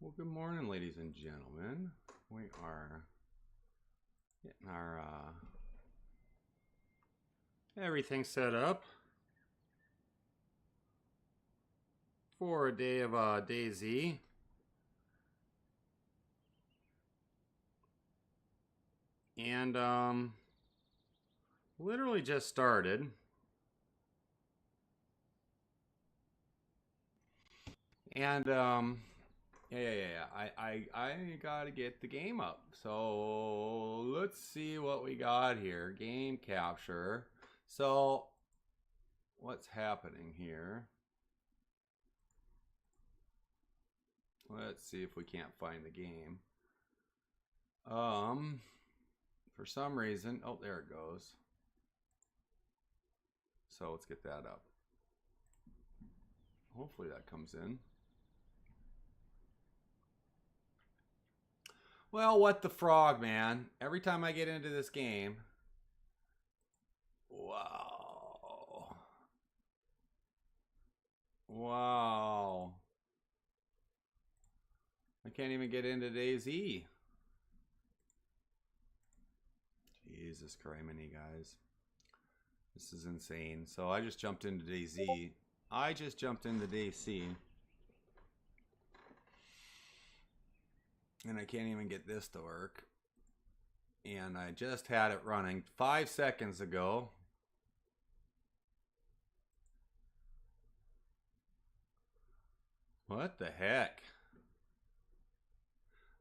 Well, good morning, ladies and gentlemen. We are getting our everything set up for a day of DayZ. And literally just started. And yeah. I gotta get the game up. So let's see what we got here. Game capture. So what's happening here? Let's see if we can't find the game. For some reason, oh, there it goes. So let's get that up. Hopefully that comes in. Well, what the frog, man. Every time I get into this game. Wow. Wow. I can't even get into DayZ. Jesus criminy, guys. This is insane. So I just jumped into DayZ. And I can't even get this to work. And I just had it running 5 seconds ago. What the heck?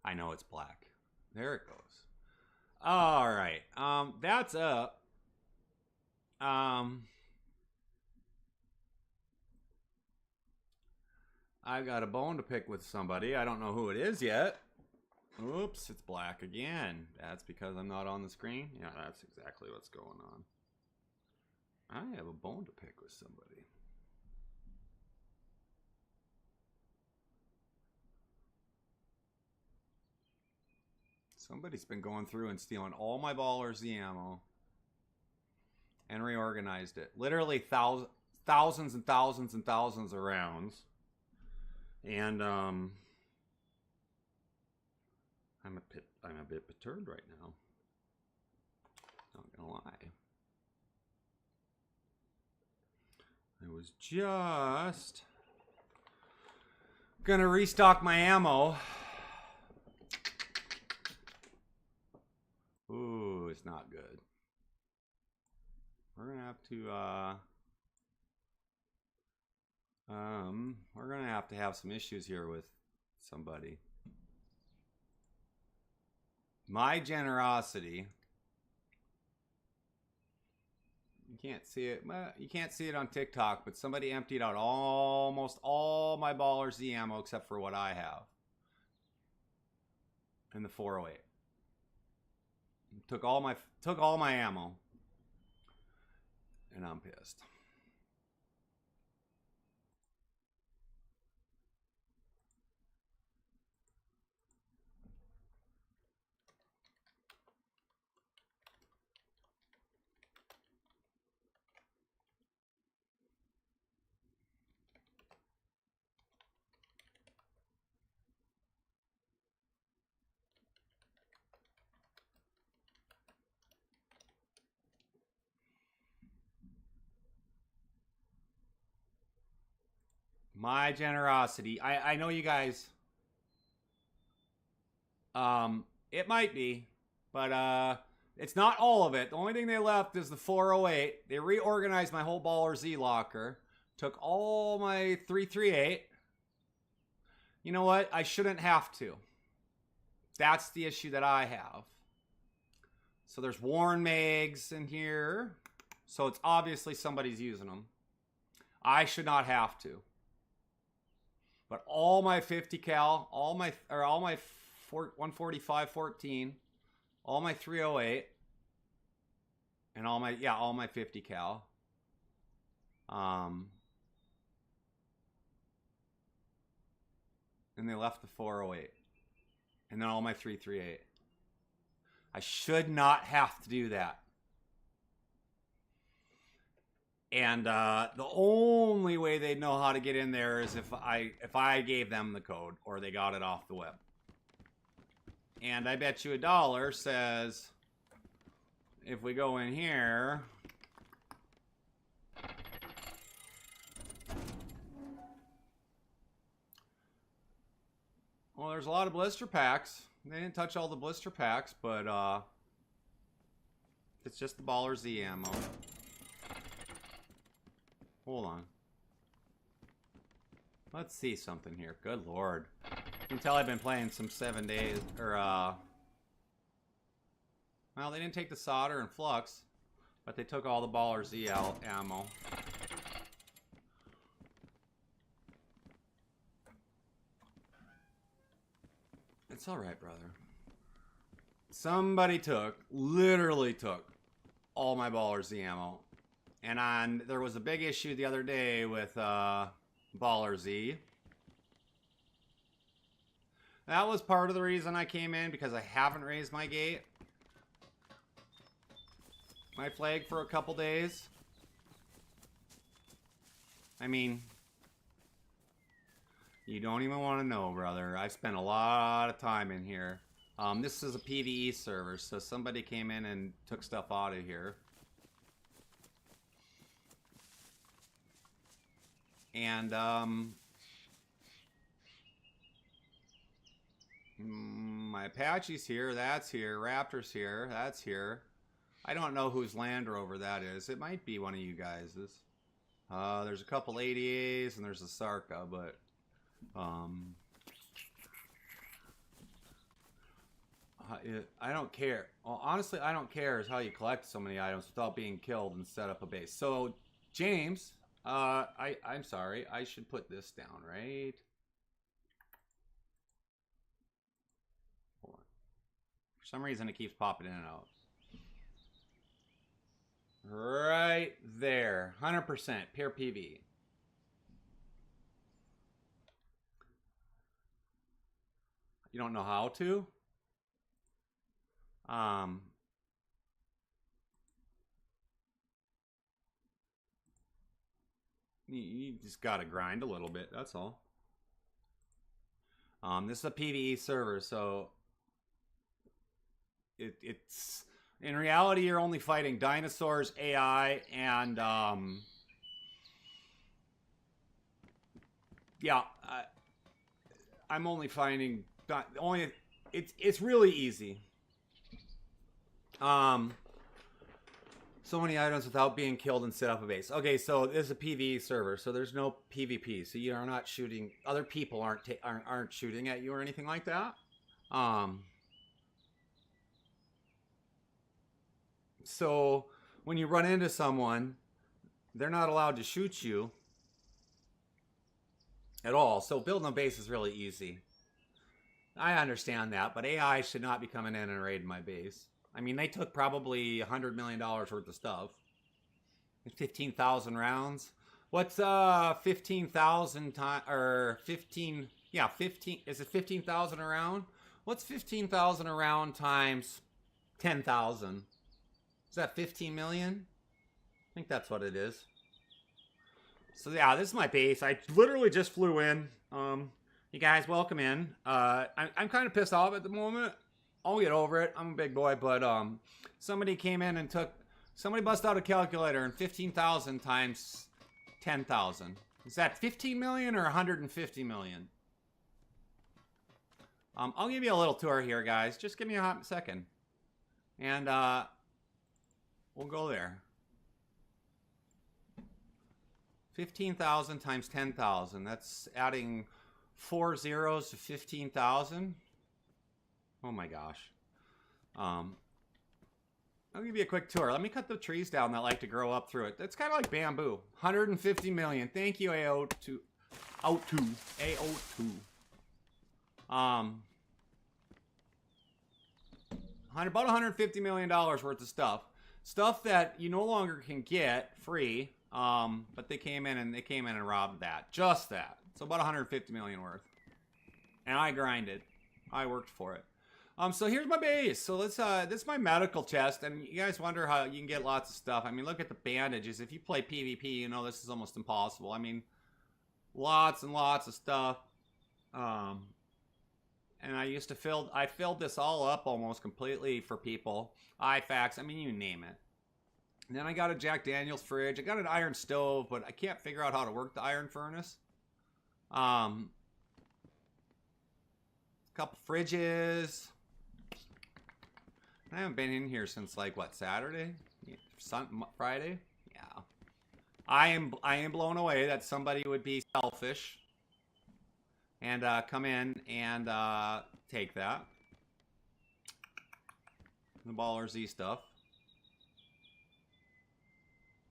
I know it's black. There it goes. All right. That's up. I've got a bone to pick with somebody. I don't know who it is yet. Oops, it's black again. That's because I'm not on the screen? Yeah, that's exactly what's going on. I have a bone to pick with somebody. Somebody's been going through and stealing all my Baller Z ammo and reorganized it. Literally thousands and thousands and thousands of rounds. And I'm a bit perturbed right now. Not gonna lie. I was just gonna restock my ammo. Ooh, it's not good. We're gonna have to have some issues here with somebody. My generosity. You can't see it. You can't see it on TikTok, but somebody emptied out almost all my Baller Z ammo except for what I have. In the 408. Took all my ammo. And I'm pissed. My generosity. I know you guys. It might be, but it's not all of it. The only thing they left is the 408. They reorganized my whole Baller Z locker. Took all my 338. You know what? I shouldn't have to. That's the issue that I have. So there's Warren Mags in here. So it's obviously somebody's using them. I should not have to. But all my 50 cal, all my 145 14, all my 308, and all my 50 cal. And they left the 408. And then all my 338. I should not have to do that. And the only way they'd know how to get in there is if I gave them the code or they got it off the web. And I bet you $1 says if we go in here, well, there's a lot of blister packs. They didn't touch all the blister packs, but it's just the Baller Z ammo. Hold on. Let's see something here. Good lord. You can tell I've been playing some 7 days, or, well, they didn't take the solder and flux, but they took all the Baller Z ammo. It's alright, brother. Somebody literally took all my Baller Z ammo. And there was a big issue the other day with Baller Z. That was part of the reason I came in, because I haven't raised my gate. My flag for a couple days. I mean, you don't even want to know, brother. I've spent a lot of time in here. This is a PvE server, so somebody came in and took stuff out of here. And, my Apache's here, that's here, Raptor's here, that's here. I don't know whose Land Rover that is. It might be one of you guys's. There's a couple ADAs and there's a Sarka, but, I don't care. Well, honestly, I don't care is how you collect so many items without being killed and set up a base. So, James... I'm sorry. I should put this down, right? Hold on. For some reason, it keeps popping in and out. Right there. 100%. Pure PV. You don't know how to? You just gotta grind a little bit, that's all. This is a PvE server, so it's in reality you're only fighting dinosaurs, AI, and yeah, I'm only finding it's really easy. So many items without being killed and set up a base. Okay, so this is a PvE server, so there's no PvP. So you are not shooting. Other people aren't shooting at you or anything like that. So when you run into someone, they're not allowed to shoot you at all. So building a base is really easy. I understand that, but AI should not be coming in and raiding my base. I mean, they took probably $100 million worth of stuff. 15,000 rounds. What's 15,000 times, or 15, yeah, 15, is it 15,000 a round? What's 15,000 a round times 10,000? Is that 15 million? I think that's what it is. So yeah, this is my base. I literally just flew in. You guys, welcome in. I'm kind of pissed off at the moment. I'll get over it. I'm a big boy, but somebody came in and somebody bust out a calculator and 15,000 times 10,000. Is that 15 million or 150 million? I'll give you a little tour here, guys. Just give me a hot second. And we'll go there. 15,000 times 10,000. That's adding 4 zeros to 15,000. Oh my gosh. I'll give you a quick tour. Let me cut the trees down that like to grow up through it. It's kind of like bamboo. 150 million. Thank you, AO2. AO2. About $150 million worth of stuff. Stuff that you no longer can get free. But they came in and robbed that. Just that. So about 150 million worth. And I grinded. I worked for it. So here's my base. So let's this is my medical chest, and you guys wonder how you can get lots of stuff. I mean, look at the bandages. If you play PvP, you know this is almost impossible. I mean, lots and lots of stuff. And I filled this all up almost completely for people. IFAX, I mean, you name it. And then I got a Jack Daniels fridge. I got an iron stove, but I can't figure out how to work the iron furnace. A couple fridges. I haven't been in here since like what, Saturday? Friday? Yeah. I am blown away that somebody would be selfish and come in and take that. The Baller Z stuff.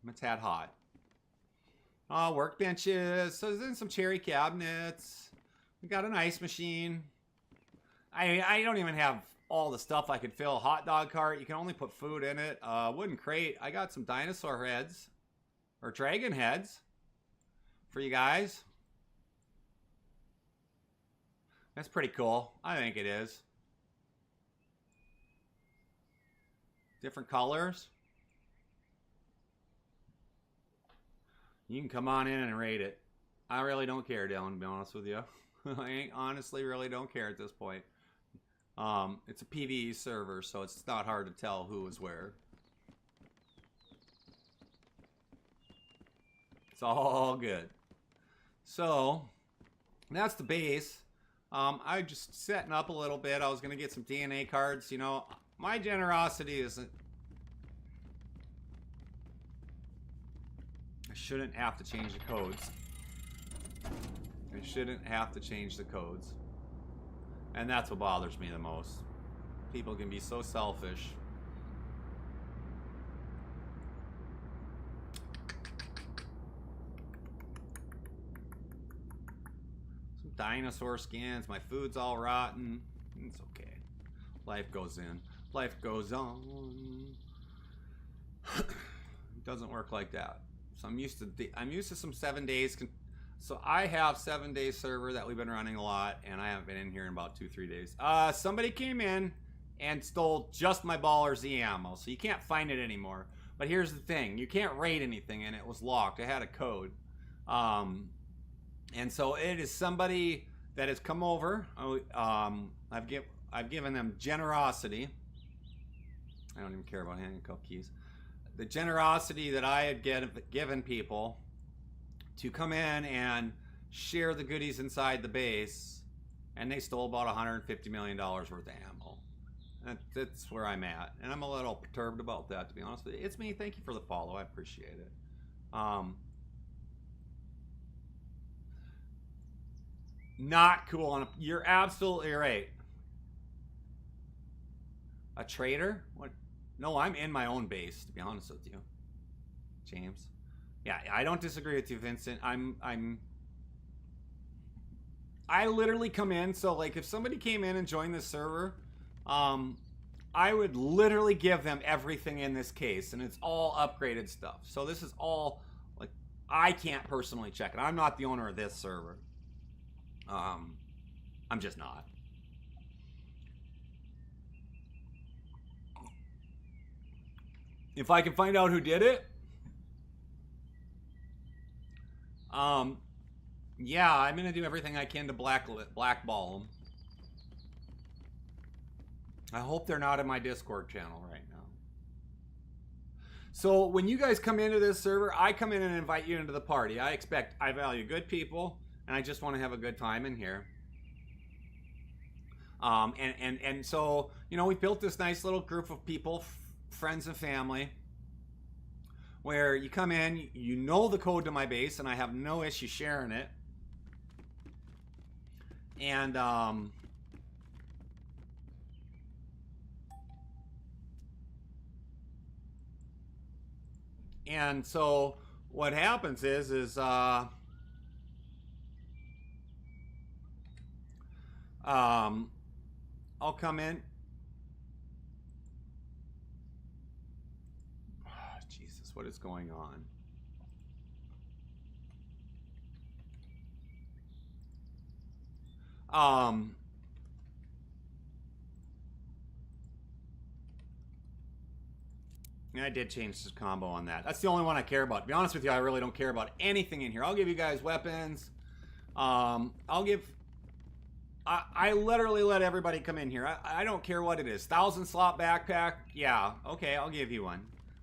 It's had hot. Workbenches. So there's some cherry cabinets. We got an ice machine. I don't even have all the stuff I could fill. Hot dog cart. You can only put food in it. Wooden crate. I got some dinosaur heads. Or dragon heads. For you guys. That's pretty cool. I think it is. Different colors. You can come on in and rate it. I really don't care, Dylan, to be honest with you. I honestly really don't care at this point. It's a PvE server, so it's not hard to tell who is where. It's all good. So, that's the base. I just setting up a little bit. I was going to get some DNA cards. You know, my generosity isn't... I shouldn't have to change the codes. I shouldn't have to change the codes. And that's what bothers me the most. People can be so selfish. Some dinosaur skins. My food's all rotten. It's okay. Life goes in. Life goes on. It doesn't work like that. So I'm used to some 7 days. So I have 7 day server that we've been running a lot, and I haven't been in here in about 2-3 days. Somebody came in and stole just my Baller Z ammo, so you can't find it anymore. But here's the thing: you can't raid anything, and it was locked. I had a code, and so it is somebody that has come over. I've given them generosity. I don't even care about handcuff keys. The generosity that I had given people to come in and share the goodies inside the base, and they stole about $150 million worth of ammo. That's where I'm at, and I'm a little perturbed about that, to be honest with you. It's me. Thank you for the follow. I appreciate it. Not cool. You're absolutely right. A traitor? What? No, I'm in my own base, to be honest with you, James. Yeah, I don't disagree with you, Vincent. I literally come in, so like if somebody came in and joined this server, I would literally give them everything in this case, and it's all upgraded stuff. So this is all, like, I can't personally check it. I'm not the owner of this server. I'm just not. If I can find out who did it, yeah, I'm gonna do everything I can to blackball them. I hope they're not in my Discord channel right now. So when you guys come into this server, I come in and invite you into the party. I value good people, and I just want to have a good time in here. And so, you know, we built this nice little group of people, friends and family, where you come in, you know the code to my base, and I have no issue sharing it. And so what happens is I'll come in. Oh, Jesus, what is going on? I did change the combo on that. That's the only one I care about. To be honest with you, I really don't care about anything in here. I'll give you guys weapons. I'll give... I literally let everybody come in here. I don't care what it is. 1,000 slot backpack? Yeah, okay, I'll give you one.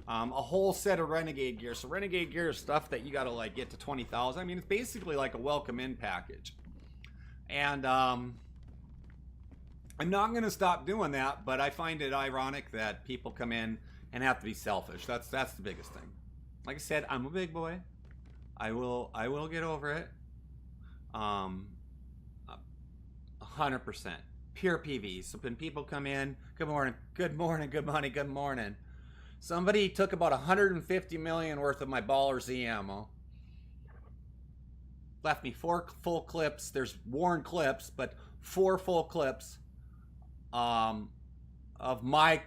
A whole set of Renegade gear. So Renegade gear is stuff that you gotta like get to 20,000. I mean, it's basically like a welcome in package. And I'm not gonna stop doing that, but I find it ironic that people come in and have to be selfish. That's the biggest thing. Like I said, I'm a big boy. I will get over it. 100%. Pure PV. So when people come in, good morning, good morning, good money, good morning. Somebody took about 150 million worth of my Baller Z ammo. Left me 4 full clips. There's worn clips, but 4 full clips of my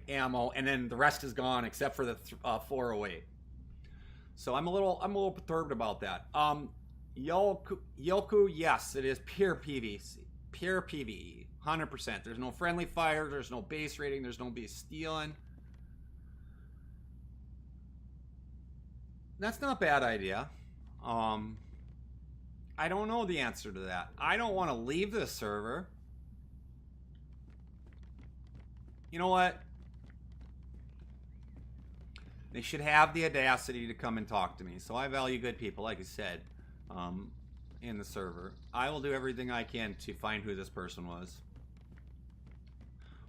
ammo, and then the rest is gone except for the 408. So I'm a little perturbed about that. Yoku, yes, it is pure PVC, pure PVE, 100%. There's no friendly fire, there's no base rating, there's no base stealing. That's not a bad idea. I don't know the answer to that. I don't want to leave this server. You know what? They should have the audacity to come and talk to me. So I value good people, like I said, in the server. I will do everything I can to find who this person was.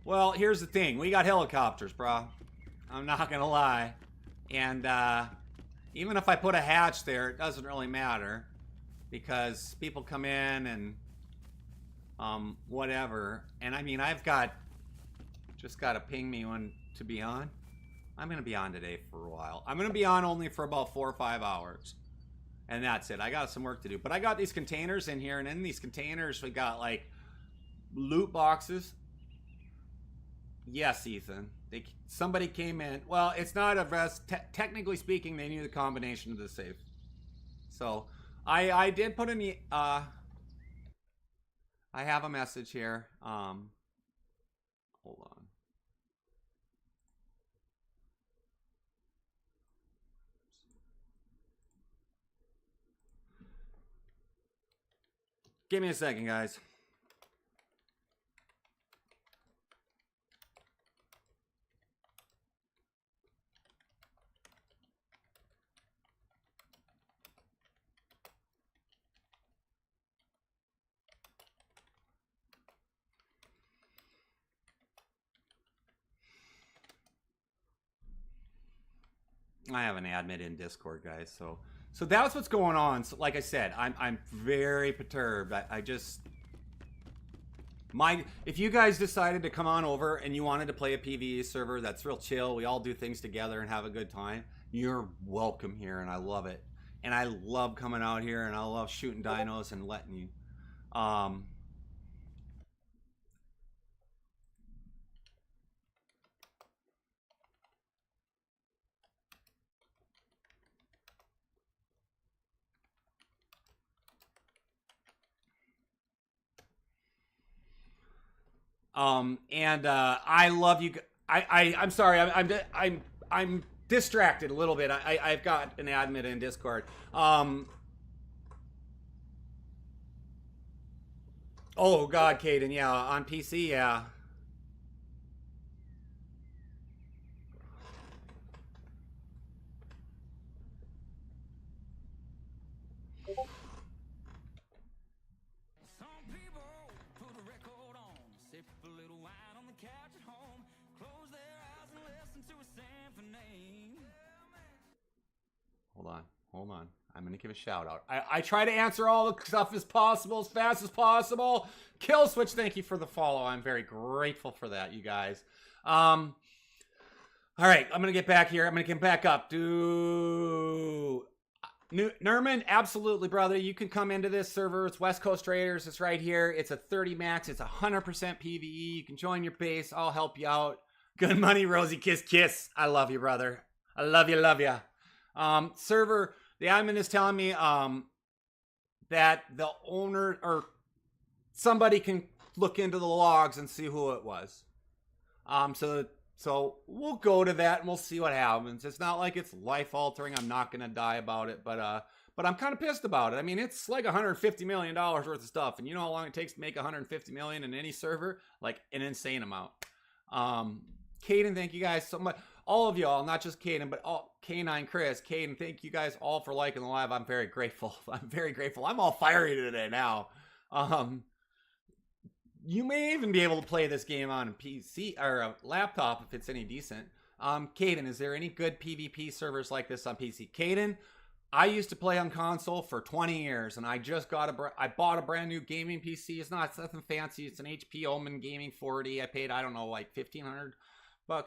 Well, here's the thing. We got helicopters, bro. I'm not gonna lie. And even if I put a hatch there, it doesn't really matter. Because people come in and whatever. And I mean, I've got... Just gotta ping me when to be on. I'm gonna be on today for a while. I'm gonna be on only for about 4 or 5 hours. And that's it. I got some work to do. But I got these containers in here. And in these containers, we got like loot boxes. Yes, Ethan. Somebody came in. Well, it's not a vest. Technically speaking, they knew the combination of the safe. So, I did put in the... I have a message here. Hold on. Give me a second, guys. I have an admin in Discord, guys, so that's what's going on. So like I said, I'm very perturbed. I just if you guys decided to come on over and you wanted to play a PvE server that's real chill, we all do things together and have a good time, you're welcome here, and I love it. And I love coming out here, and I love shooting dinos and letting you I love you. I'm sorry. I'm distracted a little bit. I've got an admin in Discord. Oh God, Caden. Yeah, on PC. Yeah. Hold on. I'm going to give a shout out. I try to answer all the stuff as possible, as fast as possible. Kill Switch, thank you for the follow. I'm very grateful for that, you guys. All right, I'm going to get back here. I'm going to get back up. Nerman, absolutely, brother. You can come into this server. It's West Coast Raiders. It's right here. It's a 30 max. It's 100% PvE. You can join your base. I'll help you out. Good money, Rosie. Kiss, kiss. I love you, brother. I love you, love you. Server, the admin is telling me that the owner or somebody can look into the logs and see who it was. So So we'll go to that and we'll see what happens. It's not like it's life altering. I'm not gonna die about it, but I'm kind of pissed about it. I mean, it's like $150 million worth of stuff, and you know how long it takes to make $150 million in any server? Like an insane amount. Caden, thank you guys so much. All of y'all, not just Caden, but all K9 Chris, Caden, thank you guys all for liking the live. I'm very grateful. I'm very grateful. I'm all fiery today now. You may even be able to play this game on a PC or a laptop if it's any decent. Caden, is there any good PvP servers like this on PC? Caden, I used to play on console for 20 years, and I just I bought a brand new gaming PC. It's nothing fancy. It's an HP Omen Gaming 40. I paid, I don't know, like $1,500,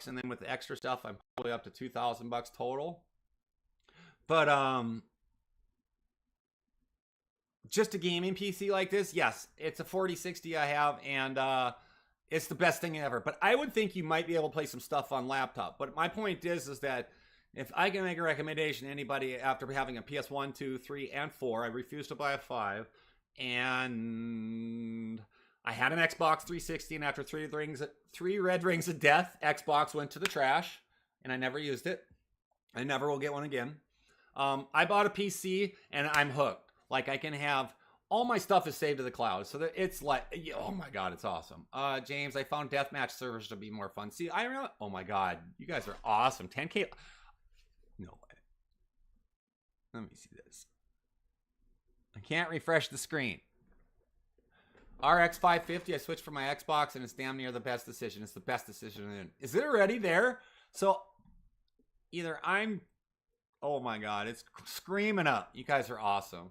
and then with the extra stuff, I'm probably up to $2,000 total. But just a gaming PC like this, yes, it's a 4060 I have, and it's the best thing ever. But I would think you might be able to play some stuff on laptop. But my point is that if I can make a recommendation to anybody after having a PS1, 2, 3, and 4, I refuse to buy a 5, and I had an Xbox 360, and after three red rings of death, Xbox went to the trash, and I never used it. I never will get one again. I bought a PC, and I'm hooked. Like, I can have all my stuff is saved to the cloud, so that it's like, oh my god, it's awesome. James, I found deathmatch servers to be more fun. See, I remember, oh my god, you guys are awesome. 10K, no way. Let me see this. I can't refresh the screen. RX 550, I switched from my Xbox, and it's damn near the best decision. It's the best decision. Is it already there? So, either I'm, oh my god, it's screaming up. You guys are awesome.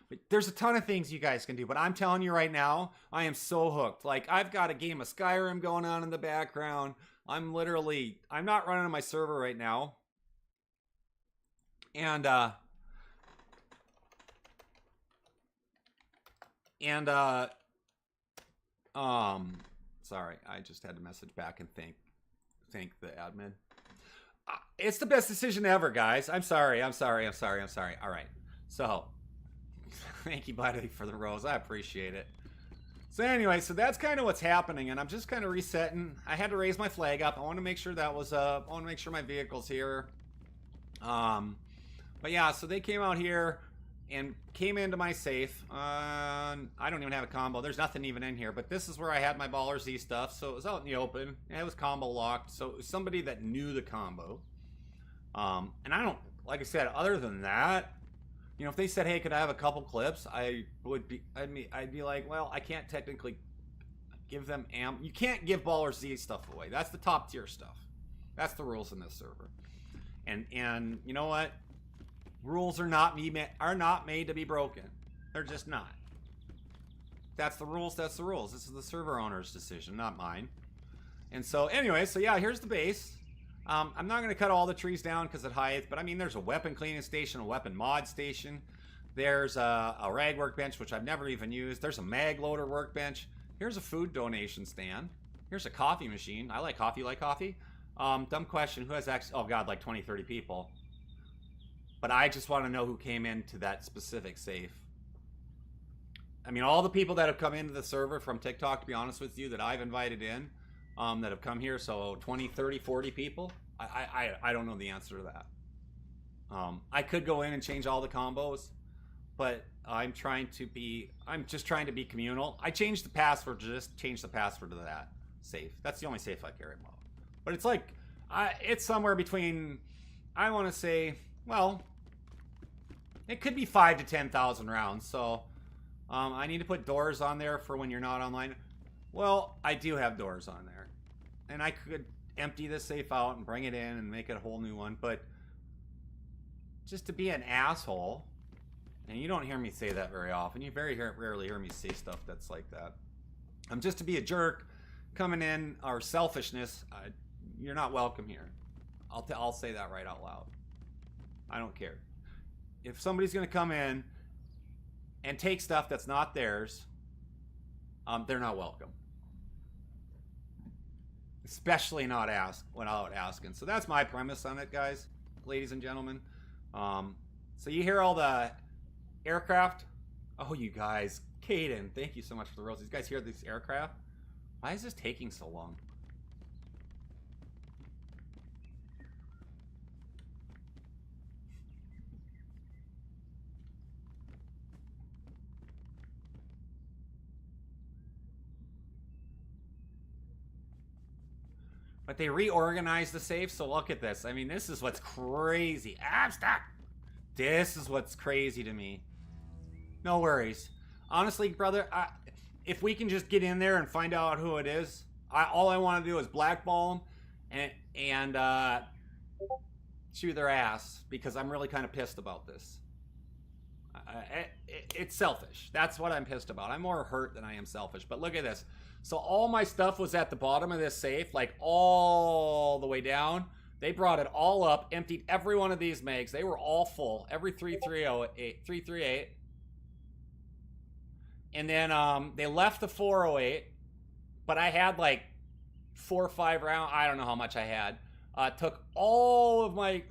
But there's a ton of things you guys can do, but I'm telling you right now, I am so hooked. Like, I've got a game of Skyrim going on in the background. I'm not running on my server right now. And sorry, I just had to message back and thank the admin. It's the best decision ever, guys. I'm sorry. All right. So, thank you, buddy, for the rose. I appreciate it. So anyway, so that's kind of what's happening, and I'm just kind of resetting. I had to raise my flag up. I want to make sure that was I want to make sure my vehicle's here. But yeah, so they came out here and came into my safe. I don't even have a combo. There's nothing even in here, but this is where I had my Baller Z stuff. So it was out in the open. It was combo locked. So it was somebody that knew the combo. And I don't, like I said, other than that, you know, if they said, hey, could I have a couple clips? I'd be like, well, I can't technically give them you can't give Baller Z stuff away. That's the top tier stuff. That's the rules in this server. And you know what? Rules are not made to be broken. They're just not. That's the rules. That's the rules. This is the server owner's decision, not mine. And so anyway, so yeah, here's the base. I'm not going to cut all the trees down because it hides, but I mean, there's a weapon cleaning station, a weapon mod station. There's a rag workbench, which I've never even used. There's a mag loader workbench. Here's a food donation stand. Here's a coffee machine. I like coffee. Like coffee? Dumb question. Who has access? Oh god, like 20, 30 people. But I just want to know who came into that specific safe. I mean, all the people that have come into the server from TikTok, to be honest with you, that I've invited in, that have come here, so 20, 30, 40 people, I don't know the answer to that. I could go in and change all the combos, but I'm just trying to be communal. I changed the password to just change the password to that safe. That's the only safe I care about. But it's like, it's somewhere between, I want to say, well, it could be 5 to 10,000 rounds. So I need to put doors on there for when you're not online. Well, I do have doors on there, and I could empty this safe out and bring it in and make it a whole new one. But just to be an asshole, and you don't hear me say that very often. You very rarely hear me say stuff that's like that. Just to be a jerk coming in, or selfishness, you're not welcome here. I'll say that right out loud. I don't care. If somebody's going to come in and take stuff that's not theirs, they're not welcome. Especially not without asking. So that's my premise on it, guys, ladies and gentlemen. So you hear all the aircraft? Oh, you guys. Caden, thank you so much for the roses. You guys hear these aircraft? Why is this taking so long? But they reorganized the safe, so look at this. I mean, this is what's crazy. I'm stuck. This is what's crazy to me. No worries. Honestly, brother, if we can just get in there and find out who it is, all I want to do is blackball them and chew their ass, because I'm really kind of pissed about this. It's selfish. That's what I'm pissed about. I'm more hurt than I am selfish. But look at this. So all my stuff was at the bottom of this safe, like all the way down. They brought it all up, emptied every one of these mags. They were all full. Every 338. And then they left the 408, but I had like 4 or 5 rounds. I don't know how much I had. Took all of my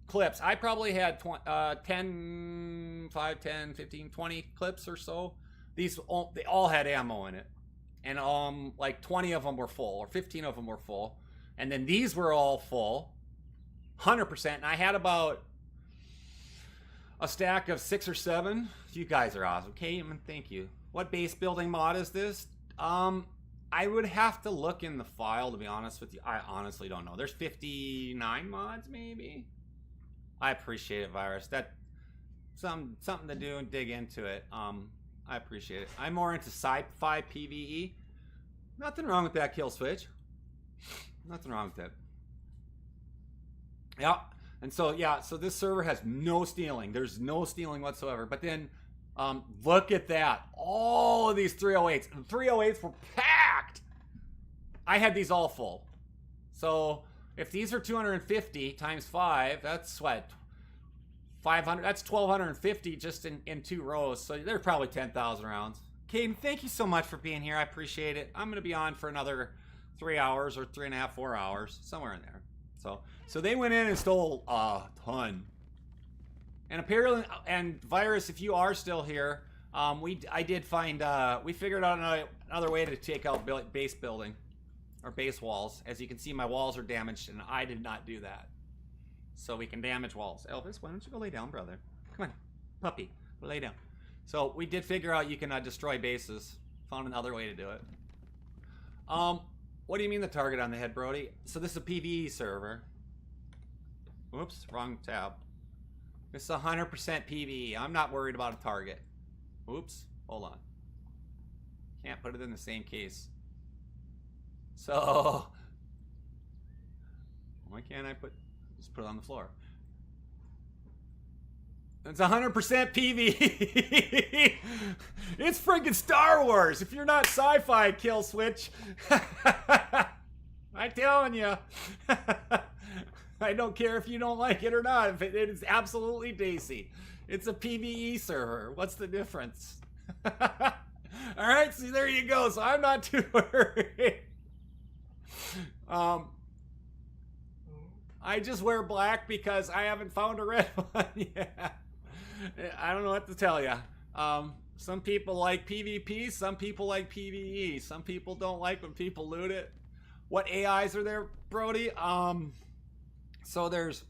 clips. I probably had 10, 5, 10, 15, 20 clips or so. They all had ammo in it. And like 20 of them were full, or 15 of them were full. And then these were all full, 100%. And I had about a stack of 6 or 7. You guys are awesome. Cayman, thank you. What base building mod is this? I would have to look in the file, to be honest with you. I honestly don't know. There's 59 mods, maybe. I appreciate it, Virus. That's something to do and dig into it. I appreciate it. I'm more into sci-fi PvE. Nothing wrong with that, Kill Switch. Nothing wrong with it. Yeah. And so, yeah, so this server has no stealing. There's no stealing whatsoever. But then, look at that. All of these 308s. The 308s were packed. I had these all full. So, if these are 250 times 5, that's what? 500, that's 1,250 just in 2 rows. So they're probably 10,000 rounds. Caden, thank you so much for being here. I appreciate it. I'm going to be on for another 3 hours or 3.5, 4 hours, somewhere in there. So they went in and stole a ton. And apparently, and Virus, if you are still here, I did find, we figured out another way to take out base building, or base walls. As you can see, my walls are damaged, and I did not do that. So we can damage walls. Elvis, why don't you go lay down, brother? Come on, puppy, lay down. So we did figure out you can destroy bases. Found another way to do it. What do you mean the target on the head, Brody? So this is a PvE server. Oops, wrong tab. This is 100% PvE. I'm not worried about a target. Oops, hold on. Can't put it in the same case. So why can't I just put it on the floor? It's 100% PvE. It's freaking Star Wars. If you're not sci-fi, Kill Switch. I'm telling you. I don't care if you don't like it or not. It is absolutely DayZ. It's a PvE server. What's the difference? All right, see, there you go. So I'm not too worried. I just wear black because I haven't found a red one yet. I don't know what to tell you. Some people like PvP, some people like PvE. Some people don't like when people loot it. What AIs are there, Brody? So there's,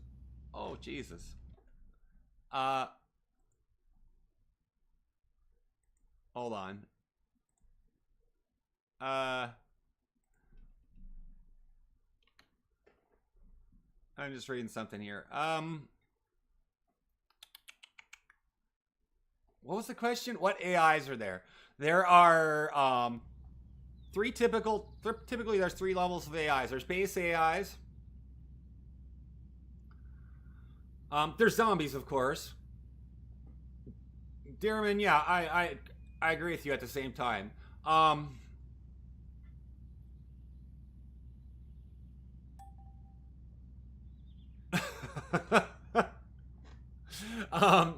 oh Jesus. Hold on. I'm just reading something here. What was the question? What AIs are there? There are typically there's 3 levels of AIs. There's base AIs. There's zombies, of course. Dearman, yeah, I agree with you at the same time.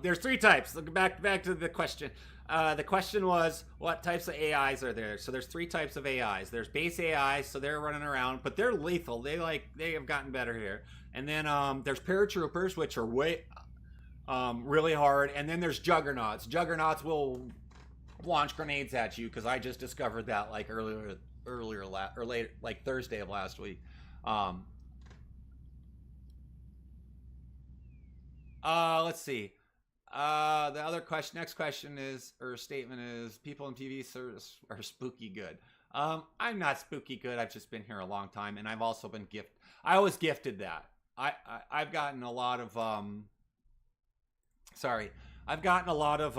There's 3 types. Look back to the question. The question was, what types of AIs are there? So there's 3 types of AIs. There's base AIs, so they're running around, but they're lethal. They have gotten better here. And then there's paratroopers, which are way really hard. And then there's juggernauts. Juggernauts will launch grenades at you, because I just discovered that like earlier or later, like Thursday of last week. Let's see. The other question, next question is, or statement is, people in TV service are spooky good. I'm not spooky good. I've just been here a long time, and I've also been gifted. I was gifted that. I've gotten a lot of I've gotten a lot of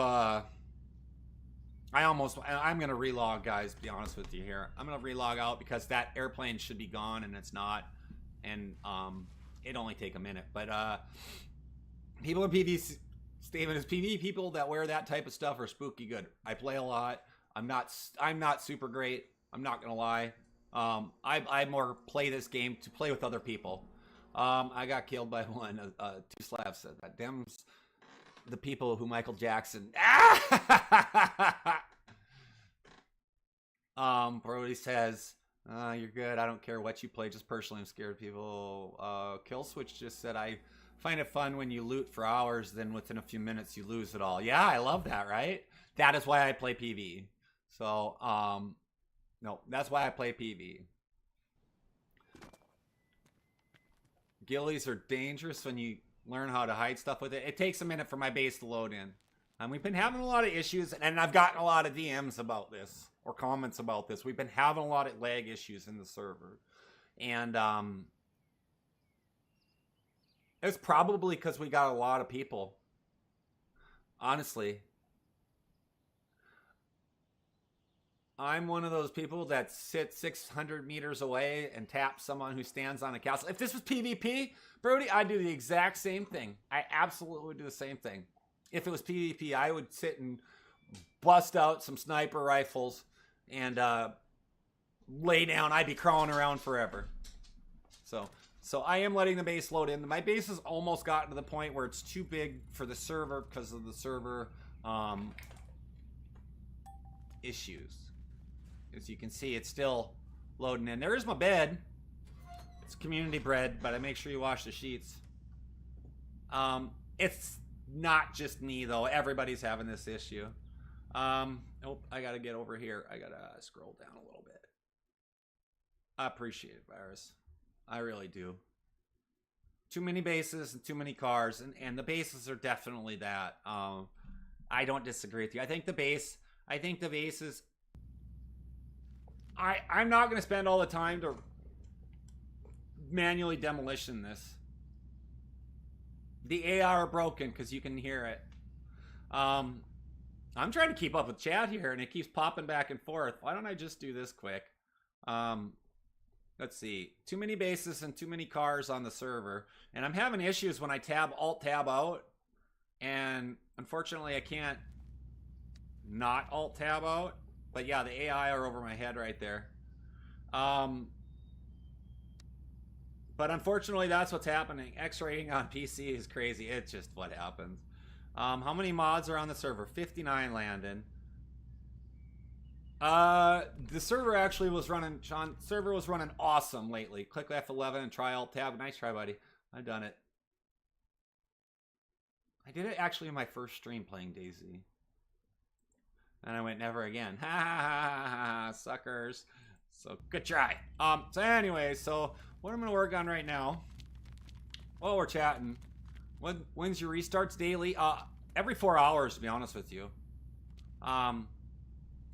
I'm gonna relog, guys, to be honest with you here. I'm gonna relog out because that airplane should be gone and it's not. And it'd only take a minute. But people in PV statement is PV people that wear that type of stuff are spooky good. I play a lot. I'm not super great. I'm not gonna lie. I more play this game to play with other people. I got killed by one. Two slabs said that. Dem's the people who Michael Jackson. Brody says, you're good. I don't care what you play. Just personally, I'm scared of people. Killswitch just said, I find it fun when you loot for hours, then within a few minutes you lose it all. Yeah, I love that, right? That is why I play PV. So, no, that's why I play PV. Ghillies are dangerous when you learn how to hide stuff with it. It takes a minute for my base to load in. And we've been having a lot of issues, and I've gotten a lot of DMs about this, or comments about this. We've been having a lot of lag issues in the server. And it's probably because we got a lot of people. Honestly. I'm one of those people that sits 600 meters away and taps someone who stands on a castle. If this was PvP, Brody, I'd do the exact same thing. I absolutely would do the same thing. If it was PvP, I would sit and bust out some sniper rifles and lay down. I'd be crawling around forever. So I am letting the base load in. My base has almost gotten to the point where it's too big for the server because of the server issues. As you can see, it's still loading in. There's my bed. It's community bread, but I make sure you wash the sheets. It's not just me, though. Everybody's having this issue. Oh, I gotta get over here. I gotta scroll down a little bit. I appreciate it, Virus. I really do. Too many bases and too many cars, and the bases are definitely that. I don't disagree with you. I think the base is... I'm not going to spend all the time to manually demolition this. The AI are broken because you can hear it. I'm trying to keep up with chat here and it keeps popping back and forth. Why don't I just do this quick? Let's see. Too many bases and too many cars on the server. And I'm having issues when I Alt-Tab out. And unfortunately I can't not Alt-Tab out. But yeah, the AI are over my head right there. But unfortunately, that's what's happening. X-rating on PC is crazy. It's just what happens. How many mods are on the server? 59, Landon. The server actually was running, Sean, server was running awesome lately. Click F11 and try Alt-Tab. Nice try, buddy. I've done it. I did it actually in my first stream playing DayZ. And I went never again. Ha ha ha ha ha, suckers. So good try. So anyway, so what I'm gonna work on right now, while we're chatting, when's your restarts daily? Every 4 hours, to be honest with you.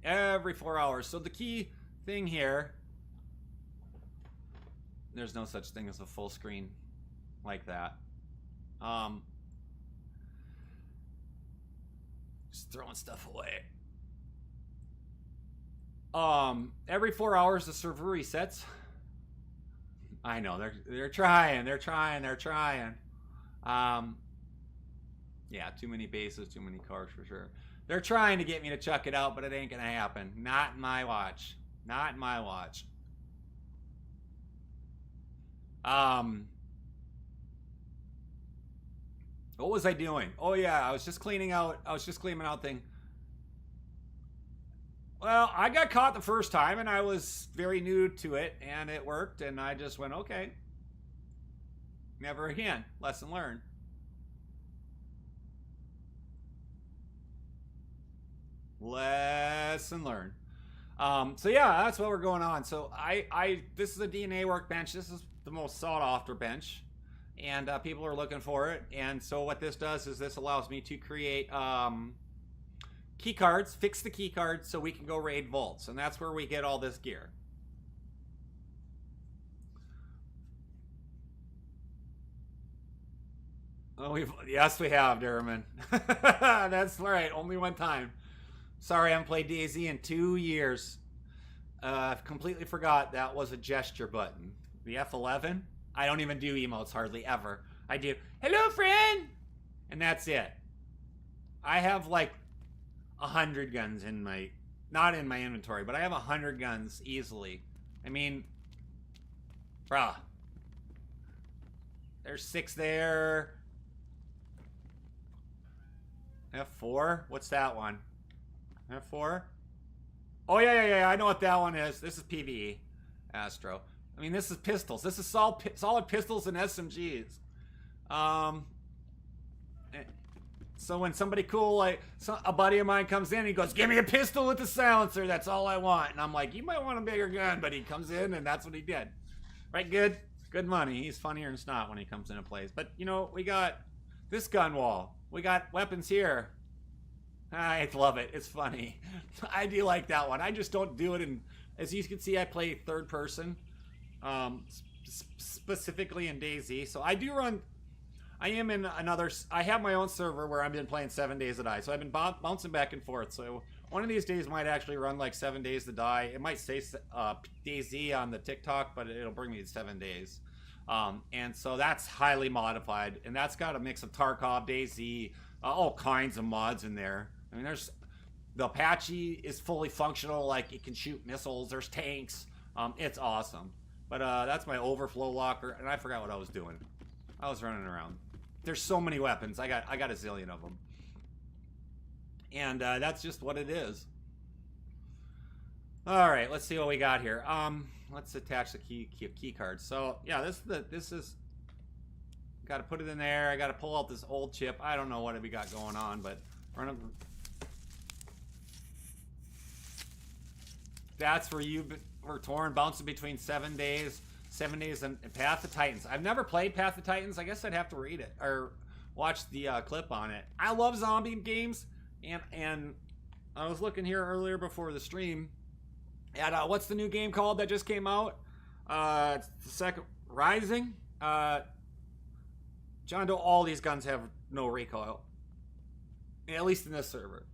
Every 4 hours. So the key thing here, there's no such thing as a full screen like that. Just throwing stuff away. Every 4 hours the server resets. I know they're trying. Yeah, too many bases, too many cars for sure. They're trying to get me to chuck it out, but it ain't gonna happen. Not in my watch. Not in my watch. What was I doing? Oh yeah, I was just cleaning out thing. Well, I got caught the first time and I was very new to it and it worked and I just went, okay. Never again. Lesson learned. Lesson learned. So yeah, that's what we're going on. So this is a DNA workbench. This is the most sought after bench. and people are looking for it. And so what this does is this allows me to create key cards, fix the key cards so we can go raid vaults, and that's where we get all this gear. Oh, yes, we have, Derman. That's right. Only one time. Sorry, I haven't played DayZ in 2 years. I've completely forgot that was a gesture button. The F11. I don't even do emotes hardly ever. I do, hello, friend, and that's it. I have like 100 guns in my, not in my inventory, but I have 100 guns easily. I mean, bruh. There's 6 there. F4? What's that one? F4? Oh, yeah. I know what that one is. This is PvE. Astro. I mean, this is pistols. This is solid pistols and SMGs. So when somebody cool, like a buddy of mine comes in, he goes, give me a pistol with a silencer. That's all I want. And I'm like, you might want a bigger gun. But he comes in, and that's what he did. Right, good? Good money. He's funnier than snot when he comes in and plays. But, you know, we got this gun wall. We got weapons here. I love it. It's funny. I do like that one. I just don't do it in... As you can see, I play third person. Specifically in DayZ. So I do run... I am in another... I have my own server where I've been playing 7 Days to Die. So I've been bouncing back and forth. So one of these days might actually run like 7 Days to Die. It might say DayZ on the TikTok, but it'll bring me to 7 days. And so that's highly modified, and that's got a mix of Tarkov, DayZ, all kinds of mods in there. I mean, there's the Apache is fully functional, like it can shoot missiles. There's tanks. It's awesome. But that's my overflow locker, and I forgot what I was doing. I was running around. There's so many weapons. I got a zillion of them, and that's just what it is. All right, let's see what we got here. Let's attach the key card. So yeah, this is got to put it in there. I got to pull out this old chip. I don't know what we got going on, but that's where you were torn, bouncing between 7 days, and Path of Titans. I've never played Path of Titans. I guess I'd have to read it or watch the clip on it. I love zombie games, and I was looking here earlier before the stream. And what's the new game called that just came out? It's the second Rising. John Doe, all these guns have no recoil, at least in this server.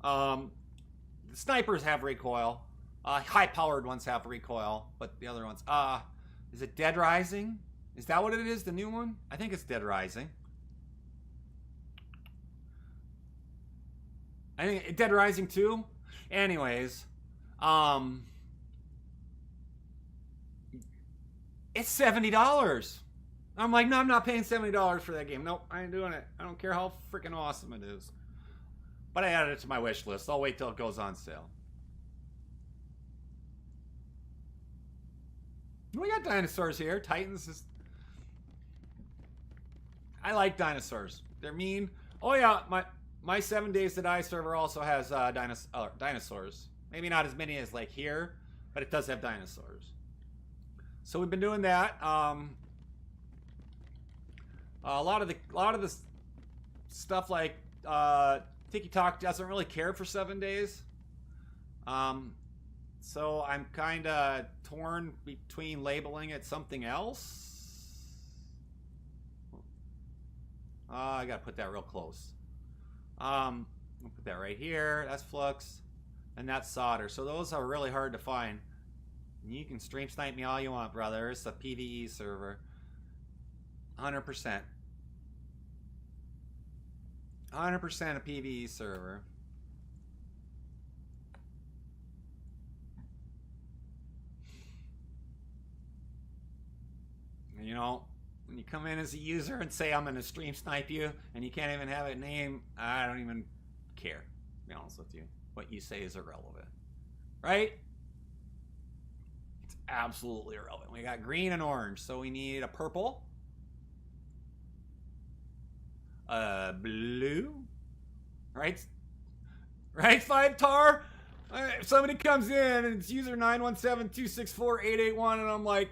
The snipers have recoil. High-powered ones have recoil, but the other ones, is it Dead Rising? Is that what it is? The new one? I think it's Dead Rising. I think Dead Rising 2. Anyways. It's $70. I'm like, no, I'm not paying $70 for that game. Nope, I ain't doing it. I don't care how freaking awesome it is. But I added it to my wish list. I'll wait till it goes on sale. We got dinosaurs here. Titans is... I like dinosaurs. They're mean. Oh yeah, my 7 Days to Die server also has dinosaurs. Maybe not as many as like here, but it does have dinosaurs. So we've been doing that. A lot of the stuff like Tiki Talk doesn't really care for 7 days. So I'm kind of torn between labeling it something else. I gotta put that real close. I'll put that right here. That's Flux. And that's Solder. So those are really hard to find. You can stream snipe me all you want, brother. It's a PvE server. 100%. 100% a PvE server. And you know, when you come in as a user and say I'm going to stream snipe you, and you can't even have a name, I don't even care, to be honest with you. What you say is irrelevant. Right? It's absolutely irrelevant. We got green and orange, so we need a purple. Blue. Right? Right, 5-tar? If somebody comes in and it's user 917264881 and I'm like,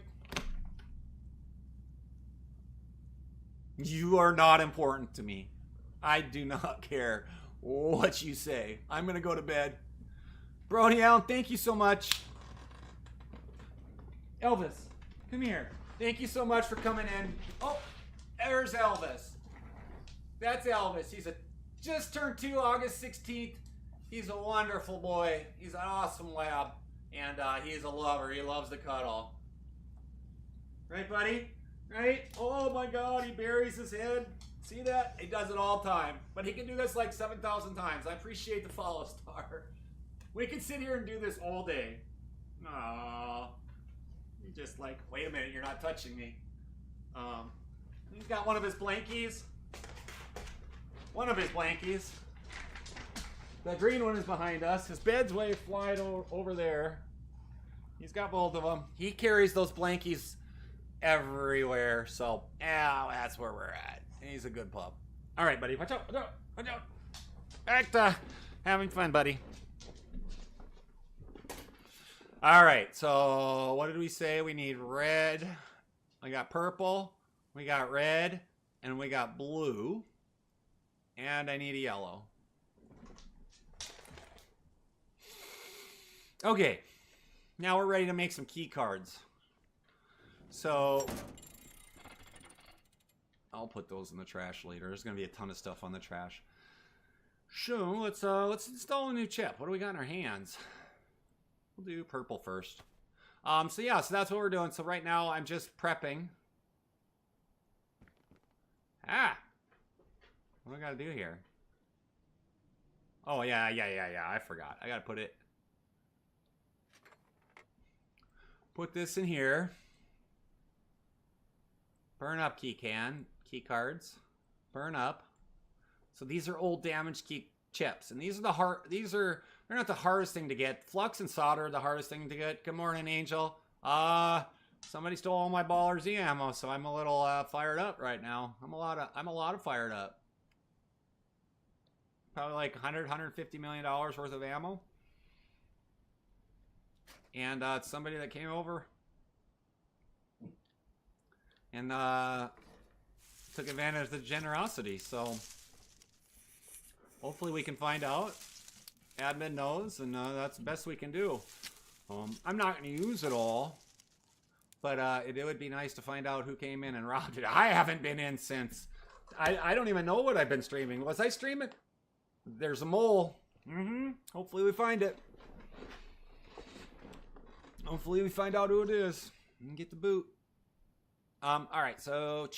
You are not important to me. I do not care what you say. I'm going to go to bed. Brody Allen, thank you so much. Elvis, come here. Thank you so much for coming in. Oh, there's Elvis. That's Elvis. He's just turned 2 August 16th. He's a wonderful boy. He's an awesome lab. And he's a lover. He loves to cuddle. Right, buddy? Right? Oh my God, he buries his head. See that? He does it all the time. But he can do this like 7,000 times. I appreciate the follow star. We can sit here and do this all day. Aww. You're just like, wait a minute, you're not touching me. He's got one of his blankies. One of his blankies. The green one is behind us. His bed's way flying over there. He's got both of them. He carries those blankies everywhere. So, that's where we're at. He's a good pup. All right, buddy. Watch out. Watch out. Watch out. Back to having fun, buddy. All right. So, what did we say? We need red. We got purple. We got red. And we got blue. And I need a yellow. Okay. Now we're ready to make some key cards. So I'll put those in the trash later. There's going to be a ton of stuff on the trash. Sure, let's install a new chip. What do we got in our hands? We'll do purple first. So that's what we're doing. So right now I'm just prepping. What do I got to do here? Oh, yeah. I forgot. I got to put this in here. Burn up key cards. Burn up. So these are old damaged key chips. And these are they're not the hardest thing to get. Flux and solder are the hardest thing to get. Good morning, Angel. Somebody stole all my Baller Z ammo, so I'm a little fired up right now. I'm a lot of fired up. Probably like $150 million worth of ammo. And it's somebody that came over and took advantage of the generosity. So hopefully we can find out. Admin knows, and that's the best we can do. I'm not going to use it all, but it would be nice to find out who came in and robbed it. I haven't been in since. I don't even know what I've been streaming. Was I streaming? There's a mole. Hopefully we find it. Hopefully we find out who it is and get the boot. All right, so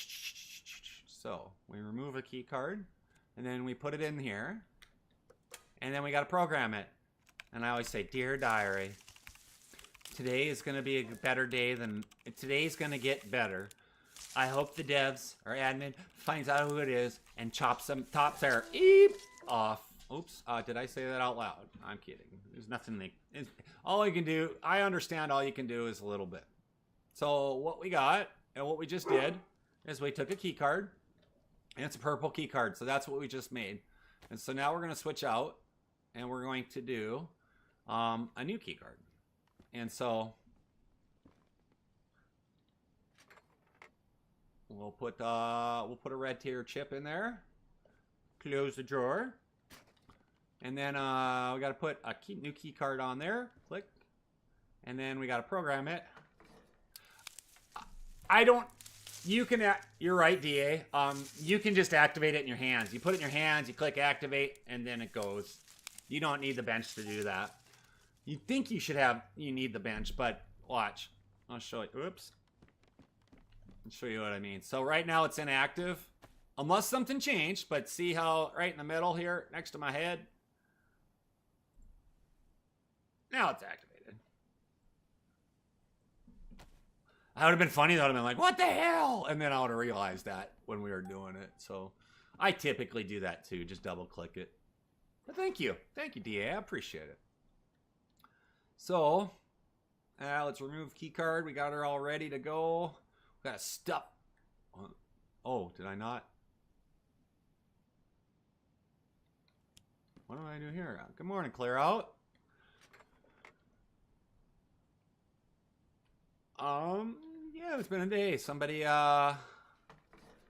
we remove a key card, and then we put it in here, and then we got to program it. And I always say, dear diary, today is going to be a better day than today's going to get better. I hope the devs or admin finds out who it is and chops them tops their off. Oops, did I say that out loud? I'm kidding. There's nothing all you can do, I understand all you can do is a little bit. So what we got and what we just did is we took a key card, and it's a purple key card. So that's what we just made. And so now we're going to switch out, and we're going to do a new key card. And so we'll put a red tier chip in there. Close the drawer. And then we got to put a new key card on there. Click. And then we got to program it. You're right, DA. You can just activate it in your hands. You put it in your hands, you click activate, and then it goes. You don't need the bench to do that. You think you need the bench, but watch. I'll show you. Oops. I'll show you what I mean. So right now it's inactive. Unless something changed, but see how right in the middle here, next to my head, now it's activated. That would have been funny though. I'd have been like, what the hell? And then I would have realized that when we were doing it. So I typically do that too. Just double click it. But thank you. Thank you, DA. I appreciate it. So let's remove key card. We got her all ready to go. We got to stuff. Oh, did I not? What do I do here? Good morning, Clear Out. Yeah, it's been a day. Somebody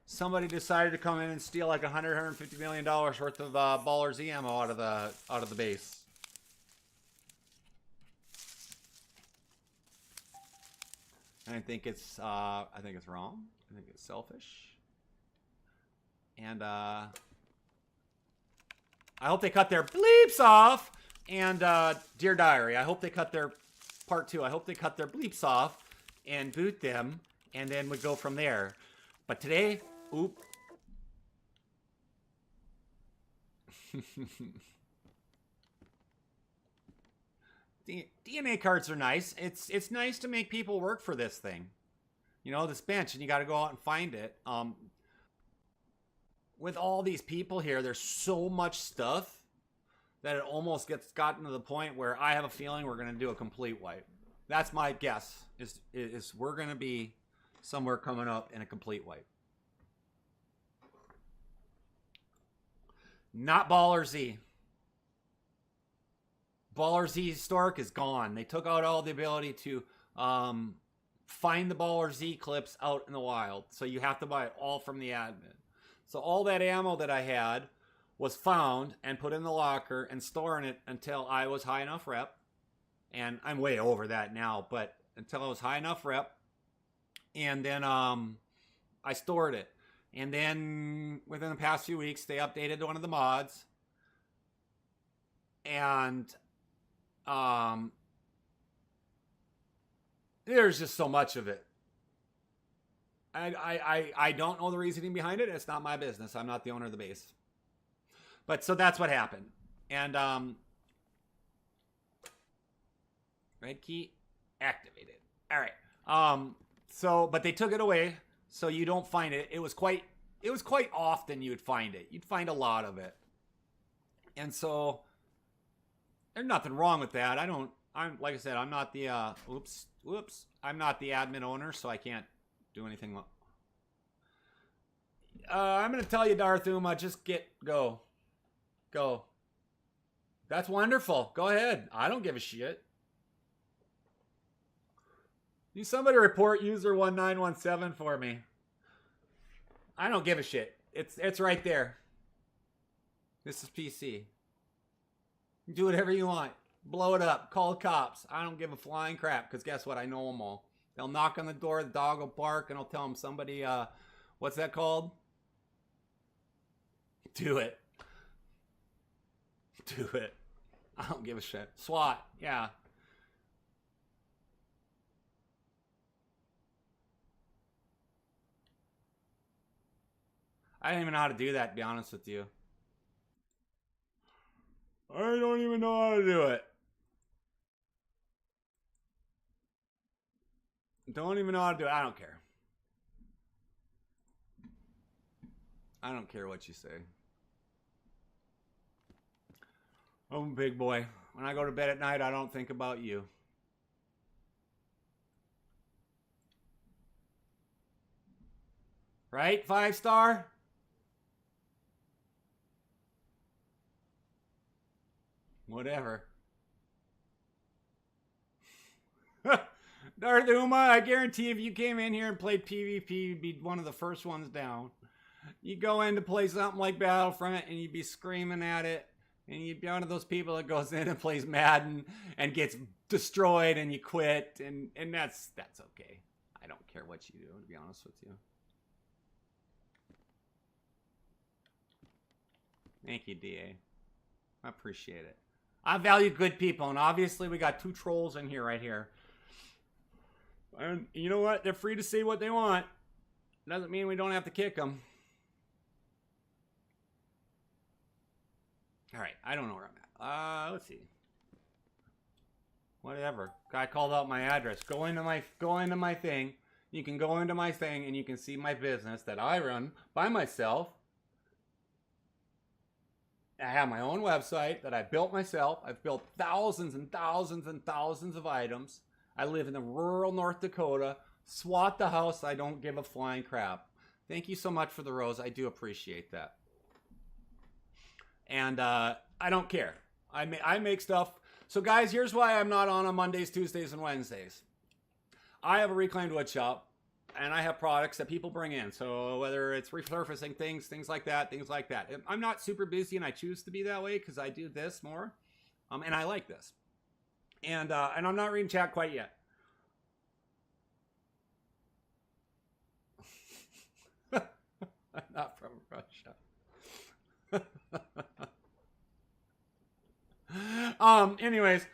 somebody decided to come in and steal like $150 million worth of Baller Z ammo out of the base. And I think it's wrong. I think it's selfish. And I hope they cut their bleeps off. And Dear Diary, I hope they cut their part 2. I hope they cut their bleeps off and boot them, and then we go from there. But today, oop. DNA cards are nice. It's nice to make people work for this thing. You know, this bench, and you got to go out and find it. With all these people here, there's so much stuff that it almost gets gotten to the point where I have a feeling we're going to do a complete wipe. That's my guess, is we're going to be somewhere coming up in a complete wipe. Not Baller Z. Baller Z Historic is gone. They took out all the ability to find the Baller Z clips out in the wild. So you have to buy it all from the admin. So all that ammo that I had was found and put in the locker and storing it until I was high enough rep. And I'm way over that now, but until I was high enough rep. And then I stored it. And then within the past few weeks, they updated one of the mods. And there's just so much of it. I don't know the reasoning behind it. It's not my business. I'm not the owner of the base. But so that's what happened. And red key activated. All right. So but they took it away, so you don't find it. It was quite often you would find it. You'd find a lot of it. And so there's nothing wrong with that. I'm like I said, I'm not the I'm not the admin owner, so I can't do anything. I'm gonna tell you, Darth Uma, just go. That's wonderful. Go ahead. I don't give a shit. You somebody report user 1917 for me. I don't give a shit. It's right there. This is PC. Do whatever you want. Blow it up. Call the cops. I don't give a flying crap, because guess what? I know them all. They'll knock on the door, the dog will bark, and I'll tell them somebody, what's that called? Do it. Do it. I don't give a shit. SWAT. Yeah. I don't even know how to do that, to be honest with you. I don't even know how to do it. Don't even know how to do it. I don't care. I don't care what you say. I'm a big boy. When I go to bed at night, I don't think about you. Right? 5-star? Whatever. Darth Uma, I guarantee if you came in here and played PvP, you'd be one of the first ones down. You go in to play something like Battlefront and you'd be screaming at it. And you'd be one of those people that goes in and plays Madden and gets destroyed and you quit. And that's okay. I don't care what you do, to be honest with you. Thank you, DA. I appreciate it. I value good people, and obviously we got 2 trolls in here right here. And you know what? They're free to say what they want. Doesn't mean we don't have to kick them. All right, I don't know where I'm at. Let's see. Whatever. Guy called out my address. Go into my thing. You can go into my thing and you can see my business that I run by myself. I have my own website that I built myself. I've built thousands and thousands and thousands of items. I live in the rural North Dakota. SWAT the house. I don't give a flying crap. Thank you so much for the rose. I do appreciate that. And I don't care. I make stuff. So guys, here's why I'm not on Mondays, Tuesdays, and Wednesdays. I have a reclaimed wood shop. and I have products that people bring in. So whether it's resurfacing things like that. I'm not super busy, and I choose to be that way because I do this more, and I like this. And I'm not reading chat quite yet. I'm not from Russia. Anyways.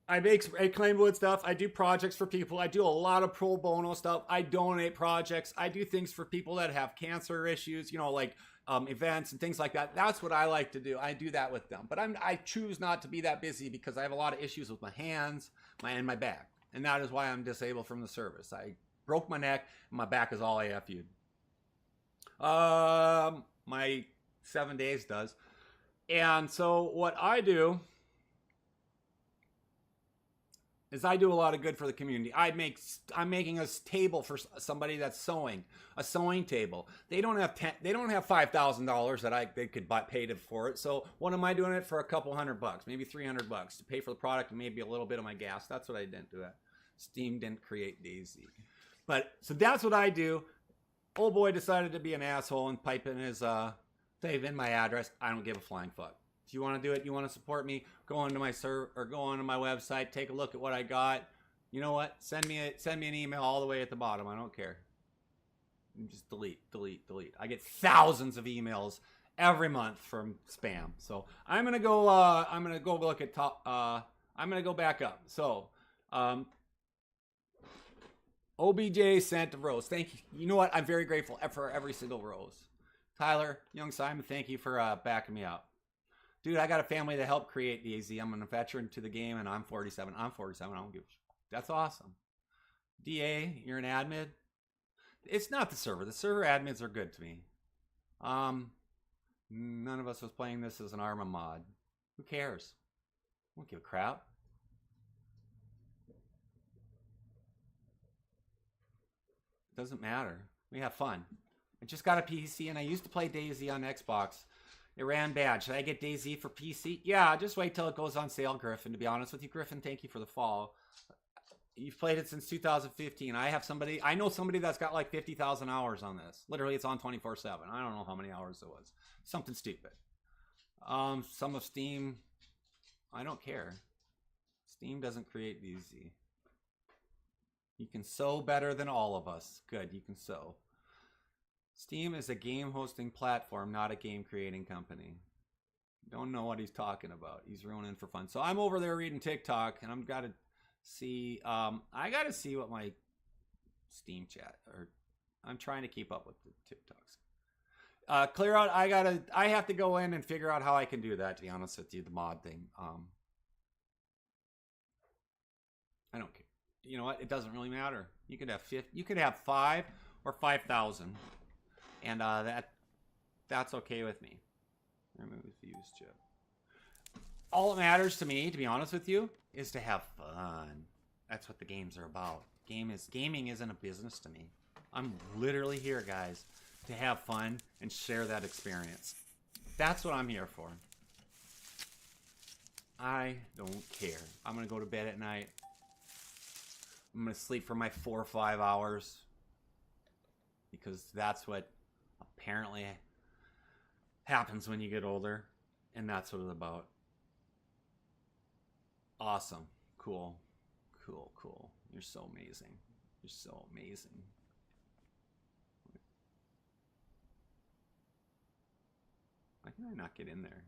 I make reclaimed wood stuff. I do projects for people. I do a lot of pro bono stuff. I donate projects. I do things for people that have cancer issues, you know, like events and things like that. That's what I like to do. I do that with them. But I choose not to be that busy because I have a lot of issues with my hands and my back. And that is why I'm disabled from the service. I broke my neck and my back is all AFU'd. My 7 days does. And so what I do is I do a lot of good for the community. I'm making a table for somebody that's sewing, a sewing table. They don't have $5,000 that they could pay for it. So what am I doing it for? A couple $100, maybe $300 to pay for the product and maybe a little bit of my gas. That's what I didn't do. That Steam didn't create DayZ. But so that's what I do. Old boy decided to be an asshole and pipe in his save in my address. I don't give a flying fuck. If you want to do it, you want to support me, go onto my server or go onto my website, take a look at what I got. You know what? Send me an email all the way at the bottom. I don't care. Just delete. I get thousands of emails every month from spam. So I'm gonna go look at top. I'm gonna go back up. So OBJ sent a rose. Thank you. You know what? I'm very grateful for every single rose. Tyler, Young Simon, thank you for backing me up. Dude, I got a family that helped create DayZ. I'm a veteran to the game, and I'm 47. I don't give a shit. That's awesome. DA, you're an admin? It's not the server. The server admins are good to me. None of us was playing this as an Arma mod. Who cares? I don't give a crap. It doesn't matter. We have fun. I just got a PC, and I used to play DayZ on Xbox. It ran bad. Should I get DayZ for PC? Yeah, just wait till it goes on sale, Griffin. To be honest with you, Griffin, thank you for the follow. You've played it since 2015. I know somebody that's got like 50,000 hours on this. Literally, it's on 24/7. I don't know how many hours it was. Something stupid. Some of Steam, I don't care. Steam doesn't create DayZ. You can sew better than all of us. Good, you can sew. Steam is a game hosting platform, not a game creating company. Don't know what he's talking about. He's ruining for fun. So I'm over there reading TikTok, and I've got to see. I got to see what my Steam chat, or I'm trying to keep up with the TikToks. Clear out. I have to go in and figure out how I can do that. To be honest with you, the mod thing. I don't care. You know what? It doesn't really matter. You could have 50. You could have 5 or 5,000. And that's okay with me. Remove views chip. All that matters to me, to be honest with you, is to have fun. That's what the games are about. Gaming isn't a business to me. I'm literally here, guys, to have fun and share that experience. That's what I'm here for. I don't care. I'm gonna go to bed at night. I'm gonna sleep for my 4 or 5 hours because that's what apparently happens when you get older, and that's what it's about. Awesome. Cool. You're so amazing. You're so amazing. Why can I not get in there?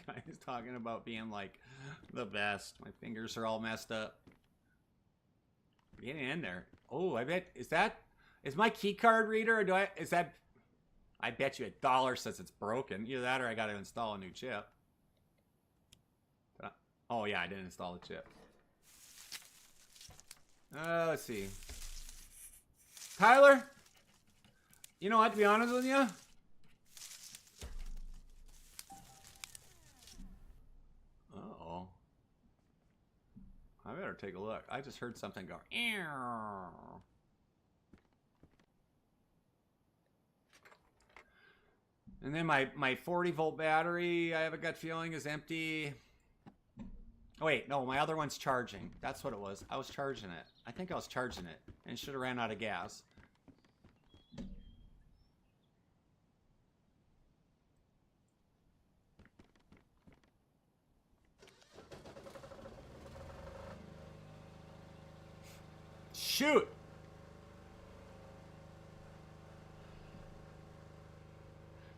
Guys talking about being like the best. My fingers are all messed up. Getting in there. Oh, I bet is my key card reader, or I bet you $1 says it's broken. Either that or I got to install a new chip. Oh yeah, I didn't install the chip. Let's see. Tyler, you know what, to be honest with you? Uh-oh. I better take a look. I just heard something go. Ew. And then my 40 volt battery, I have a gut feeling, is empty. Oh, wait, no, my other one's charging. That's what it was. I was charging it. I think I was charging it. And should have ran out of gas. Shoot!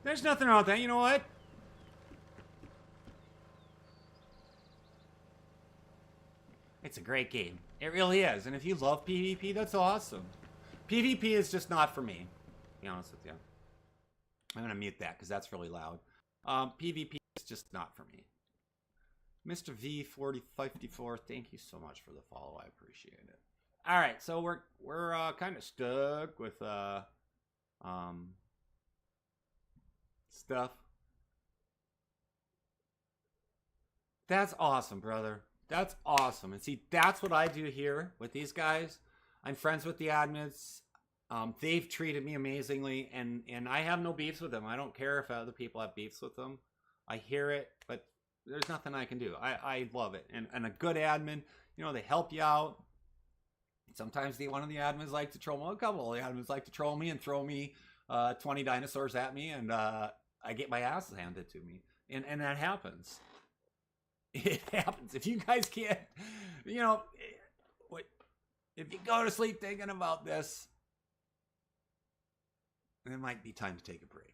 There's nothing wrong with that. You know what? It's a great game. It really is. And if you love PvP, that's awesome. PvP is just not for me, to be honest with you. I'm going to mute that because that's really loud. PvP is just not for me. Mr. V4054, thank you so much for the follow. I appreciate it. All right, so we're kind of stuck with stuff. That's awesome, brother. That's awesome. And see, that's what I do here with these guys. I'm friends with the admins. They've treated me amazingly, and I have no beefs with them. I don't care if other people have beefs with them. I hear it, but there's nothing I can do. I love it. And a good admin, you know, they help you out. Sometimes one of the admins like to troll me. A couple of the admins like to troll me and throw me 20 dinosaurs at me, and I get my ass handed to me. And that happens. It happens. If you guys can't, you know, if you go to sleep thinking about this, it might be time to take a break.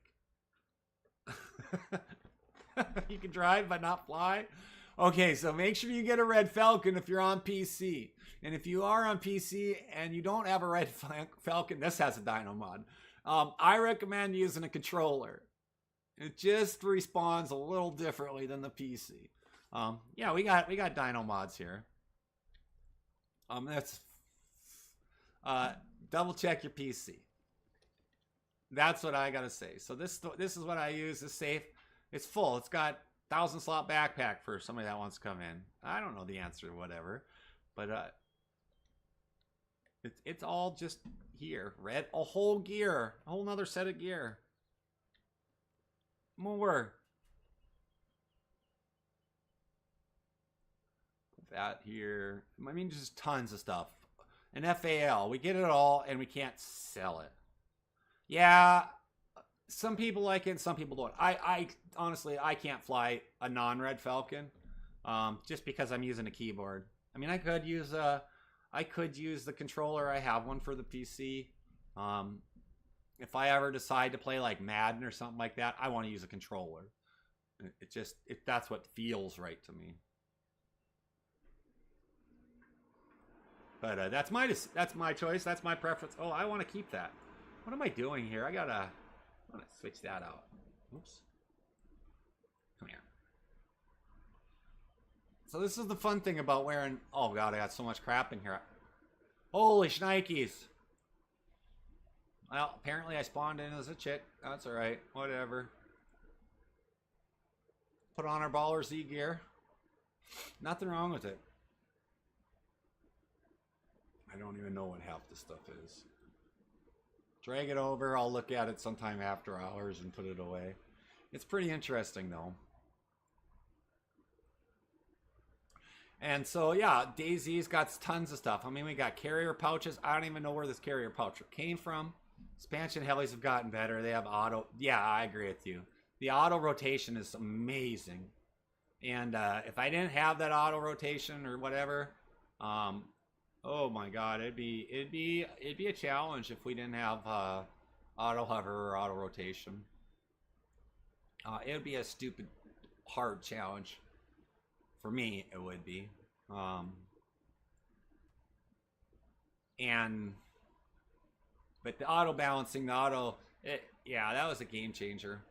You can drive but not fly. Okay, so make sure you get a Red Falcon if you're on PC. And if you are on PC and you don't have a Red Falcon, this has a dyno mod. I recommend using a controller. It just responds a little differently than the PC. Yeah, we got dyno mods here. That's double check your PC. That's what I gotta say. So this is what I use. It's safe. It's full. It's got 1,000 slot backpack for somebody that wants to come in. I don't know the answer or whatever, but it's all just here. Red, a whole gear, a whole nother set of gear. More. Put that here. I mean, just tons of stuff. An FAL. We get it all, and we can't sell it. Yeah, some people like it, some people don't. I honestly, I can't fly a non-Red Falcon, just because I'm using a keyboard. I mean, I could use the controller. I have one for the PC. If I ever decide to play like Madden or something like that, I want to use a controller. That's what feels right to me. But that's my choice. That's my preference. Oh, I want to keep that. What am I doing here? I want to switch that out. Oops. Come here. So this is the fun thing about wearing... Oh, God, I got so much crap in here. Holy shnikes. Well, apparently I spawned in as a chick. That's all right. Whatever. Put on our Baller Z gear. Nothing wrong with it. I don't even know what half this stuff is. Drag it over. I'll look at it sometime after hours and put it away. It's pretty interesting, though. And so, yeah, DayZ's got tons of stuff. I mean, we got carrier pouches. I don't even know where this carrier pouch came from. Expansion helis have gotten better. They have auto. Yeah, I agree with you. The auto rotation is amazing. And if I didn't have that auto rotation or whatever, oh my God, it'd be a challenge if we didn't have auto hover or auto rotation. It would be a stupid hard challenge for me. It would be, but the auto balancing, yeah, that was a game changer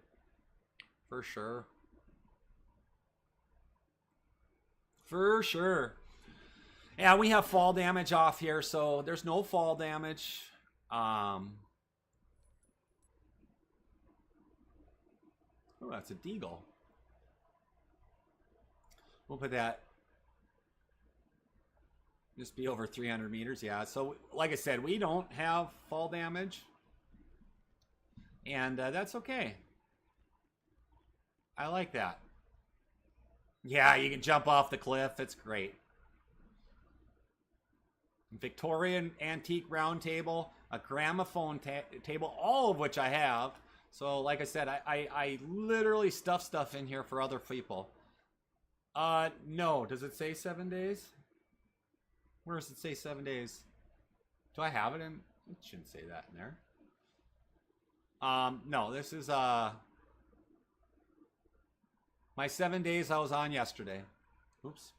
for sure. For sure. Yeah, we have fall damage off here, so there's no fall damage. Oh, that's a deagle. We'll put that. Just be over 300 meters, yeah. So, like I said, we don't have fall damage. And that's okay. I like that. Yeah, you can jump off the cliff. It's great. Victorian antique round table, a gramophone table, all of which I have. So, like I said, I literally stuff stuff in here for other people. No. Does it say 7 days? Where does it say 7 days? Do I have it in? It shouldn't say that in there. No, this is, my 7 days I was on yesterday. Oops.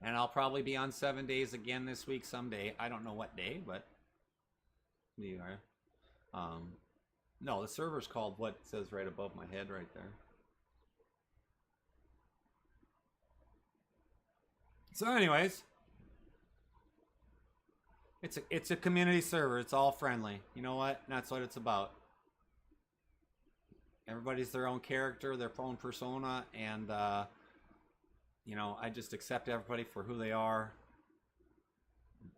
And I'll probably be on 7 days again this week someday. I don't know what day, but you are. No, the server's called what it says right above my head right there. So anyways, it's a community server. It's all friendly. You know what? That's what it's about. Everybody's their own character, their own persona, and you know, I just accept everybody for who they are.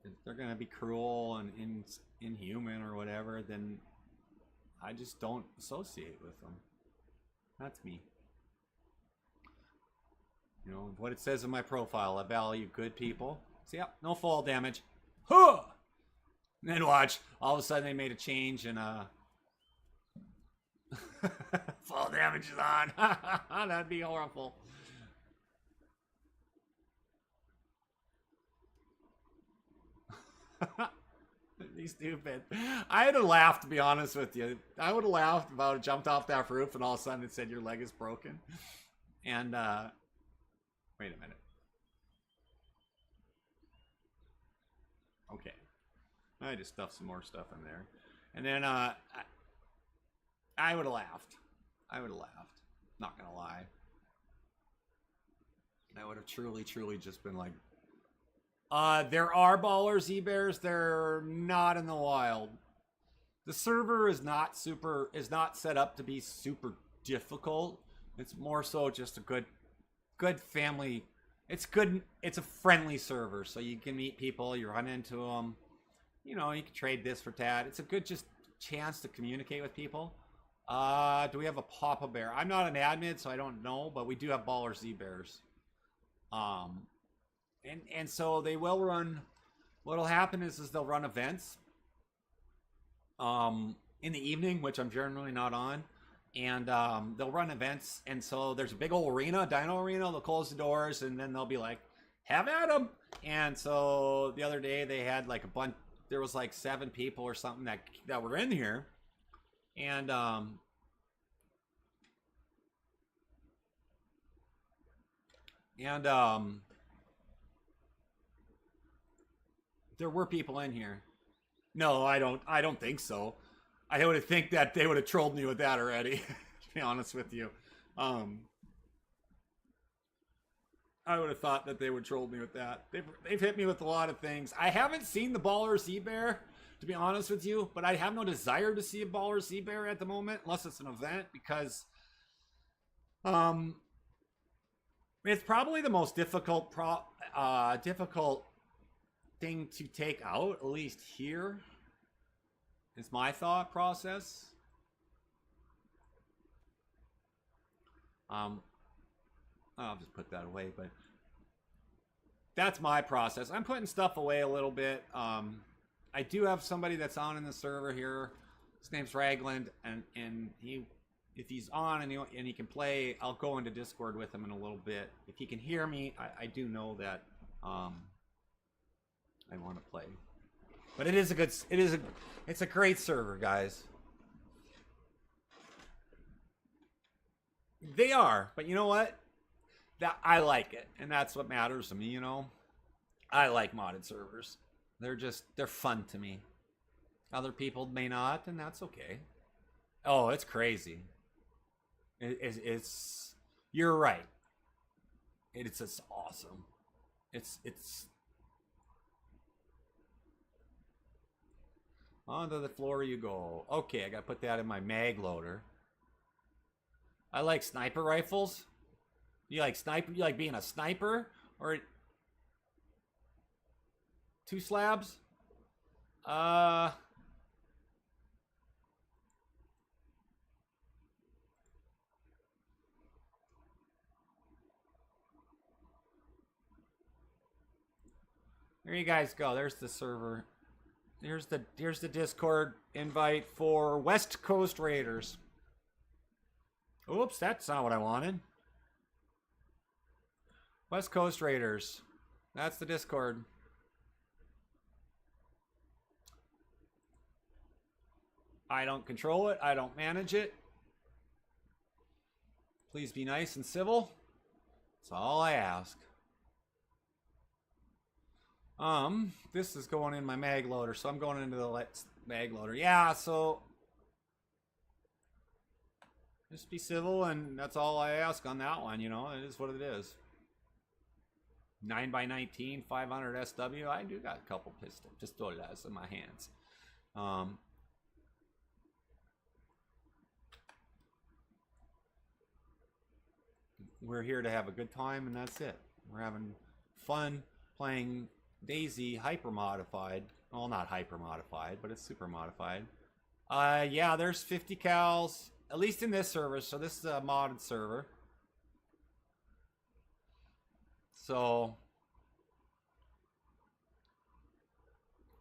If they're gonna be cruel and inhuman or whatever, then I just don't associate with them. That's me. You know what it says in my profile. I value good people. See, yeah, no fall damage. Huh! And then watch. All of a sudden, they made a change and fall damage is on. That'd be horrible. Be stupid. I would have laughed, to be honest with you. I would have laughed if I would have jumped off that roof and all of a sudden it said your leg is broken. And wait a minute. Okay. I just stuffed some more stuff in there. And then I would have laughed. I would have laughed. Not gonna lie. I would have truly just been like, there are baller Z-Bears. They're not in the wild. The server is not set up to be super difficult. It's more so just a good family. It's good. It's a friendly server, so you can meet people. You run into them. You know, you can trade this for that. It's a good just chance to communicate with people. Do we have a Papa Bear? I'm not an admin, so I don't know, but we do have baller Z-Bears. And so they will run. What'll happen is they'll run events in the evening, which I'm generally not on, and they'll run events. And so there's a big old arena, dino arena. They'll close the doors, and then they'll be like, "Have at them!" And so the other day they had like a bunch. There was like 7 people or something that were in here, and there were people in here. No, I don't think so. I would think that they would have trolled me with that already, to be honest with you. I would have thought that they would troll me with that. They've hit me with a lot of things. I haven't seen the baller Z-Bear, to be honest with you, but I have no desire to see a baller Z-Bear at the moment, unless it's an event, because it's probably the most difficult thing to take out, at least here, is my thought process. I'll just put that away, but that's my process. I'm putting stuff away a little bit. I do have somebody that's on in the server here. His name's Ragland, and if he's on and he can play, I'll go into Discord with him in a little bit. If he can hear me, I do know that I want to play. But it's a great server, guys. They are, but you know what? That I like it, and that's what matters to me, you know. I like modded servers. They're fun to me. Other people may not, and that's okay. Oh, it's crazy. It's you're right. It's just awesome. It's onto the floor you go. Okay, I gotta put that in my mag loader. I like sniper rifles. You like sniper? You like being a sniper? Or 2 slabs? There you guys go. There's the server. Here's the Discord invite for West Coast Raiders. Oops, that's not what I wanted. West Coast Raiders. That's the Discord. I don't control it. I don't manage it. Please be nice and civil. That's all I ask. This is going in my mag loader, so I'm going into the mag loader. Yeah, so just be civil, and that's all I ask on that one, you know. It is what it is. 9x19, 500 SW. I do got a couple pistolas in my hands. We're here to have a good time, and that's it. We're having fun playing DayZ hyper modified. Well, not hyper modified, but it's super modified. Yeah, there's 50 cals, at least in this server. So this is a modded server. So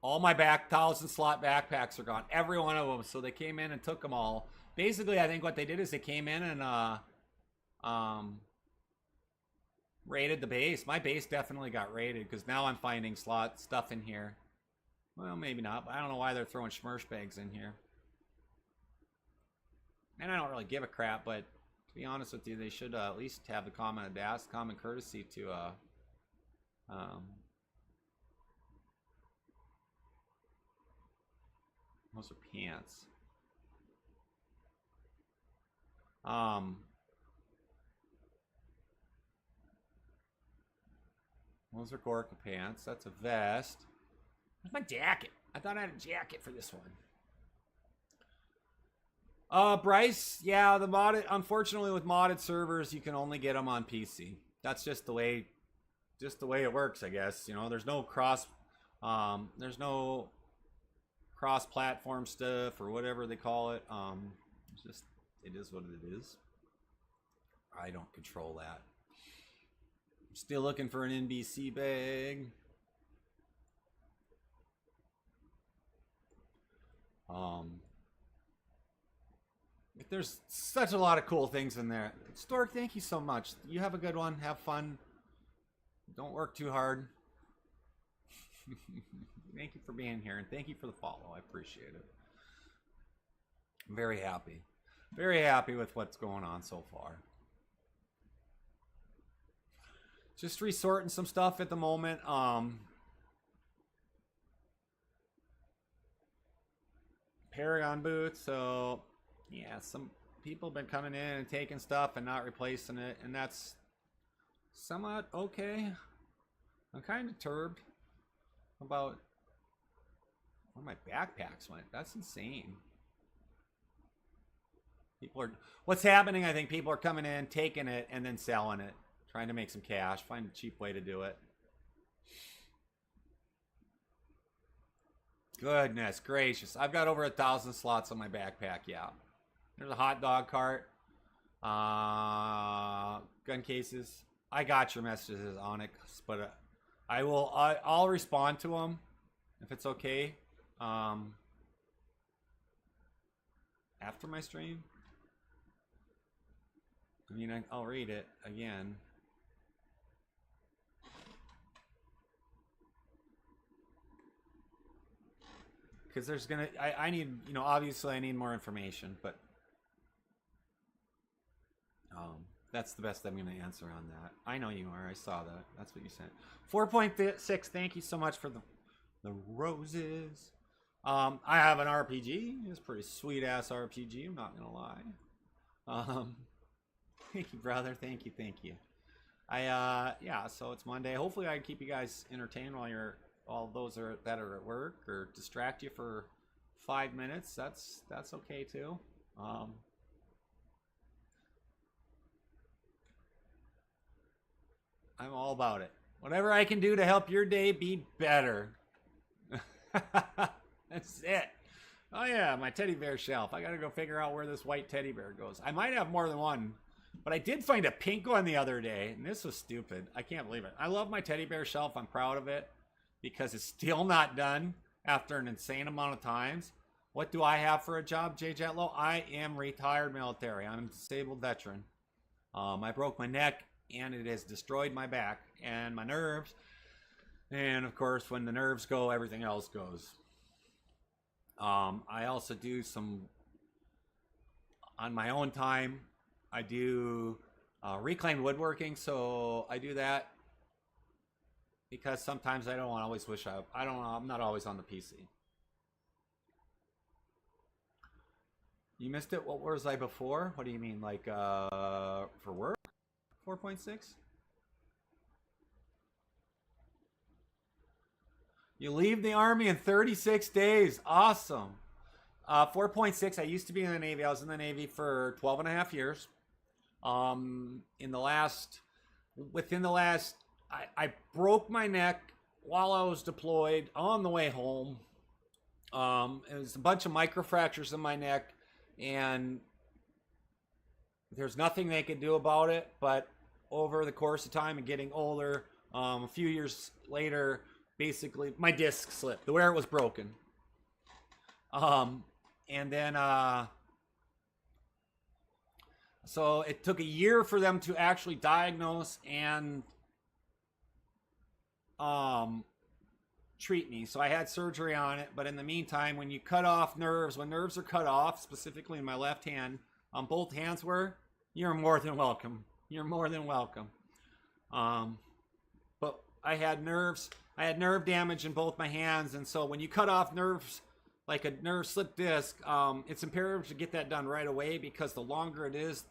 all my 1,000 slot backpacks are gone. Every one of them. So they came in and took them all. Basically, I think what they did is they came in and raided the base. My base definitely got raided because now I'm finding slot stuff in here. Well, maybe not, but I don't know why they're throwing Schmersh bags in here. And I don't really give a crap, but to be honest with you, they should at least have the common courtesy to those are pants. Those are Gorka pants. That's a vest. Where's my jacket? I thought I had a jacket for this one. Bryce, yeah, the modded, unfortunately with modded servers, you can only get them on PC. That's just the way it works, I guess. You know, there's no cross-platform stuff or whatever they call it. It's just, it is what it is. I don't control that. I'm still looking for an NBC bag. There's such a lot of cool things in there. Stork, thank you so much. You have a good one. Have fun. Don't work too hard. Thank you for being here, and thank you for the follow. I appreciate it. I'm very happy. Very happy with what's going on so far. Just resorting some stuff at the moment. Paragon boots, so yeah, some people have been coming in and taking stuff and not replacing it, and that's somewhat okay. I'm kind of turbed about where my backpacks went. That's insane. People are, what's happening, I think people are coming in, taking it, and then selling it. Trying to make some cash, find a cheap way to do it. Goodness gracious. I've got over 1,000 slots on my backpack, yeah. There's a hot dog cart. Gun cases. I got your messages, Onyx, but I'll respond to them if it's okay. After my stream. I mean, I'll read it again. Because there's gonna, I need, you know, obviously I need more information, but that's the best I'm gonna answer on that. I know you are. I saw that. That's what you sent. 4.6. Thank you so much for the roses. I have an RPG. It's a pretty sweet ass RPG. I'm not gonna lie. Thank you, brother. Thank you. Thank you. Yeah. So it's Monday. Hopefully I can keep you guys entertained while all those that are at work, or distract you for 5 minutes. That's okay too. I'm all about it. Whatever I can do to help your day be better. That's it. Oh yeah, my teddy bear shelf. I gotta go figure out where this white teddy bear goes. I might have more than one, but I did find a pink one the other day, and this was stupid. I can't believe it. I love my teddy bear shelf. I'm proud of it. because it's still not done after an insane amount of times. What do I have for a job, Jay Jetlow? I am retired military. I'm a disabled veteran. I broke my neck, and it has destroyed my back and my nerves. And, of course, when the nerves go, everything else goes. I also do some, on my own time, I do reclaimed woodworking. So I do that because sometimes I don't always I don't know, I'm not always on the PC. You missed it? What was I before? What do you mean? Like, for work? 4.6? You leave the Army in 36 days. Awesome. 4.6, I used to be in the Navy. I was in the Navy for 12 and a half years. Within the last, I broke my neck while I was deployed on the way home. It was a bunch of microfractures in my neck, and there's nothing they could do about it. But over the course of time and getting older, a few years later, basically my disc slipped the where it was broken. And then so it took a year for them to actually diagnose and treat me. So I had surgery on it, but in the meantime, when you cut off nerves, when nerves are cut off, specifically in my left hand, both hands were, you're more than welcome. You're more than welcome. But I had nerve damage in both my hands, and so when you cut off nerves, like a nerve slip disc, it's imperative to get that done right away, because the longer it is,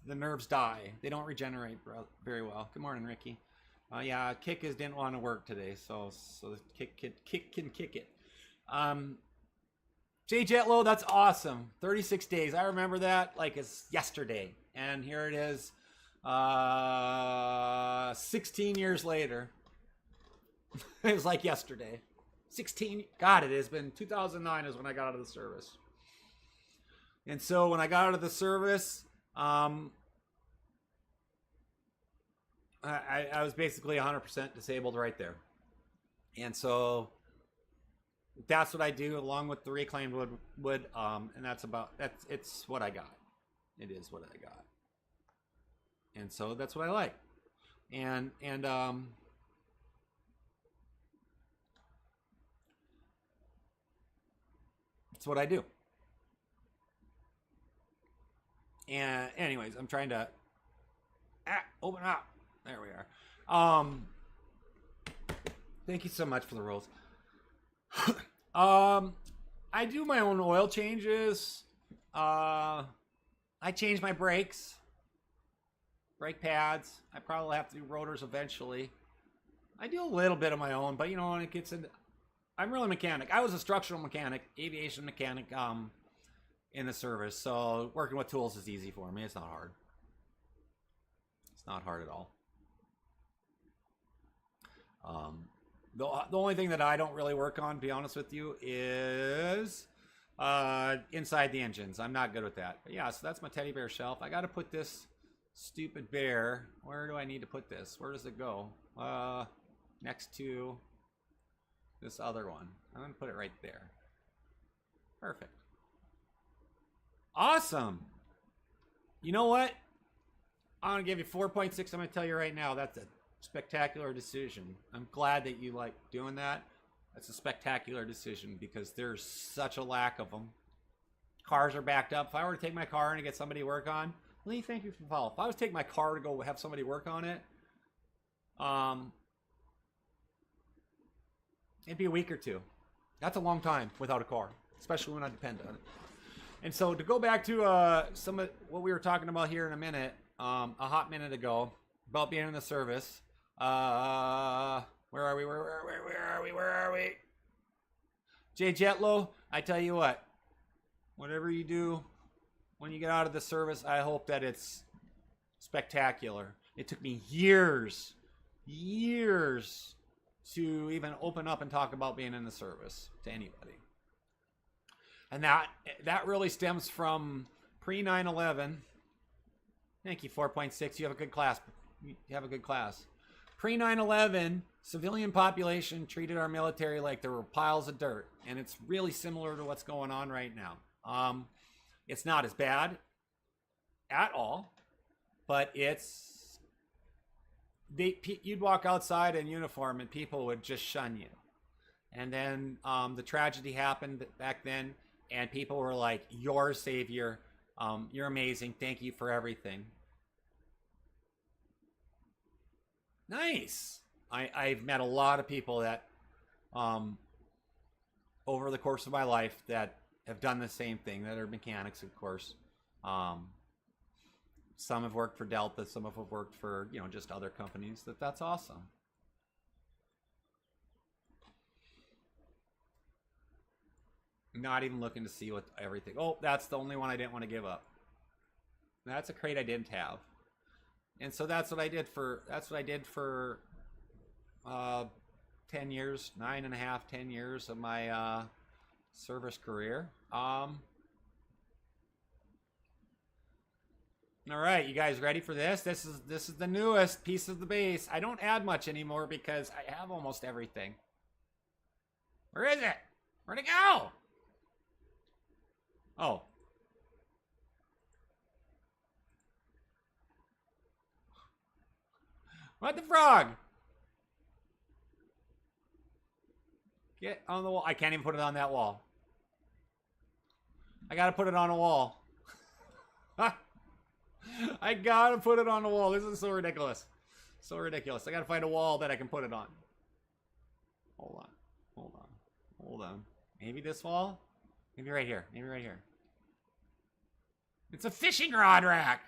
the nerves die. They don't regenerate very well. Good morning, Ricky. Yeah, didn't want to work today, so the kick can kick it. Jay Jetlow, that's awesome. 36 days. I remember that like it's yesterday, and here it is, 16 years later. It was like yesterday. 16. God, it has been 2009 is when I got out of the service. And so when I got out of the service, I was basically 100% disabled right there. And so that's what I do along with the reclaimed wood. And it's what I got. It is what I got. And so that's what I like. And it's what I do. And anyways, I'm trying to open up. There we are. Thank you so much for the rolls. I do my own oil changes. I change my brakes, brake pads. I probably have to do rotors eventually. I do a little bit of my own, but you know, when it gets into, I'm really a mechanic. I was a structural mechanic, aviation mechanic, in the service. So working with tools is easy for me. It's not hard. It's not hard at all. The only thing that I don't really work on, to be honest with you, is inside the engines. I'm not good with that. But yeah, so that's my teddy bear shelf. I got to put this stupid bear. Where do I need to put this? Where does it go? Next to this other one. I'm going to put it right there. Perfect. Awesome. You know what? I'm going to give you 4.6. I'm going to tell you right now, that's a spectacular decision. I'm glad that you like doing that. That's a spectacular decision because there's such a lack of them. Cars are backed up. If I were to take my car in and get somebody to work on, Lee, thank you for the follow. If I was to take my car to go have somebody work on it, it'd be a week or two. That's a long time without a car, especially when I depend on it. And so to go back to some of what we were talking about here in a minute, a hot minute ago, about being in the service. Where are we? Where are we? Jay Jetlow, I tell you what, whatever you do when you get out of the service, I hope that it's spectacular. It took me years to even open up and talk about being in the service to anybody. And that really stems from pre 9/11. Thank you, 4.6. You have a good class. You have a good class. pre 9/11, civilian population treated our military like there were piles of dirt, and it's really similar to what's going on right now. It's not as bad at all, but you'd walk outside in uniform and people would just shun you. And then the tragedy happened back then, and people were like, "You're a savior. You're amazing. Thank you for everything." Nice. I've met a lot of people that, over the course of my life, that have done the same thing, that are mechanics, of course. Some have worked for Delta, some have worked for, just other companies. That's awesome. Not even looking to see what everything. Oh, that's the only one I didn't want to give up. That's a crate I didn't have. And so that's what I did for 10 years, 9.5, 10 years of my service career. All right, you guys ready for this? This is the newest piece of the base. I don't add much anymore because I have almost everything. Where is it? Where'd it go? Oh. What the frog? Get on the wall. I can't even put it on that wall. I gotta put it on a wall. I gotta put it on the wall. This is so ridiculous. So ridiculous. I gotta find a wall that I can put it on. Hold on. Hold on. Hold on. Maybe this wall? Maybe right here. Maybe right here. It's a fishing rod rack.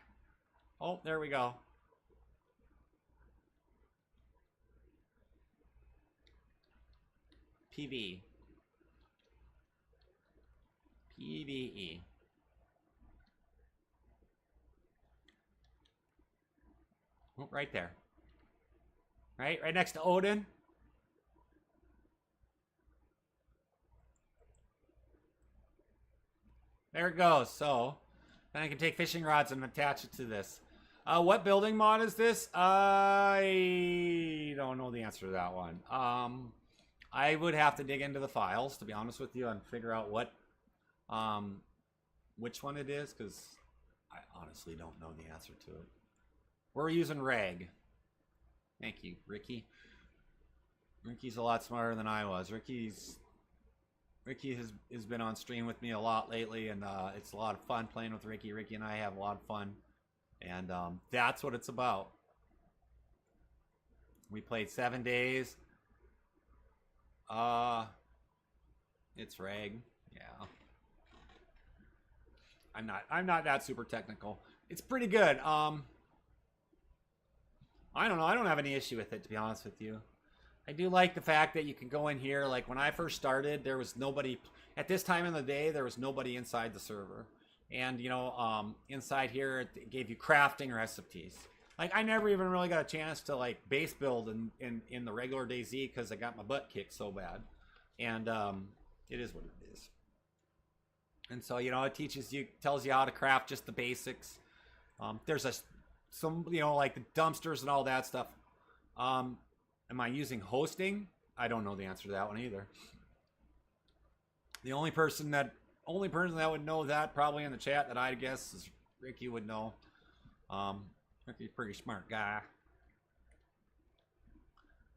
Oh, there we go. PV. PVE. Oh, right there. Right next to Odin. There it goes. So, then I can take fishing rods and attach it to this. What building mod is this? I don't know the answer to that one. I would have to dig into the files, to be honest with you, and figure out which one it is, because I honestly don't know the answer to it. We're using reg. Thank you, Ricky. Ricky's a lot smarter than I was. Ricky has been on stream with me a lot lately, and it's a lot of fun playing with Ricky. Ricky and I have a lot of fun, and that's what it's about. We played 7 days. It's reg. Yeah. I'm not that super technical. It's pretty good. I don't know. I don't have any issue with it, to be honest with you. I do like the fact that you can go in here. Like when I first started, there was nobody at this time of the day. There was nobody inside the server, and inside here it gave you crafting recipes. Like I never even really got a chance to like base build in the regular DayZ because I got my butt kicked so bad, and it is what it is. And so it tells you how to craft just the basics. There's some like the dumpsters and all that stuff. Am I using hosting? I don't know the answer to that one either. The only person that would know that probably in the chat that I guess is Ricky would know. Ricky's a pretty smart guy.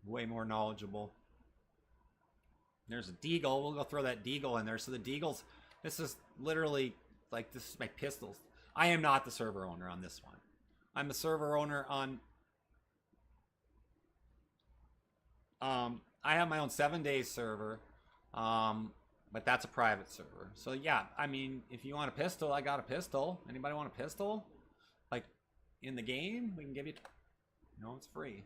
Way more knowledgeable. There's a deagle. We'll go throw that deagle in there. So the deagles, this is literally like, this is my pistols. I am not the server owner on this one. I'm the server owner on I have my own 7 days server, but that's a private server. So yeah, I mean, if you want a pistol, I got a pistol. Anybody want a pistol? Like in the game, we can give you. No, it's free.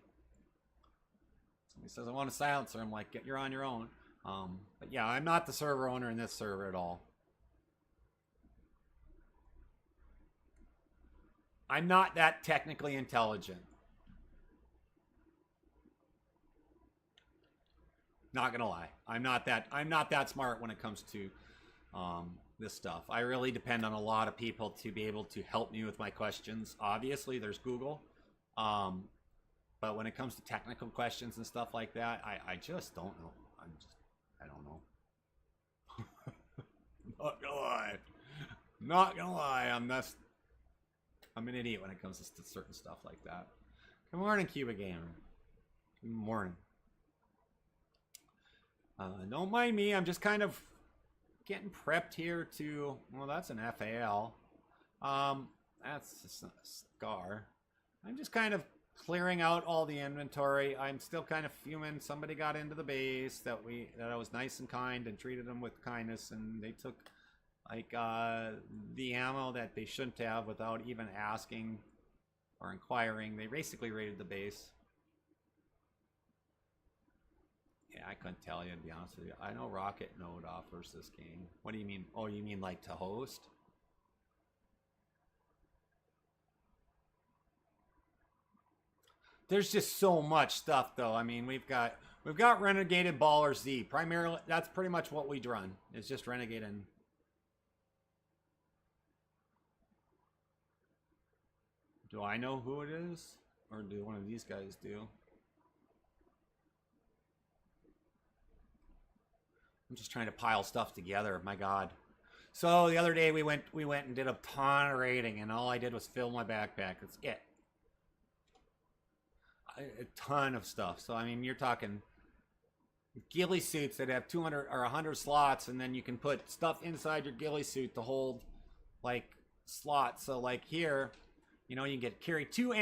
Somebody says I want a silencer. I'm like, you're on your own. But yeah, I'm not the server owner in this server at all. I'm not that technically intelligent. Not gonna lie, I'm not that smart when it comes to this stuff. I really depend on a lot of people to be able to help me with my questions. Obviously, there's Google. But when it comes to technical questions and stuff like that, I just don't know. I don't know. Not gonna lie. Not gonna lie. I'm an idiot when it comes to certain stuff like that. Good morning, Cuba Gamer. Good morning. Don't mind me. I'm just kind of getting prepped here to. Well, that's an FAL. That's a scar. I'm just kind of clearing out all the inventory. I'm still kind of fuming. Somebody got into the base that I was nice and kind and treated them with kindness, and they took like the ammo that they shouldn't have without even asking or inquiring. They basically raided the base. Yeah, I couldn't tell you, to be honest with you. I know Rocket Node offers this game. What do you mean? Oh, you mean like to host? There's just so much stuff, though. I mean, we've got Renegated Baller Z. Primarily, that's pretty much what we run. It's just Renegade and... Do I know who it is? Or do one of these guys do? I'm just trying to pile stuff together. My God. So the other day we went and did a ton of raiding, and all I did was fill my backpack. That's it. A ton of stuff. So I mean, you're talking ghillie suits that have 200 or 100 slots, and then you can put stuff inside your ghillie suit to hold like slots. So like here, you know, you can carry 2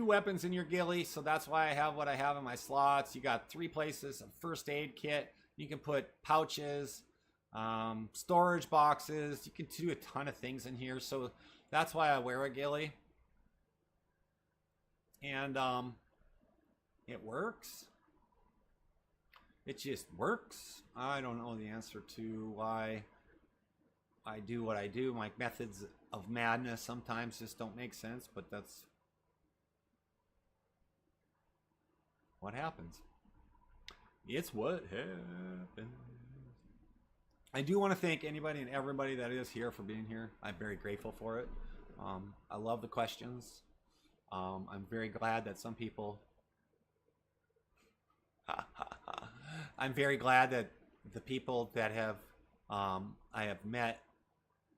weapons in your ghillie. So that's why I have what I have in my slots. You got 3 places, a first aid kit. You can put pouches, storage boxes. You can do a ton of things in here. So that's why I wear a ghillie. And it works. It just works. I don't know the answer to why I do what I do. My methods of madness sometimes just don't make sense, but that's what happens. It's what happens. I do want to thank anybody and everybody that is here for being here. I'm very grateful for it. I love the questions. I'm very glad that some people... I'm very glad that the people that have I have met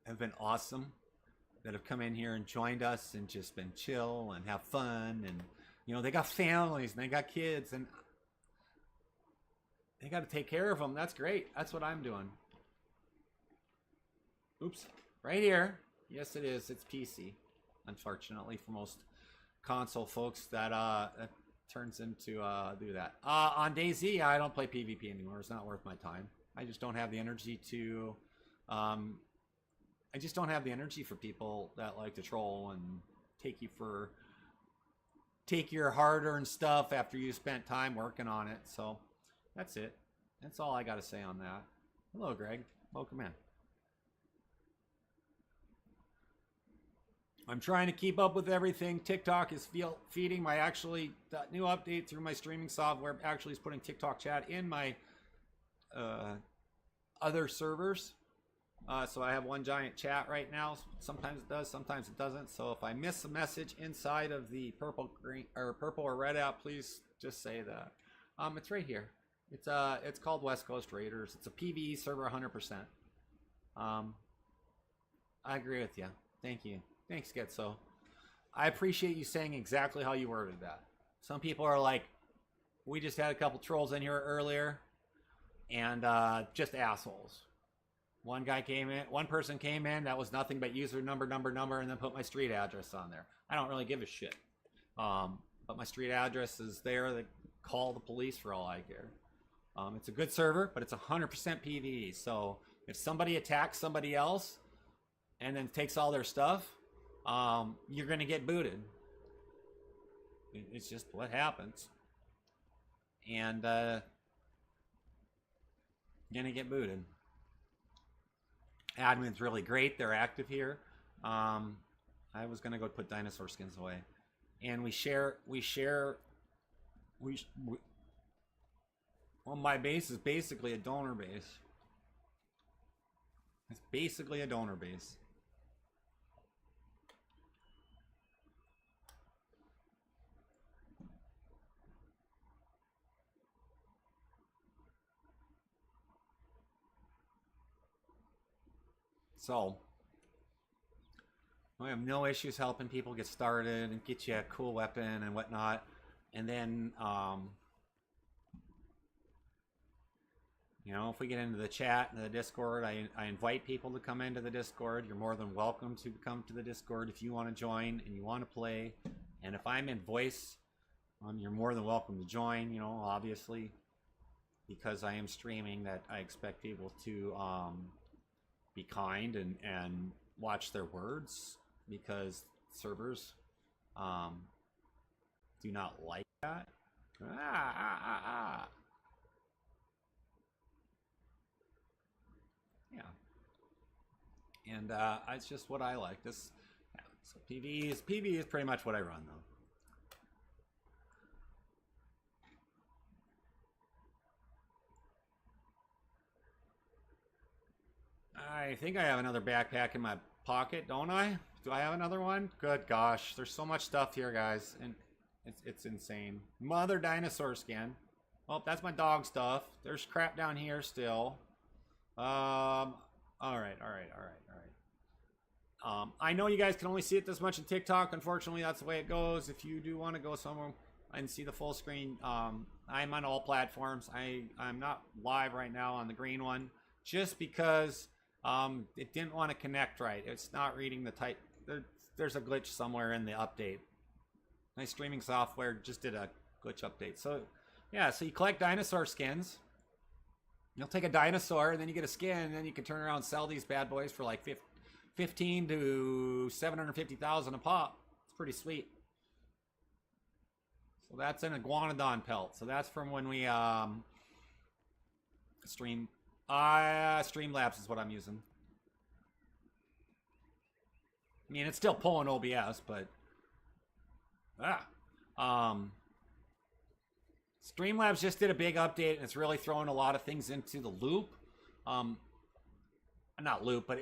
have been awesome, that have come in here and joined us and just been chill and have fun, and you know, they got families and they got kids and they got to take care of them. That's great. That's what I'm doing. Oops. Right here. Yes, it is. It's PC. Unfortunately, for most console folks, that turns into do that. On DayZ, I don't play PvP anymore. It's not worth my time. I just don't have the energy to... I just don't have the energy for people that like to troll and take your hard-earned stuff after you spent time working on it. So that's it. That's all I got to say on that. Hello, Greg. Welcome in. I'm trying to keep up with everything. TikTok is feeding my new update through my streaming software. Actually, is putting TikTok chat in my other servers. So I have one giant chat right now. Sometimes it does, sometimes it doesn't. So if I miss a message inside of the purple or red app, please just say that. It's right here. It's called West Coast Raiders. It's a PvE server, 100%. I agree with you. Thank you. Thanks, Getso. I appreciate you saying exactly how you worded that. Some people are like, we just had a couple trolls in here earlier, and just assholes. One person came in that was nothing but user number, and then put my street address on there. I don't really give a shit. But my street address is there. They call the police for all I care. It's a good server, but it's 100% PvE. So if somebody attacks somebody else and then takes all their stuff, you're going to get booted. It's just what happens. And you're going to get booted. Admin's really great. They're active here. I was going to go put dinosaur skins away. And well, my base is basically a donor base. It's basically a donor base. So I have no issues helping people get started and get you a cool weapon and whatnot. And then, you know, if we get into the chat and the Discord, I invite people to come into the Discord. You're more than welcome to come to the Discord if you want to join and you want to play. And if I'm in voice, you're more than welcome to join, you know, obviously. Because I am streaming, that I expect people to be kind and watch their words. Because servers do not like that. Yeah. And it's just what I like. This. Yeah. So PV is pretty much what I run though. I think I have another backpack in my pocket, don't I? Do I have another one? Good gosh, there's so much stuff here, guys, and it's insane. Mother dinosaur skin. Oh, that's my dog stuff. There's crap down here still. All right. I know you guys can only see it this much in TikTok. Unfortunately, that's the way it goes. If you do want to go somewhere and see the full screen, I'm on all platforms. I'm not live right now on the green one, just because it didn't want to connect right. It's not reading the type. There's a glitch somewhere in the update. My streaming software just did a glitch update. So yeah, so you collect dinosaur skins. You'll take a dinosaur and then you get a skin, and then you can turn around and sell these bad boys for like 15 to 750,000 a pop. It's pretty sweet. So that's an iguanodon pelt. So that's from when we Streamlabs is what I'm using. I mean, it's still pulling OBS, but Streamlabs just did a big update, and it's really throwing a lot of things into the loop. Not loop, but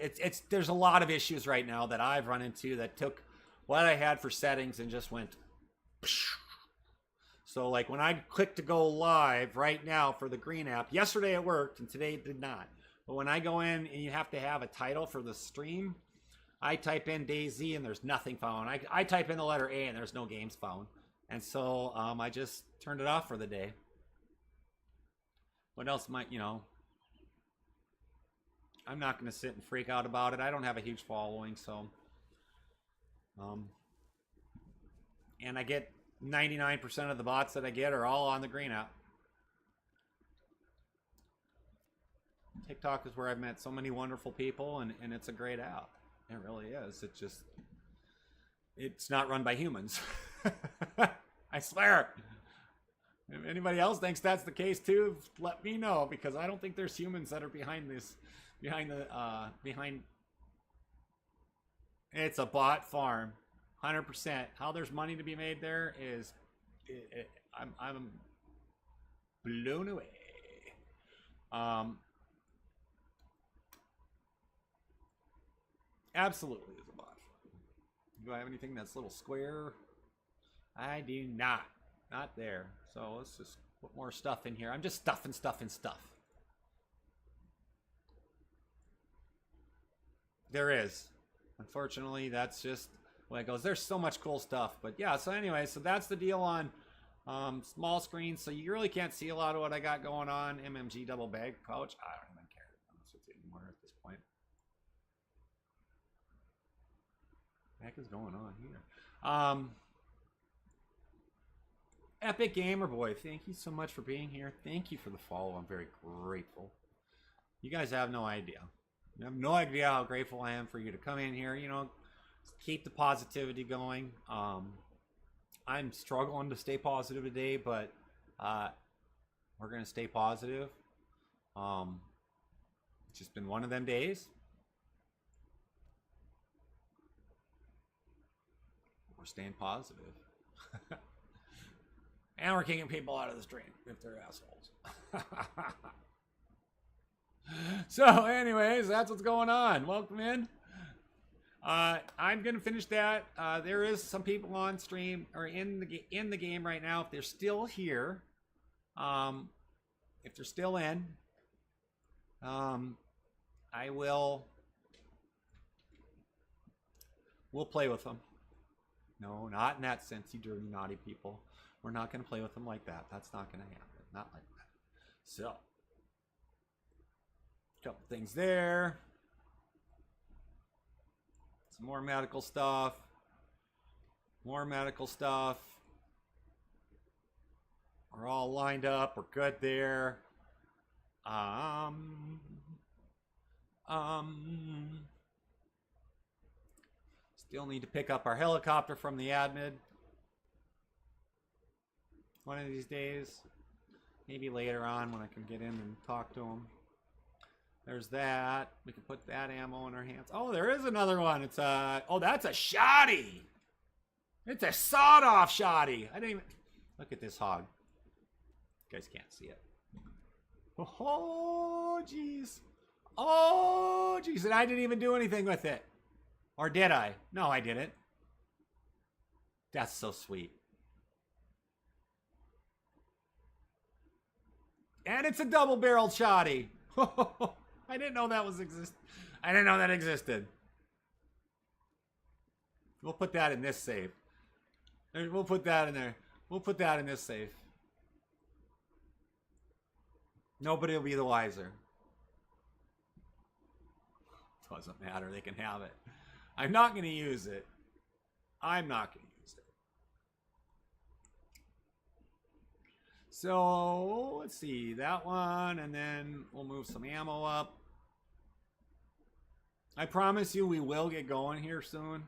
there's a lot of issues right now that I've run into that took what I had for settings and just went. So like when I click to go live right now for the green app, yesterday it worked and today it did not. But when I go in and you have to have a title for the stream, I type in DayZ and there's nothing found. I type in the letter A and there's no games found. And so I just turned it off for the day. What else might, you know, I'm not going to sit and freak out about it. I don't have a huge following, so. And I get 99% of the bots that I get are all on the green app. TikTok is where I've met so many wonderful people, and it's a great app. It really is. It's not run by humans. I swear. If anybody else thinks that's the case too, let me know, because I don't think there's humans that are behind this. It's a bot farm, 100%. How there's money to be made there is, I'm blown away. Absolutely is a bot farm. Do I have anything that's a little square? I do not. Not there. So let's just put more stuff in here. I'm just stuffing stuff in stuff. There is. Unfortunately, that's just the way it goes. There's so much cool stuff. But yeah, so anyway, so that's the deal on small screen. So you really can't see a lot of what I got going on. MMG double bag pouch. I don't even care anymore at this point. What the heck is going on here? Epic Gamer Boy, thank you so much for being here. Thank you for the follow. I'm very grateful. You guys have no idea. You have no idea how grateful I am for you to come in here. You know, keep the positivity going. I'm struggling to stay positive today, but we're going to stay positive. It's just been one of them days. We're staying positive. And we're kicking people out of the stream if they're assholes. So anyways, that's what's going on. Welcome in. I'm going to finish that. There is some people on stream or in the game right now. If they're still here, if they're still in, I will We'll play with them. No, not in that sense, you dirty, naughty people. We're not going to play with them like that. That's not going to happen. Not like that. So, a couple things there. Some more medical stuff. More medical stuff. We're all lined up. We're good there. Still need to pick up our helicopter from the admin. One of these days. Maybe later on when I can get in and talk to him. There's that. We can put that ammo in our hands. Oh, there is another one. It's a... Oh, that's a shoddy. It's a sawed-off shoddy. I didn't even... Look at this hog. You guys can't see it. Oh, jeez. Oh, jeez. And I didn't even do anything with it. Or did I? No, I didn't. That's so sweet. And it's a double-barreled shoddy. I didn't know that I didn't know that existed. We'll put that in this safe. We'll put that in there. We'll put that in this safe. Nobody will be the wiser. Doesn't matter. They can have it. I'm not going to use it. I'm not going to use it. So, let's see. That one, and then we'll move some ammo up. I promise you we will get going here soon.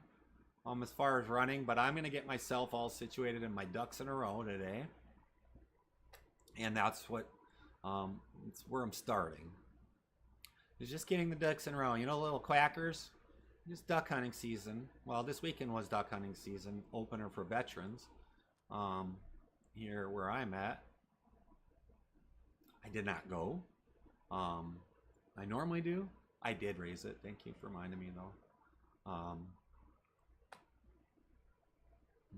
As far as running, but I'm going to get myself all situated and my ducks in a row today. And that's what, it's where I'm starting. It's just getting the ducks in a row. You know, little quackers? It's duck hunting season. Well, this weekend was duck hunting season, opener for veterans. Here where I'm at. I did not go. I normally do. I did raise it. Thank you for reminding me, though.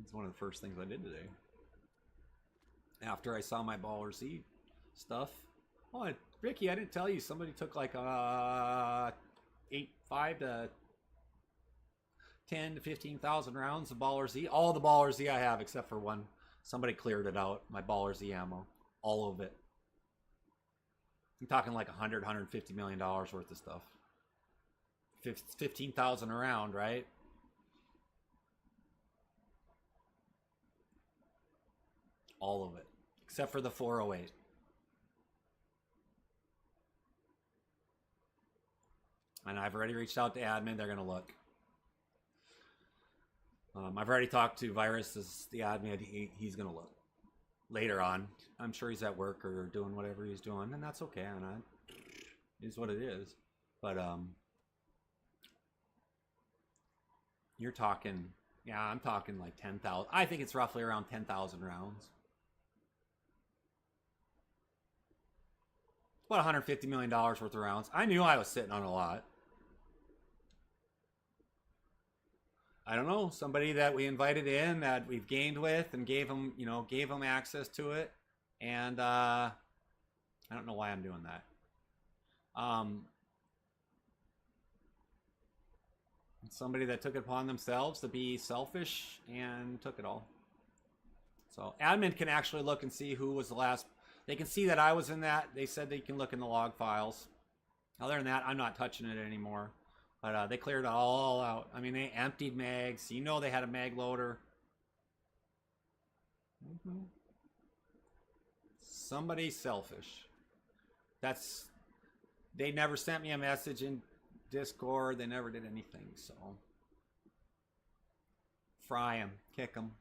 It's one of the first things I did today. After I saw my Baller Z stuff. Oh, Ricky, I didn't tell you. Somebody took like 5 to 10 to 15,000 rounds of Baller Z. All the Baller Z I have except for one. Somebody cleared it out. My Baller Z ammo. All of it. I'm talking like $150 million worth of stuff. 15,000 a round, right? All of it. Except for the 408. And I've already reached out to admin. They're going to look. I've already talked to Virus, the admin. He's going to look. Later on. I'm sure he's at work or doing whatever he's doing. And that's okay. And it is what it is. But, you're talking... Yeah, I'm talking like 10,000. I think it's roughly around 10,000 rounds. About $150 million worth of rounds. I knew I was sitting on a lot. I don't know. Somebody that we invited in that we've gained with and gave them, gave them access to it. And I don't know why I'm doing that. Somebody that took it upon themselves to be selfish and took it all. So admin can actually look and see who was the last. They can see that I was in that. They said they can look in the log files. Other than that, I'm not touching it anymore. But they cleared it all out. I mean, they emptied mags. You know they had a mag loader. Somebody's selfish. They never sent me a message in Discord. They never did anything. So fry them. Kick them.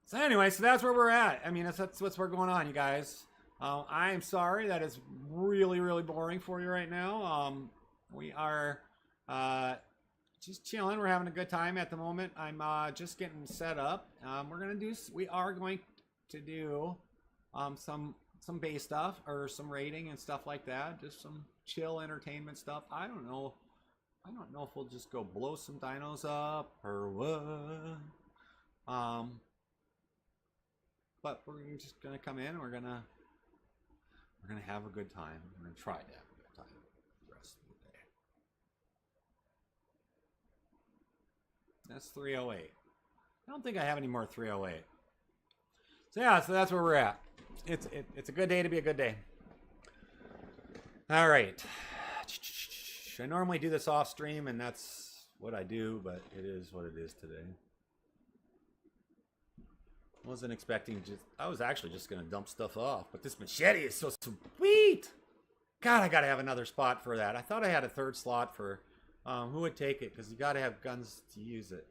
So anyway, so that's where we're at. I mean, that's what's going on, you guys. I am sorry that is really, really boring for you right now. We are just chilling. We're having a good time at the moment. I'm just getting set up. We are going to do some base stuff or some raiding and stuff like that. Just some chill entertainment stuff. I don't know if we'll just go blow some dinos up or what. but we're just gonna come in and we're gonna have a good time. We're gonna try to have a good time the rest of the day. That's 308. I don't think I have any more 308. So yeah, so that's where we're at. It's a good day to be a good day. All right. I normally do this off stream, and that's what I do, but it is what it is today. Wasn't expecting I was actually just gonna dump stuff off, but this machete is so sweet. God, I gotta have another spot for that. I thought I had a third slot for who would take it, because you gotta have guns to use it.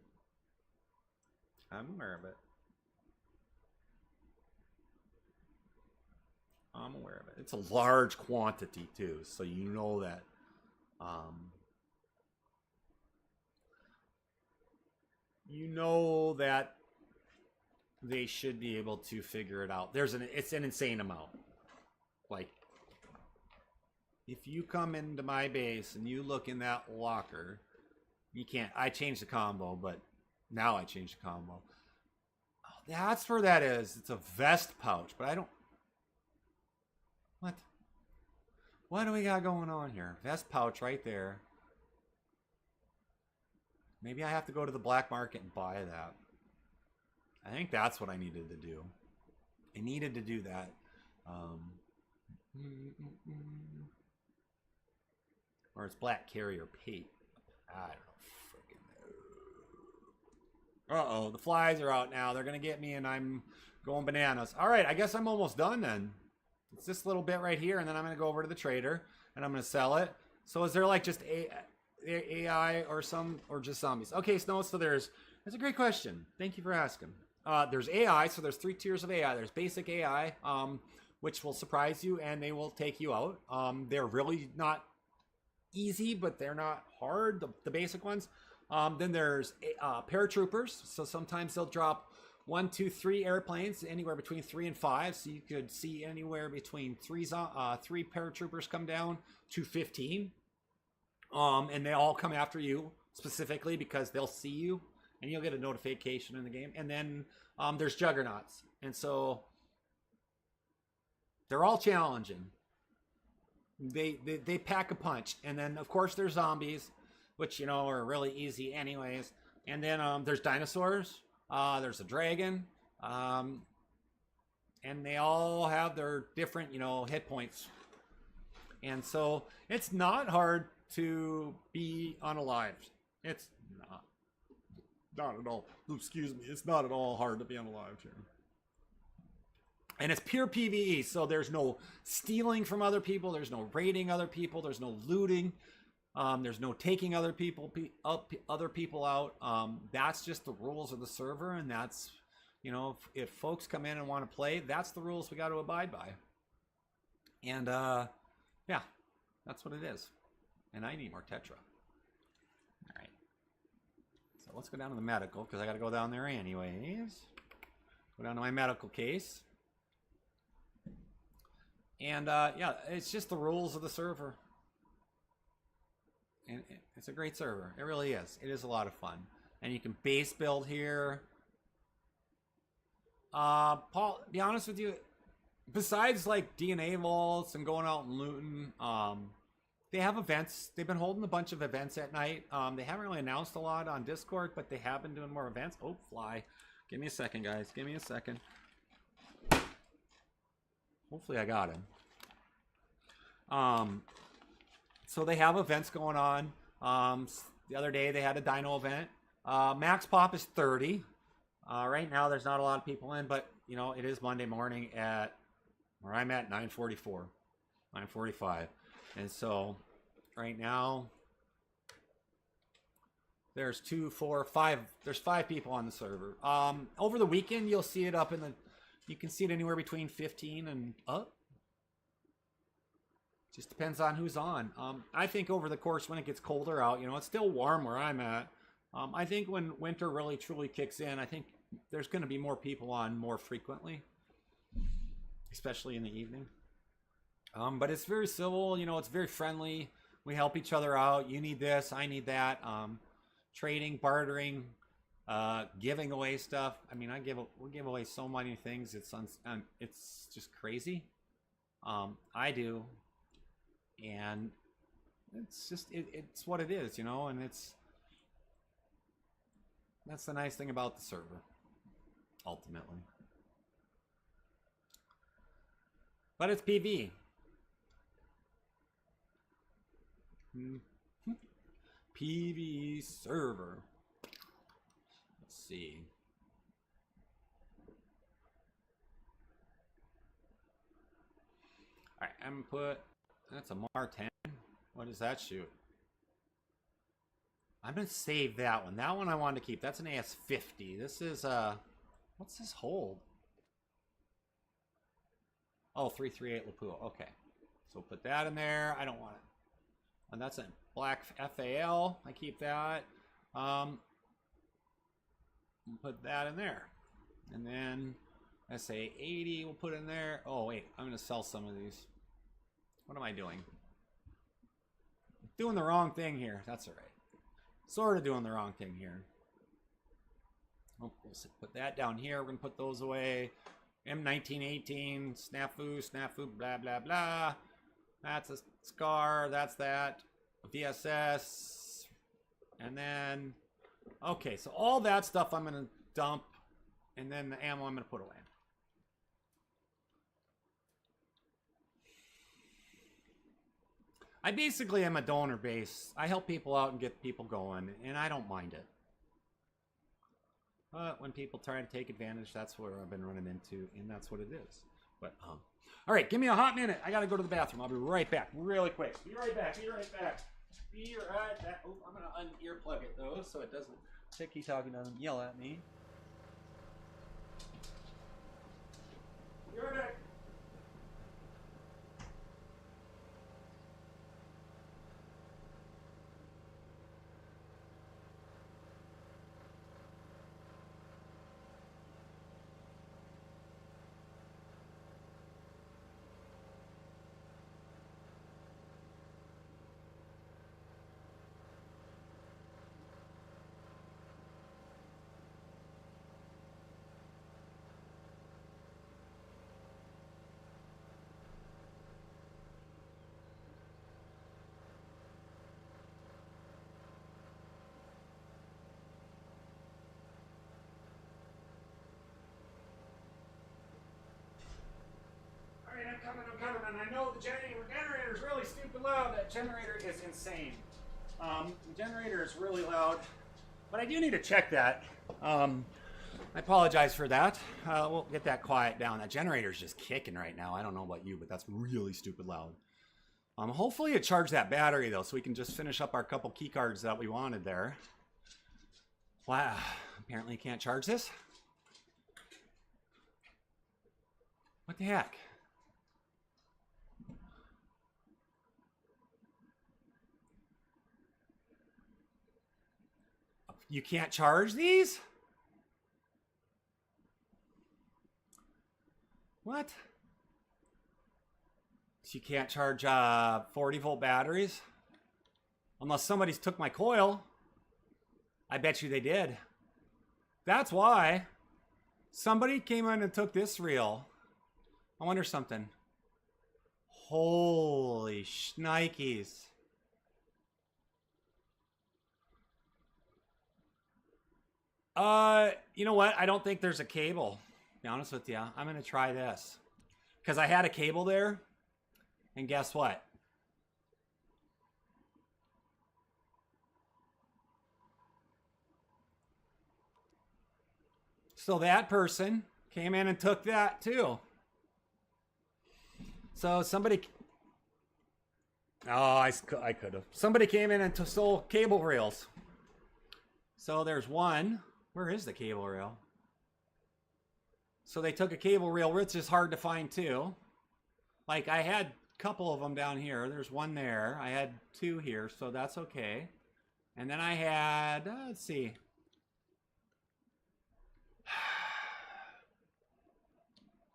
I'm aware of it. I'm aware of it. It's a large quantity too, so you know that. You know that they should be able to figure it out. It's an insane amount. Like, if you come into my base and you look in that locker, you can't. I changed the combo, but now I changed the combo. Oh, that's where that is. It's a vest pouch, but I don't. What do we got going on here? Vest pouch right there. Maybe I have to go to the black market and buy that. I think that's what I needed to do. I needed to do that. Or it's black carrier paint. I don't know. Uh-oh, the flies are out now. They're going to get me and I'm going bananas. All right, I guess I'm almost done then. It's this little bit right here, and then I'm going to go over to the trader, and I'm going to sell it. So is there like just AI or just zombies? Okay, so that's a great question. Thank you for asking. There's AI, so there's 3 tiers of AI. There's basic AI, which will surprise you, and they will take you out. They're really not easy, but they're not hard, the basic ones. Then there's paratroopers, so sometimes they'll drop 1, 2, 3 airplanes, anywhere between 3 and 5. So you could see anywhere between 3 paratroopers come down to 15. And they all come after you specifically because they'll see you and you'll get a notification in the game. And then there's juggernauts. And so they're all challenging. They pack a punch. And then of course there's zombies, which, you know, are really easy anyways. And then there's dinosaurs. There's a dragon, and they all have their different, you know, hit points. And so it's not hard to be unalived. It's not at all. Excuse me. It's not at all hard to be unalived here. And it's pure PvE, so there's no stealing from other people. There's no raiding other people. There's no looting. There's no taking other people out. That's just the rules of the server, and that's, you know, if folks come in and want to play, that's the rules we got to abide by. And yeah, that's what it is. And I need more Tetra. All right. So let's go down to the medical, because I got to go down there anyways. Go down to my medical case. And yeah, it's just the rules of the server. And it's a great server. It really is. It is a lot of fun. And you can base build here. Paul, to be honest with you, besides like DNA vaults and going out and looting, they have events. They've been holding a bunch of events at night. They haven't really announced a lot on Discord, but they have been doing more events. Oh, fly. Give me a second, guys. Give me a second. Hopefully I got him. So they have events going on. The other day they had a dino event. Max pop is 30. Right now there's not a lot of people in, but you know, it is Monday morning at where I'm at 9:44, 9:45. And so right now there's 2, 4, 5, there's 5 people on the server. Over the weekend you'll see it up in you can see it anywhere between 15 and up. Just depends on who's on. I think over the course when it gets colder out, you know, it's still warm where I'm at. I think when winter really truly kicks in, I think there's going to be more people on more frequently, especially in the evening. But it's very civil, you know, it's very friendly. We help each other out. You need this, I need that. Trading, bartering, Giving away stuff. I mean, we give away so many things. It's just crazy. I do, and it's just it's what it is, you know. And that's the nice thing about the server, ultimately. But it's PV. PV server. Let's see. All right, I'm gonna put. That's a Mar 10. What does that shoot? I'm gonna save that one. That one I wanted to keep. That's an AS50. This is what's this hold? Oh, 338 Lapua. Okay, so put that in there. I don't want it. And that's a black FAL. I keep that. Put that in there, and then SA80 we'll put in there. Oh wait, I'm gonna sell some of these. What am I doing? Doing the wrong thing here. That's all right. Sort of doing the wrong thing here. Oh, we'll put that down here. We're gonna put those away. M1918, snafu, blah blah blah. That's a Scar. That's that. VSS, and then okay. So all that stuff I'm gonna dump, and then the ammo I'm gonna put away. I basically am a donor base. I help people out and get people going, and I don't mind it. But when people try to take advantage, that's where I've been running into, and that's what it is. But all right, give me a hot minute. I gotta go to the bathroom. I'll be right back, really quick. Be right back. Be right back. Be right back. Oh, I'm gonna un-earplug it though, so it doesn't. Chicky talking doesn't yell at me. Be right back. I'm coming, and I know the generator is really stupid loud. That generator is insane. The generator is really loud, but I do need to check that. I apologize for that. We'll get that quiet down. That generator is just kicking right now. I don't know about you, but that's really stupid loud. Hopefully it charged that battery though, so we can just finish up our couple key cards that we wanted there. Wow, apparently you can't charge this. What the heck? You can't charge these? What? So you can't charge 40-volt batteries? Unless somebody's took my coil. I bet you they did. That's why. Somebody came in and took this reel. I wonder something. Holy shnikes. You know what? I don't think there's a cable. To be honest with you, I'm going to try this. Because I had a cable there. And guess what? So that person came in and took that too. So somebody... Oh, I could have. Somebody came in and stole cable rails. So there's one. Where is the cable rail? So they took a cable rail, which is hard to find too. Like I had a couple of them down here. There's one there. I had two here, so that's okay. And then I had, let's see.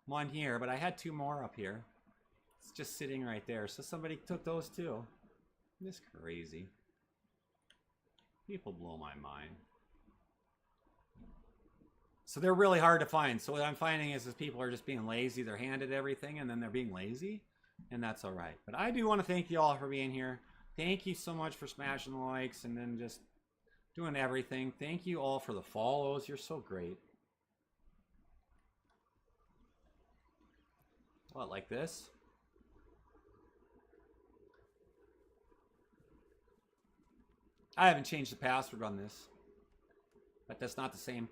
One here, but I had two more up here. It's just sitting right there. So somebody took those too. This crazy. People blow my mind. So they're really hard to find. So what I'm finding is people are just being lazy. They're handed everything and then they're being lazy. And that's all right. But I do want to thank you all for being here. Thank you so much for smashing the likes and then just doing everything. Thank you all for the follows. You're so great. What, like this? I haven't changed the password on this. But that's not the same.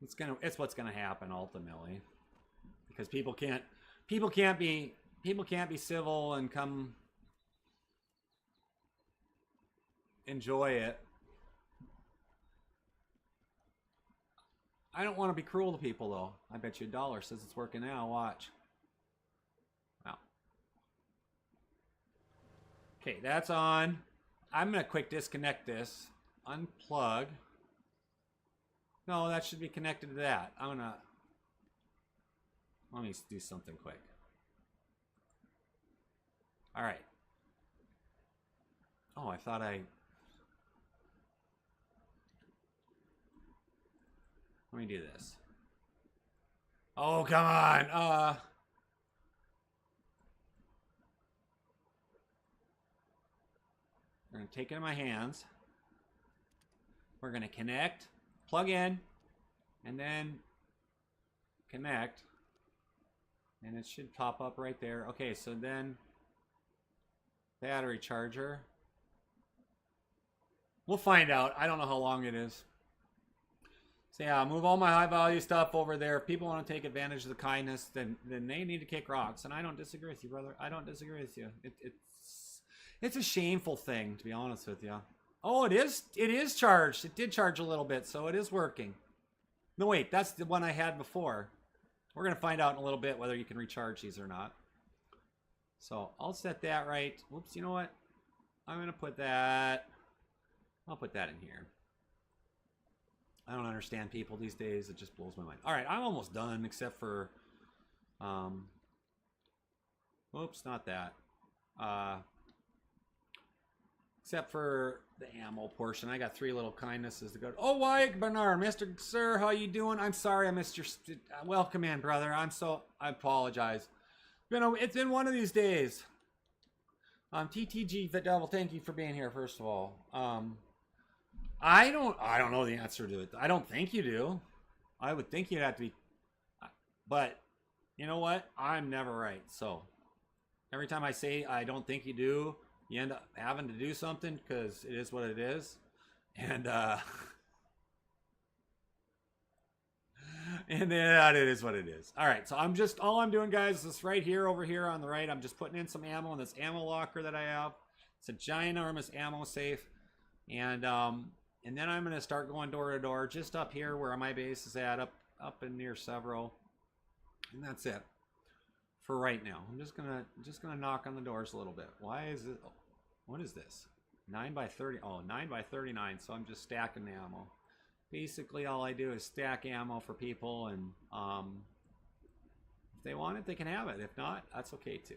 It's what's gonna happen ultimately. Because people can't be civil and come enjoy it. I don't want to be cruel to people though. I bet you $1 says it's working now. Watch. Wow. Okay, that's on. I'm gonna quick disconnect this. Unplug. No, that should be connected to that. Let me do something quick. All right. Oh, I thought let me do this. Oh, come on. I'm going to take it in my hands. We're going to connect, plug in, and then connect. And it should pop up right there. Okay, so then battery charger. We'll find out. I don't know how long it is. So yeah, move all my high value stuff over there. If people want to take advantage of the kindness, then they need to kick rocks. And I don't disagree with you, brother. I don't disagree with you. It's a shameful thing, to be honest with you. Oh, it is charged. It did charge a little bit, so it is working. No, wait, that's the one I had before. We're going to find out in a little bit whether you can recharge these or not. So I'll set that right. Whoops, you know what? I'm going to put that. I'll put that in here. I don't understand people these days. It just blows my mind. All right, I'm almost done except for... whoops, not that. Except for the ammo portion. I got 3 little kindnesses to go. Oh, Wyatt Bernard, Mr. Sir, how you doing? I'm sorry I missed your... Welcome in, brother. I apologize. It's been one of these days. TTG, the devil, thank you for being here, first of all. I don't know the answer to it. I don't think you do. I would think you'd have to be... But, you know what? I'm never right. So, every time I say I don't think you do... You end up having to do something because it is what it is. And and then it is what it is. All right, so all I'm doing, guys, is right here, over here on the right. I'm just putting in some ammo in this ammo locker that I have. It's a ginormous ammo safe. And then I'm gonna start going door to door, just up here where my base is at, up and near several. And that's it. For right now, I'm just gonna knock on the doors a little bit. Why is it? What is this? 9x30. Oh, 9x39. So I'm just stacking the ammo. Basically, all I do is stack ammo for people, and if they want it, they can have it. If not, that's okay too.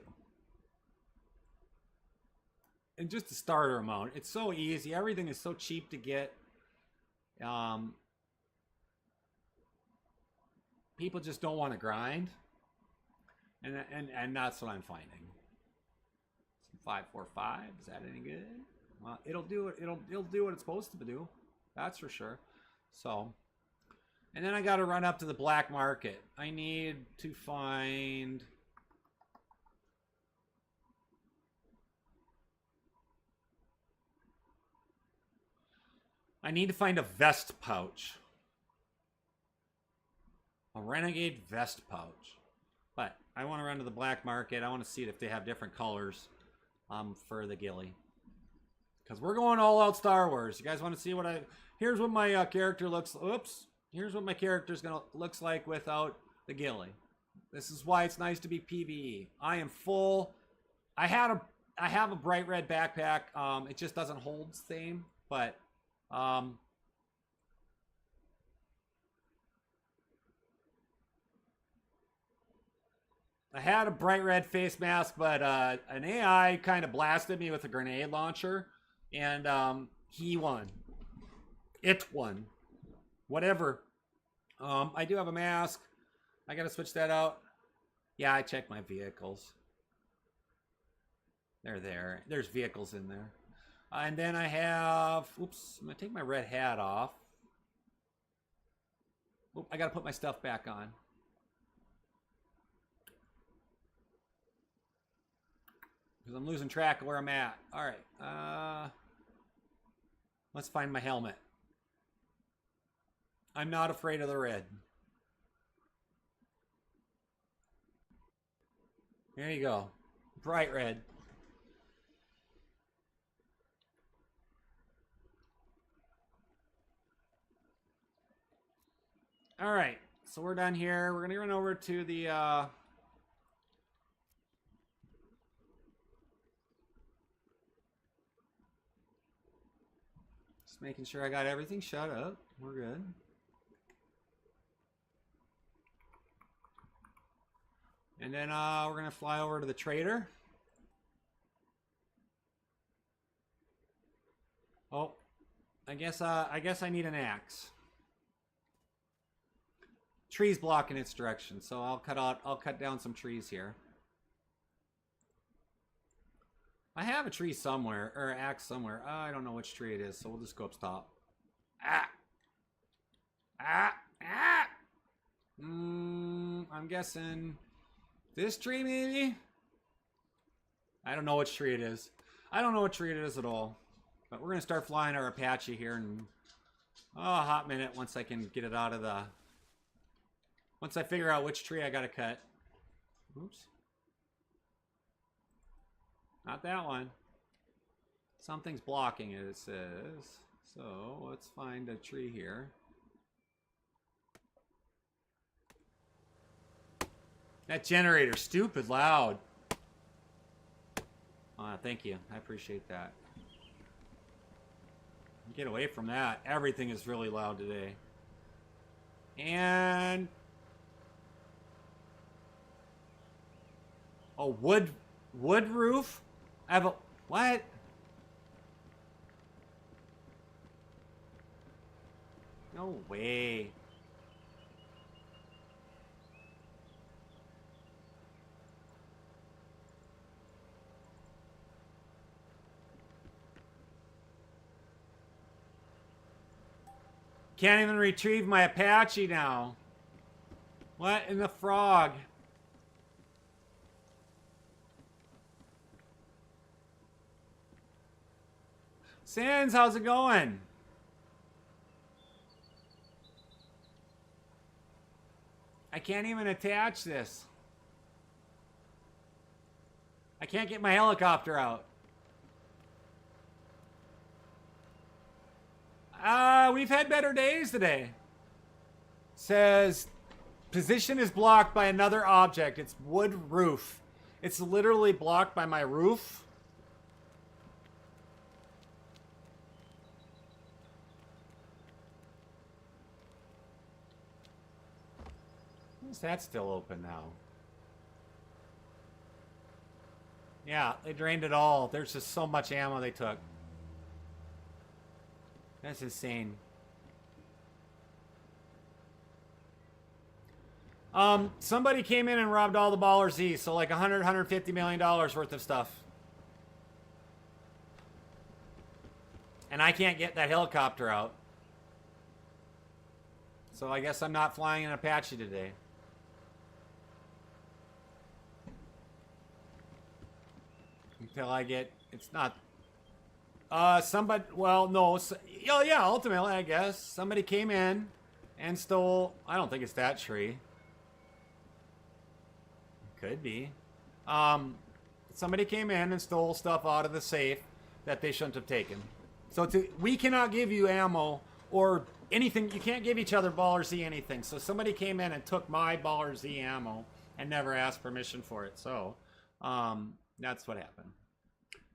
And just the starter amount, it's so easy. Everything is so cheap to get. People just don't want to grind. And that's what I'm finding. Some 545. Is that any good? Well, it'll do it. It'll do what it's supposed to do. That's for sure. So, and then I got to run up to the black market. I need to find. I need to find a vest pouch. A renegade vest pouch. But I want to run to the black market. I want to see if they have different colors for the ghillie. Because we're going all out Star Wars. You guys want to see what here's what my character looks... Oops. Here's what my character's looks like without the ghillie. This is why it's nice to be PvE. I am full. I have a bright red backpack. It just doesn't hold same. But... I had a bright red face mask, but an AI kind of blasted me with a grenade launcher, and he won. It one. Whatever. I do have a mask. I gotta switch that out. Yeah, I checked my vehicles. They're there. There's vehicles in there. And then I have... Oops, I'm gonna take my red hat off. Oop, I gotta put my stuff back on. Because I'm losing track of where I'm at. Alright. Let's find my helmet. I'm not afraid of the red. There you go. Bright red. All right. So we're done here. We're going to run over to the... Just making sure I got everything shut up. We're good. And then we're going to fly over to the trader. Oh, I guess I need an axe. Trees blocking its direction, so I'll cut down some trees here. I have a tree somewhere, or an axe somewhere. I don't know which tree it is, so we'll just go up top. Ah! Ah! Ah! I'm guessing this tree, maybe? I don't know which tree it is. I don't know what tree it is at all. But we're going to start flying our Apache here in a hot minute once I can get it out of the... Once I figure out which tree I got to cut. Oops. Not that one. Something's blocking it, it says. So let's find a tree here. That generator's stupid loud. Thank you. I appreciate that. Get away from that. Everything is really loud today. And... a wood roof? I have a... What? No way. Can't even retrieve my Apache now. What in the frog? Sans, how's it going? I can't even attach this. I can't get my helicopter out. We've had better days today. Says, position is blocked by another object. It's wood roof. It's literally blocked by my roof. Is that still open now? Yeah, they drained it all. There's just so much ammo they took. That's insane. Somebody came in and robbed all the Baller Z, so like $150 million worth of stuff. And I can't get that helicopter out. So I guess I'm not flying an Apache today. Until I get... It's not... somebody... Well, no. Oh, yeah, ultimately, I guess. Somebody came in and stole... I don't think it's that tree. Could be. Somebody came in and stole stuff out of the safe that they shouldn't have taken. So we cannot give you ammo or anything. You can't give each other Baller Z anything. So somebody came in and took my Baller Z ammo and never asked permission for it. So that's what happened.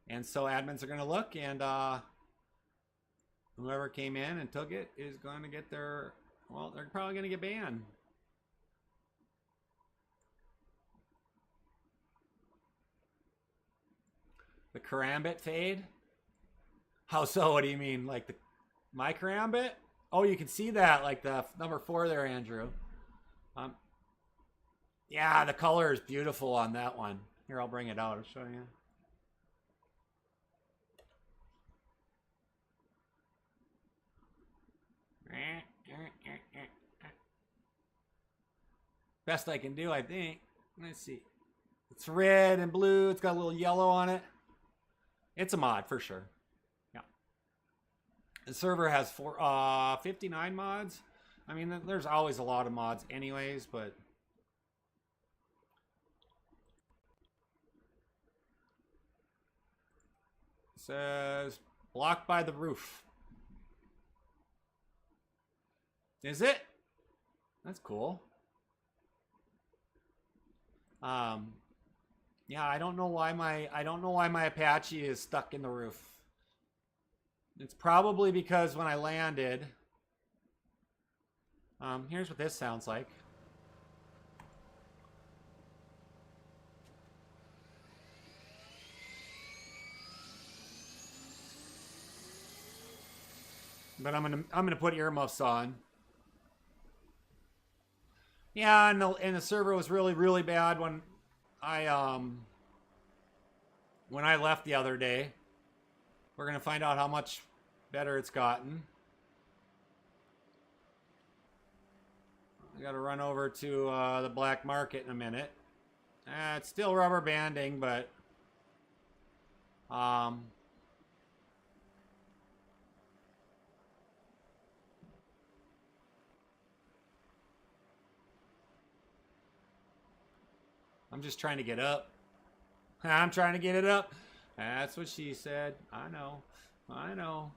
And so admins are going to look, and whoever came in and took it is going to get their... Well, they're probably going to get banned. The karambit fade? How so? What do you mean? Like the My Karambit? Oh, you can see that, like the number 4 there, Andrew. Um, yeah, the color is beautiful on that one. Here, I'll bring it out. I'll show you. Best I can do, I think. Let's see. It's red and blue. It's got a little yellow on it. It's a mod for sure. Yeah. The server has 59 mods. I mean, there's always a lot of mods anyways, but it says blocked by the roof. Is it? That's cool. Yeah, I don't know why my Apache is stuck in the roof. It's probably because when I landed. Here's what this sounds like. But I'm gonna put earmuffs on. Yeah, and the server was really bad when I left the other day. We're gonna find out how much better it's gotten. I gotta run over to the black market in a minute. It's still rubber banding, but I'm just trying to get up. I'm trying to get it up. That's what she said. I know. I know.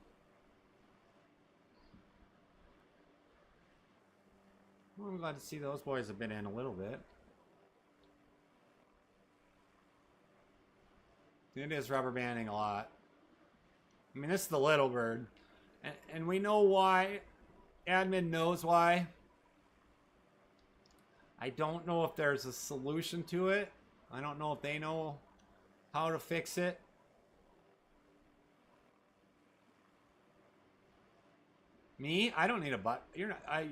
Well, I'm glad to see those boys have been in a little bit. It is rubber banding a lot. I mean, this is the little bird. And we know why. Admin knows why. I don't know if there's a solution to it. I don't know if they know how to fix it. Me? I don't need a butt. You're not. I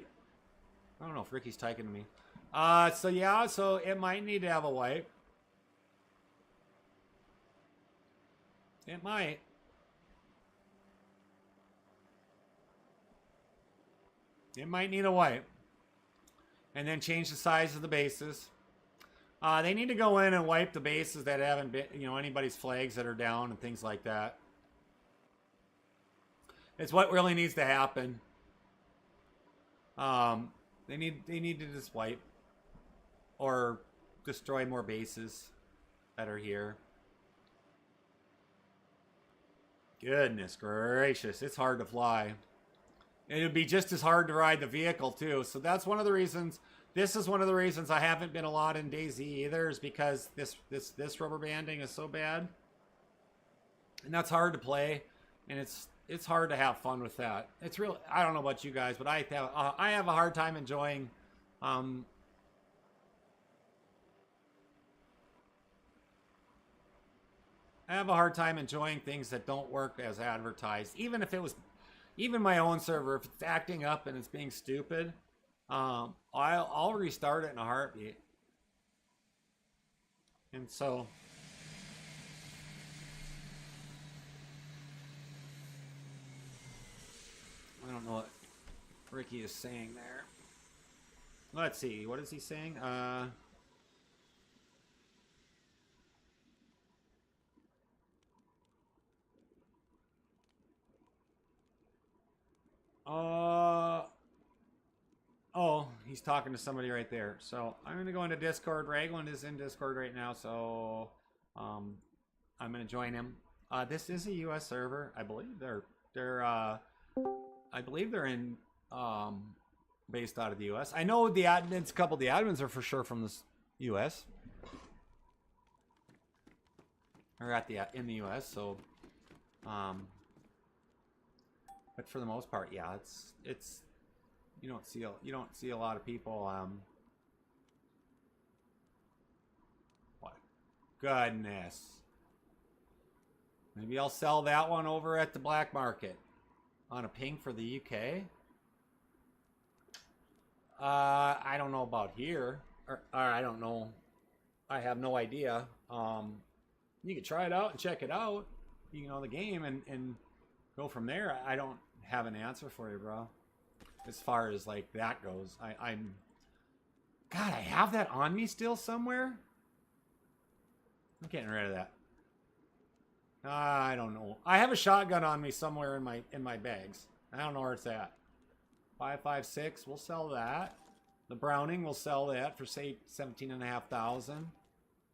don't know if Ricky's typing to me. So yeah, so it might need to have a wipe. It might. It might need a wipe. And then change the size of the bases. They need to go in and wipe the bases that haven't been, you know, anybody's flags that are down and things like that. It's what really needs to happen. They need to just wipe or destroy more bases that are here. Goodness gracious, it's hard to fly. And it would be just as hard to ride the vehicle too. So that's one of the reasons. This is one of the reasons I haven't been a lot in DayZ either, is because this rubber banding is so bad, and that's hard to play, and it's hard to have fun with that. It's real. I don't know about you guys, but I have a hard time enjoying. I have a hard time enjoying things that don't work as advertised, even if it was. Even my own server, if it's acting up and it's being stupid, I'll restart it in a heartbeat. And so, I don't know what Ricky is saying there. Let's see, what is he saying? Oh, he's talking to somebody right there. So I'm gonna go into Discord. Raglan is in Discord right now, so I'm gonna join him. This is a U.S. server. I believe they're in based out of the U.S. I know the admins. A couple of the admins are for sure from the U.S. or in the U.S. So, but for the most part, yeah, it's. You don't see a lot of people. What? Goodness. Maybe I'll sell that one over at the black market. on a ping for the UK. I don't know about here. Or I don't know. I have no idea. You could try it out and check it out. You know the game and go from there. I don't have an answer for you, bro. As far as like that goes, I'm. God, I have that on me still somewhere. I'm getting rid of that. I don't know. I have a shotgun on me somewhere in my bags. I don't know where it's at. 5.56. We'll sell that. The Browning, we'll sell that for say 17,500.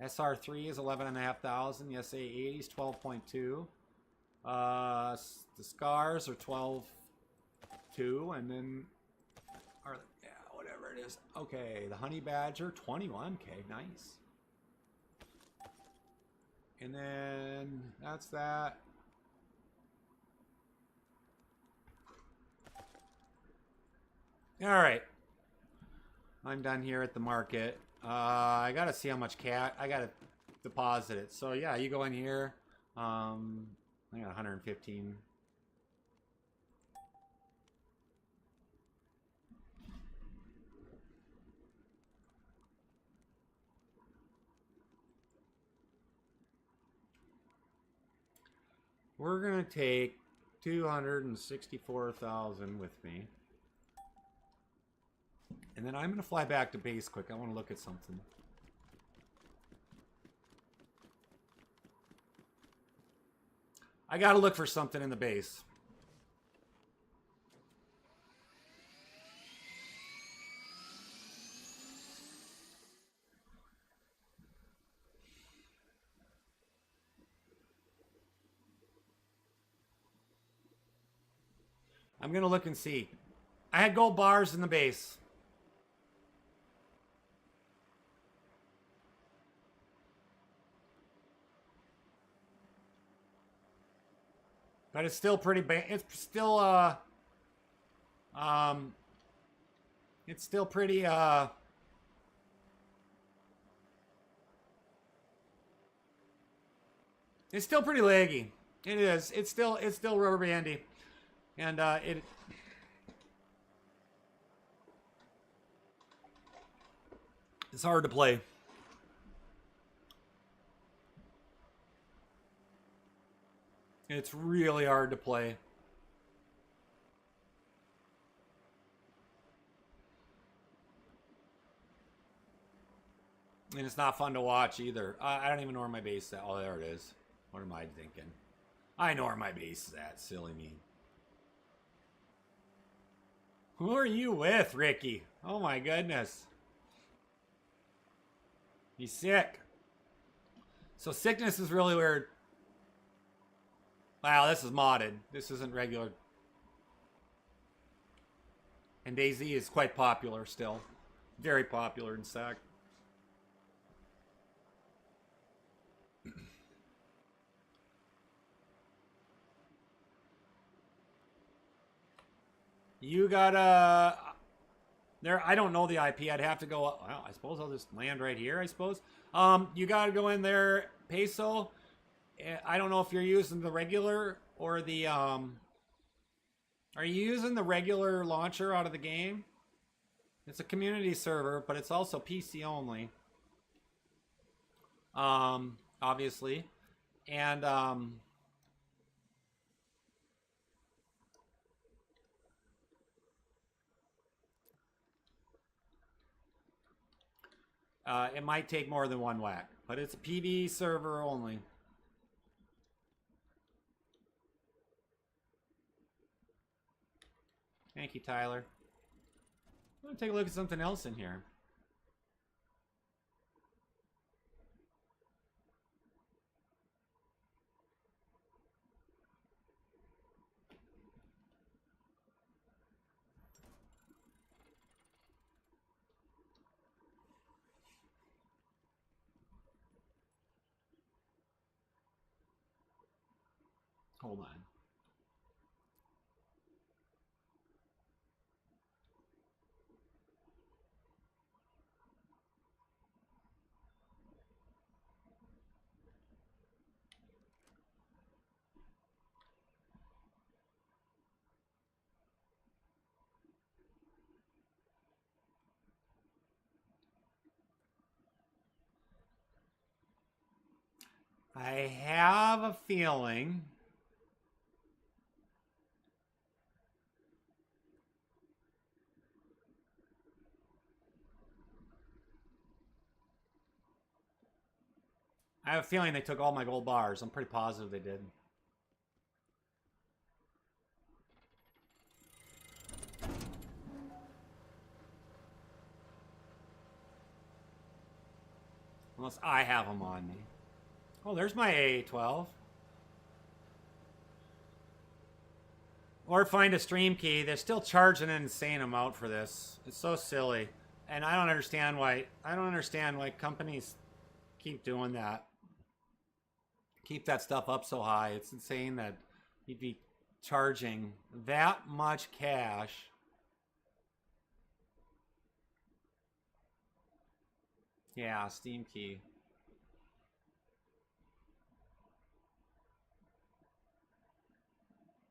SR3 is 11,500. The SA80 is 12.2. The Scars are 12.2, and then yeah, whatever it is. Okay, the Honey Badger 21k. Nice. And then that's that. All right. I'm done here at the market. I gotta see how much cat. I gotta deposit it. So yeah, you go in here. I got 115. We're gonna take 264,000 with me. And then I'm going to fly back to base quick. I want to look at something. I got to look for something in the base. I'm going to look and see. I had gold bars in the base. But it's still pretty it's still it's still pretty it's still pretty laggy. It is. It's still rubber bandy. And it's hard to play. It's really hard to play. And it's not fun to watch either. I don't even know where my base is at. Oh, there it is. What am I thinking? I know where my base is at. Silly me. Who are you with, Ricky? Oh my goodness. He's sick. So sickness is really weird. Wow, this is modded. This isn't regular. And DayZ is quite popular still. Very popular in SAC. You gotta... There, I don't know the IP. I'd have to go... Well, I suppose I'll just land right here, I suppose. You gotta go in there, Peso. I don't know if you're using the regular or the... Are you using the regular launcher out of the game? It's a community server, but it's also PC only. Obviously. And, it might take more than one whack, but it's a PV server only. Thank you, Tyler. I'm gonna take a look at something else in here. Hold on. I have a feeling. I have a feeling they took all my gold bars. I'm pretty positive they did. Unless I have them on me. Oh, there's my AA12. Or find a stream key. They're still charging an insane amount for this. It's so silly. And I don't understand why companies keep doing that. Keep that stuff up so high. It's insane that you'd be charging that much cash. Yeah, Steam key.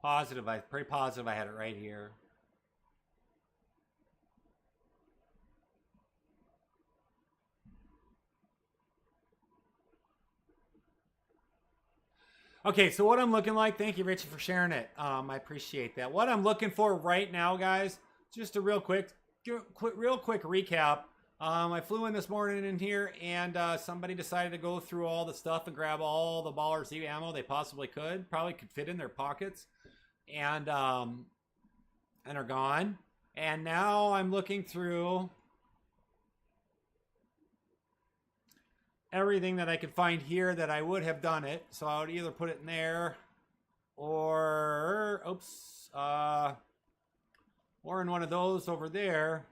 Positive, pretty positive I had it right here. Okay, so what I'm looking like, thank you, Richie, for sharing it. I appreciate that. What I'm looking for right now, guys, just a real quick recap. I flew in this morning in here, and somebody decided to go through all the stuff and grab all the Baller Z ammo they possibly could. Probably could fit in their pockets, and are gone. And now I'm looking through everything that I could find here that I would have done it. So I would either put it in there or, oops, or in one of those over there.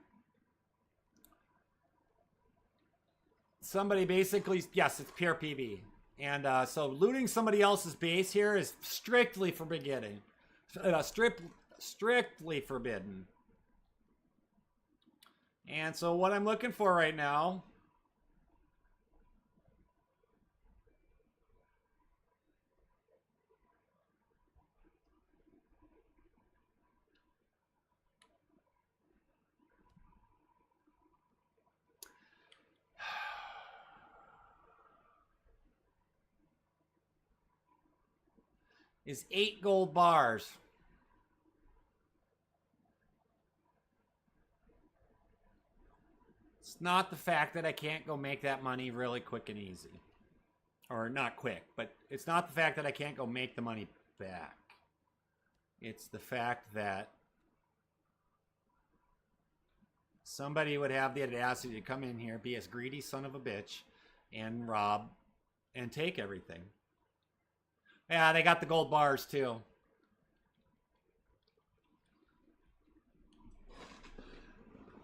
Somebody basically, yes, it's pure PV. And so looting somebody else's base here is strictly forbidden. Strictly forbidden. And so what I'm looking for right now is 8 gold bars. It's not the fact that I can't go make that money really quick and easy. Or not quick, but it's not the fact that I can't go make the money back. It's the fact that somebody would have the audacity to come in here, be a greedy son of a bitch, and rob and take everything. Yeah, they got the gold bars too.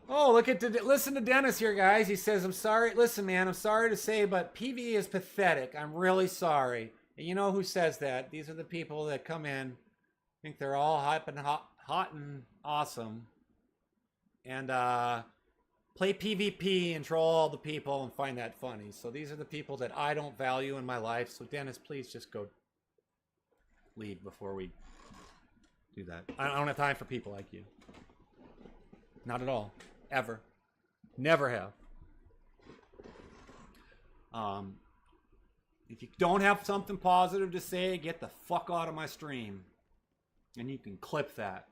Oh, listen to Dennis here, guys. He says, I'm sorry. Listen, man, I'm sorry to say, but PV is pathetic. I'm really sorry. And you know who says that? These are the people that come in, think they're all hot and awesome, and play PvP and troll all the people and find that funny. So these are the people that I don't value in my life. So Dennis, please just go leave before we do that. I don't have time for people like you. Not at all. Ever. Never have. If you don't have something positive to say, get the fuck out of my stream. And you can clip that.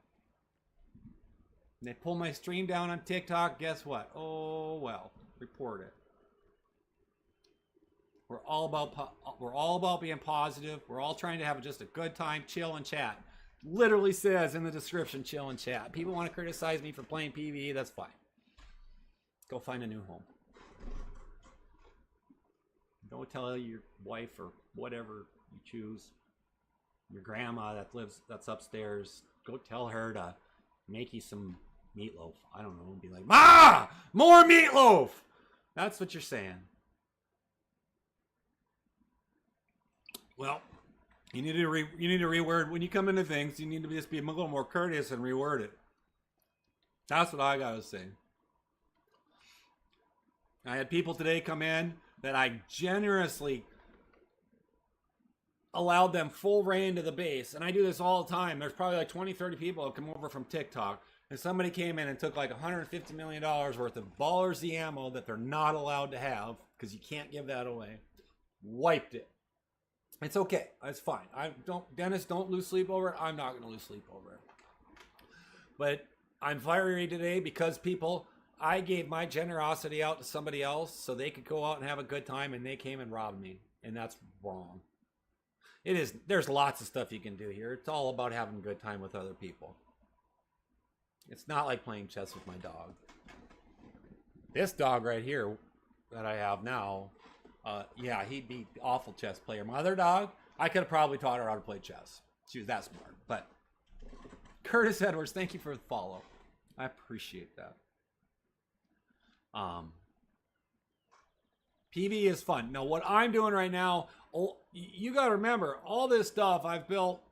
And they pull my stream down on TikTok, guess what? Oh, well. Report it. We're all about being positive. We're all trying to have just a good time, chill and chat. Literally says in the description, chill and chat. People want to criticize me for playing PvE, that's fine. Go find a new home. Go tell your wife or whatever you choose, your grandma that's upstairs, go tell her to make you some meatloaf. I don't know, and be like, Ma! More meatloaf! That's what you're saying. Well, you need to reword when you come into things. You need to just be a little more courteous and reword it. That's what I gotta say. I had people today come in that I generously allowed them full reign to the base, and I do this all the time. There's probably like 20-30 people that come over from TikTok, and somebody came in and took like $150 million worth of Baller Z ammo that they're not allowed to have because you can't give that away. Wiped it. It's okay. It's fine. Dennis, don't lose sleep over it. I'm not going to lose sleep over it. But I'm fiery today because I gave my generosity out to somebody else so they could go out and have a good time, and they came and robbed me. And that's wrong. It is. There's lots of stuff you can do here. It's all about having a good time with other people. It's not like playing chess with my dog. This dog right here that I have now, yeah, he'd be an awful chess player. My other dog, I could have probably taught her how to play chess. She was that smart. But Curtis Edwards, thank you for the follow. I appreciate that. PV is fun. Now, what I'm doing right now, you got to remember, all this stuff I've built,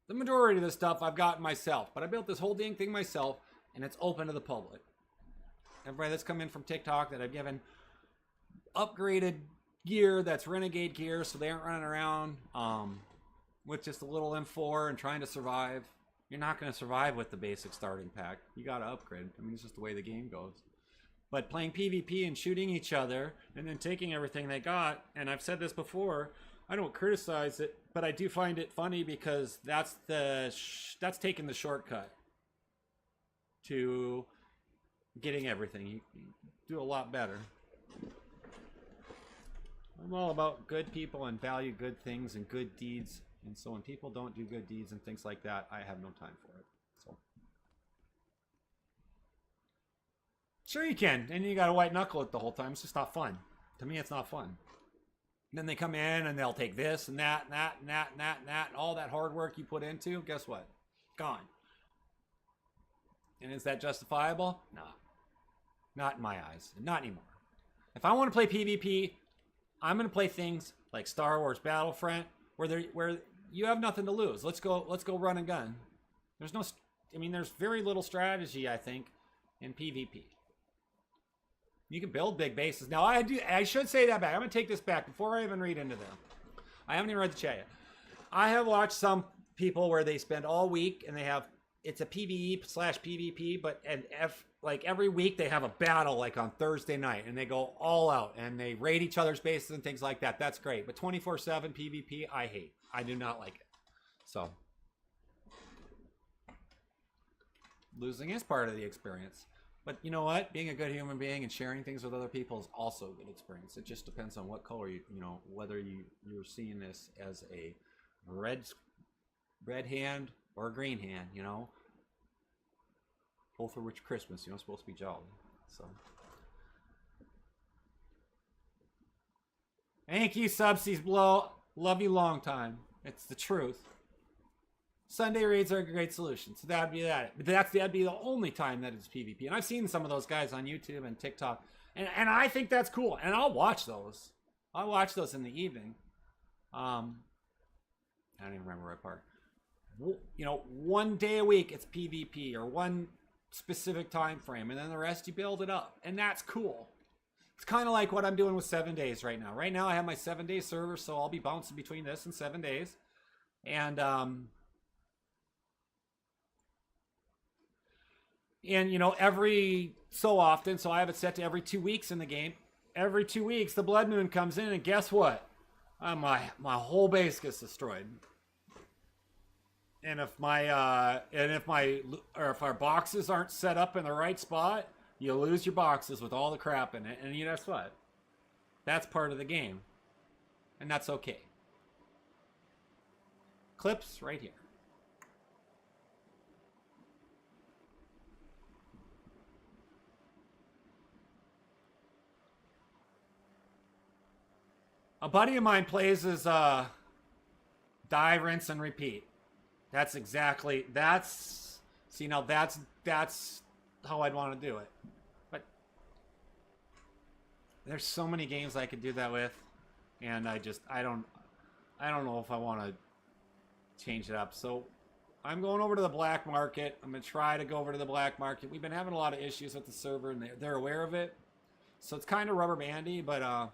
the majority of this stuff I've gotten myself. But I built this whole dang thing myself, and it's open to the public. Everybody that's come in from TikTok that I've given upgraded gear that's Renegade gear, so they aren't running around with just a little M4 and trying to survive. You're not going to survive with the basic starting pack. You got to upgrade. I mean, it's just the way the game goes. But playing PvP and shooting each other and then taking everything they got, and I've said this before, I don't criticize it, but I do find it funny because that's taking the shortcut to getting everything. You do a lot better. I'm all about good people and value good things and good deeds. And so when people don't do good deeds and things like that, I have no time for it. So sure you can. And you got to white knuckle it the whole time. It's just not fun. To me, it's not fun. And then they come in and they'll take this and that and that and that and that and that. And all that hard work you put into, guess what? Gone. And is that justifiable? No. Not in my eyes. Not anymore. If I want to play PvP, I'm going to play things like Star Wars Battlefront where you have nothing to lose. Let's go run and gun. There's very little strategy, I think, in PvP. You can build big bases. Now, I should say that back. I'm going to take this back before I even read into them. I haven't even read the chat yet. I have watched some people where they spend all week and it's a PvE/PvP, but like every week they have a battle like on Thursday night and they go all out and they raid each other's bases and things like that. That's great. But 24/7 PvP, I hate. I do not like it. So losing is part of the experience. But you know what? Being a good human being and sharing things with other people is also a good experience. It just depends on what color whether you're seeing this as a red hand or a green hand, Both are rich Christmas, supposed to be jolly. So thank you, Subsies Blow. Love you long time. It's the truth. Sunday raids are a great solution. So that'd be that. But that'd be the only time that it's PvP. And I've seen some of those guys on YouTube and TikTok. And I think that's cool. And I'll watch those. I'll watch those in the evening. I don't even remember what part. One day a week it's PvP or one specific time frame, and then the rest you build it up, and that's cool. It's kind of like what I'm doing with 7 days right now. Right now I have my 7-day server, so I'll be bouncing between this and 7 days, and every so often, so I have it set to every 2 weeks in the game. Every 2 weeks the blood moon comes in, and guess what? My whole base gets destroyed. And if our boxes aren't set up in the right spot, you lose your boxes with all the crap in it. And guess what? That's part of the game. And that's okay. Clips right here. A buddy of mine plays as die, rinse, and repeat. That's how I'd want to do it. But there's so many games I could do that with, and I don't know if I want to change it up. So I'm going over to the black market. I'm going to try to go over to the black market. We've been having a lot of issues with the server, and they're aware of it. So it's kind of rubber bandy, but I'm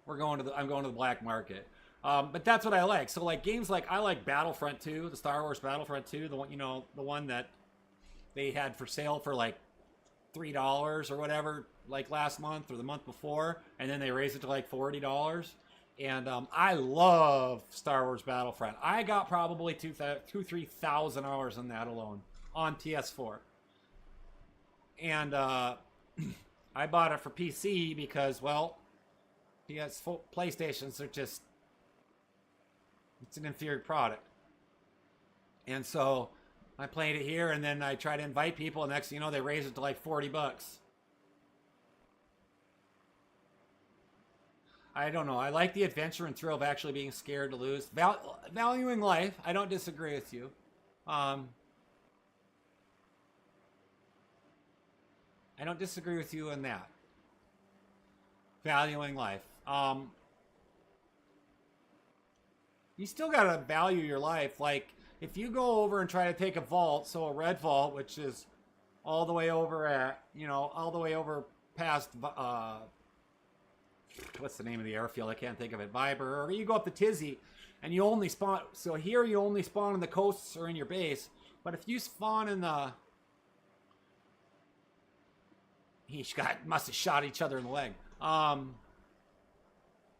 going to the black market. But that's what I like. So like games like I like Battlefront 2, the Star Wars Battlefront 2, the one the one that they had for sale for like $3 or whatever, like last month or the month before, and then they raised it to like $40. And I love Star Wars Battlefront. I got probably 3,000 hours on that alone on PS4. And I bought it for PC because, well, PlayStations are just, it's an inferior product. And so I played it here, and then I try to invite people, and next thing you know, they raise it to like $40. I don't know. I like the adventure and thrill of actually being scared to lose. Valuing life. I don't disagree with you. I don't disagree with you in that. Valuing life. You still gotta value your life. Like, if you go over and try to take a vault, so a red vault, which is all the way over at, you know, all the way over past, what's the name of the airfield? I can't think of it. Viber. Or you go up to Tizzy, and you only spawn. So here you only spawn on the coasts or in your base. But if you spawn in the, must have shot each other in the leg.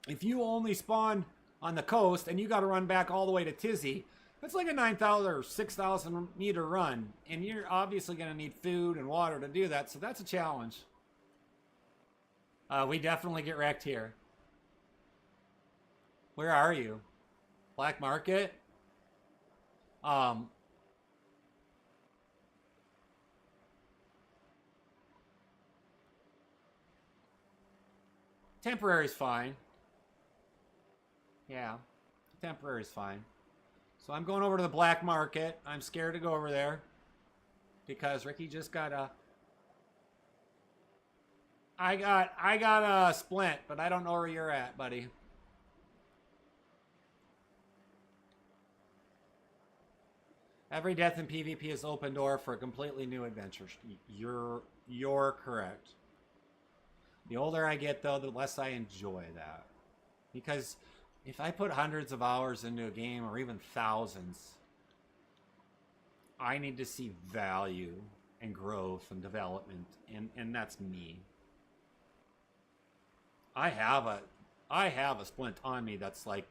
If you only spawn on the coast and you got to run back all the way to Tizzy, that's like a 9,000 or 6,000 meter run, and you're obviously going to need food and water to do that. So that's a challenge. We definitely get wrecked here. Where are you? Black Market? Temporary's fine. Yeah, temporary's fine. So I'm going over to the Black Market. I'm scared to go over there because Ricky just got a... I got a splint, but I don't know where you're at, buddy. Every death in PvP is open door for a completely new adventure. You're correct. The older I get, though, the less I enjoy that. Because if I put hundreds of hours into a game, or even thousands, I need to see value and growth and development, and that's me. I have a splint on me that's like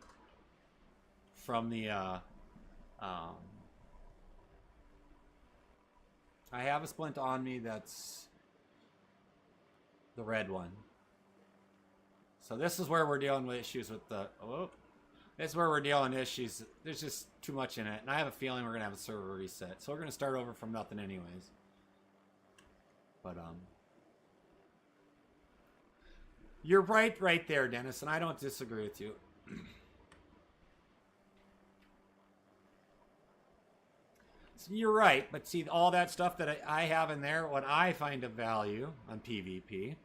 from the I have a splint on me that's the red one. So this is where we're dealing with issues with the this is where we're dealing with issues. There's just too much in it, and I have a feeling we're gonna have a server reset. So we're gonna start over from nothing anyways. But you're right there, Dennis, and I don't disagree with you. So you're right, but see, all that stuff that I have in there, what I find of value on PvP.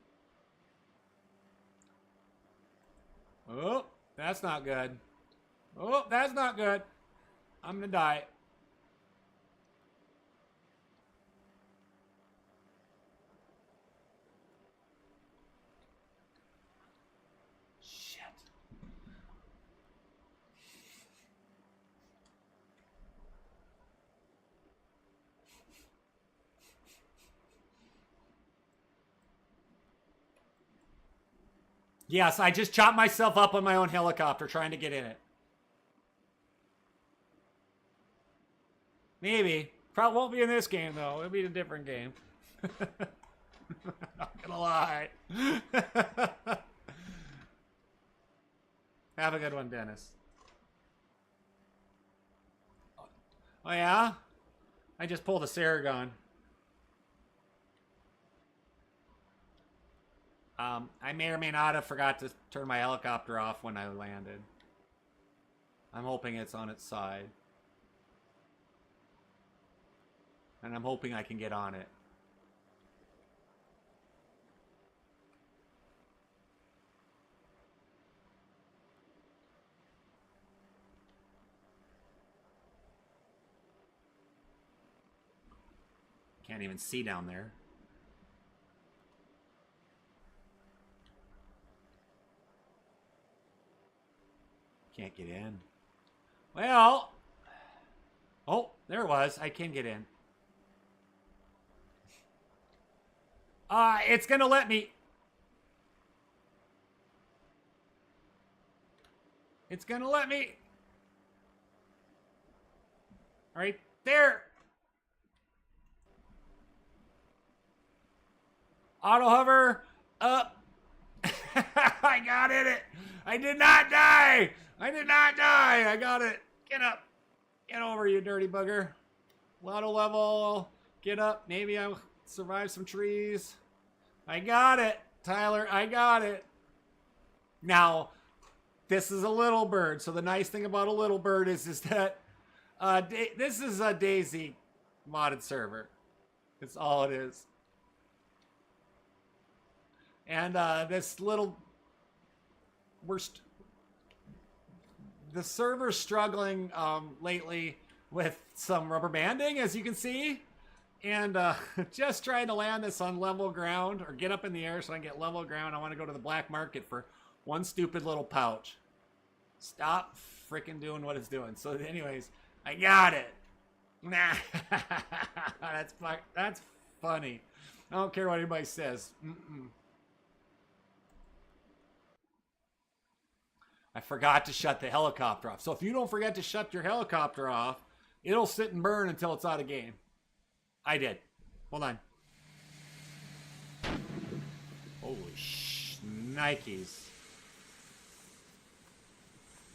Oh, that's not good. Oh, that's not good. I'm gonna die. Yes, I just chopped myself up on my own helicopter trying to get in it. Maybe. Probably won't be in this game, though. It'll be in a different game. Not gonna lie. Have a good one, Dennis. Oh, yeah? I just pulled a Saragon. I may or may not have forgot to turn my helicopter off when I landed. I'm hoping it's on its side. And I'm hoping I can get on it. Can't even see down there. Can't get in. Well. Oh, there it was. I can get in. It's gonna let me. It's gonna let me. Right there. Auto hover up. I got it. I did not die. I did not die. I got it. Get up. Get over, you dirty bugger. Auto level. Get up. Maybe I'll survive some trees. I got it, Tyler. I got it. Now, this is a little bird. So the nice thing about a little bird is that this is a DayZ modded server. That's all it is. And this little, the server's struggling lately with some rubber banding, as you can see. And just trying to land this on level ground, or get up in the air so I can get level ground. I want to go to the black market for one stupid little pouch. Stop freaking doing what it's doing. So anyways, I got it. Nah, that's funny. I don't care what anybody says. I forgot to shut the helicopter off. So if you don't forget to shut your helicopter off, it'll sit and burn until it's out of game. I did. Hold on. Holy Nikes.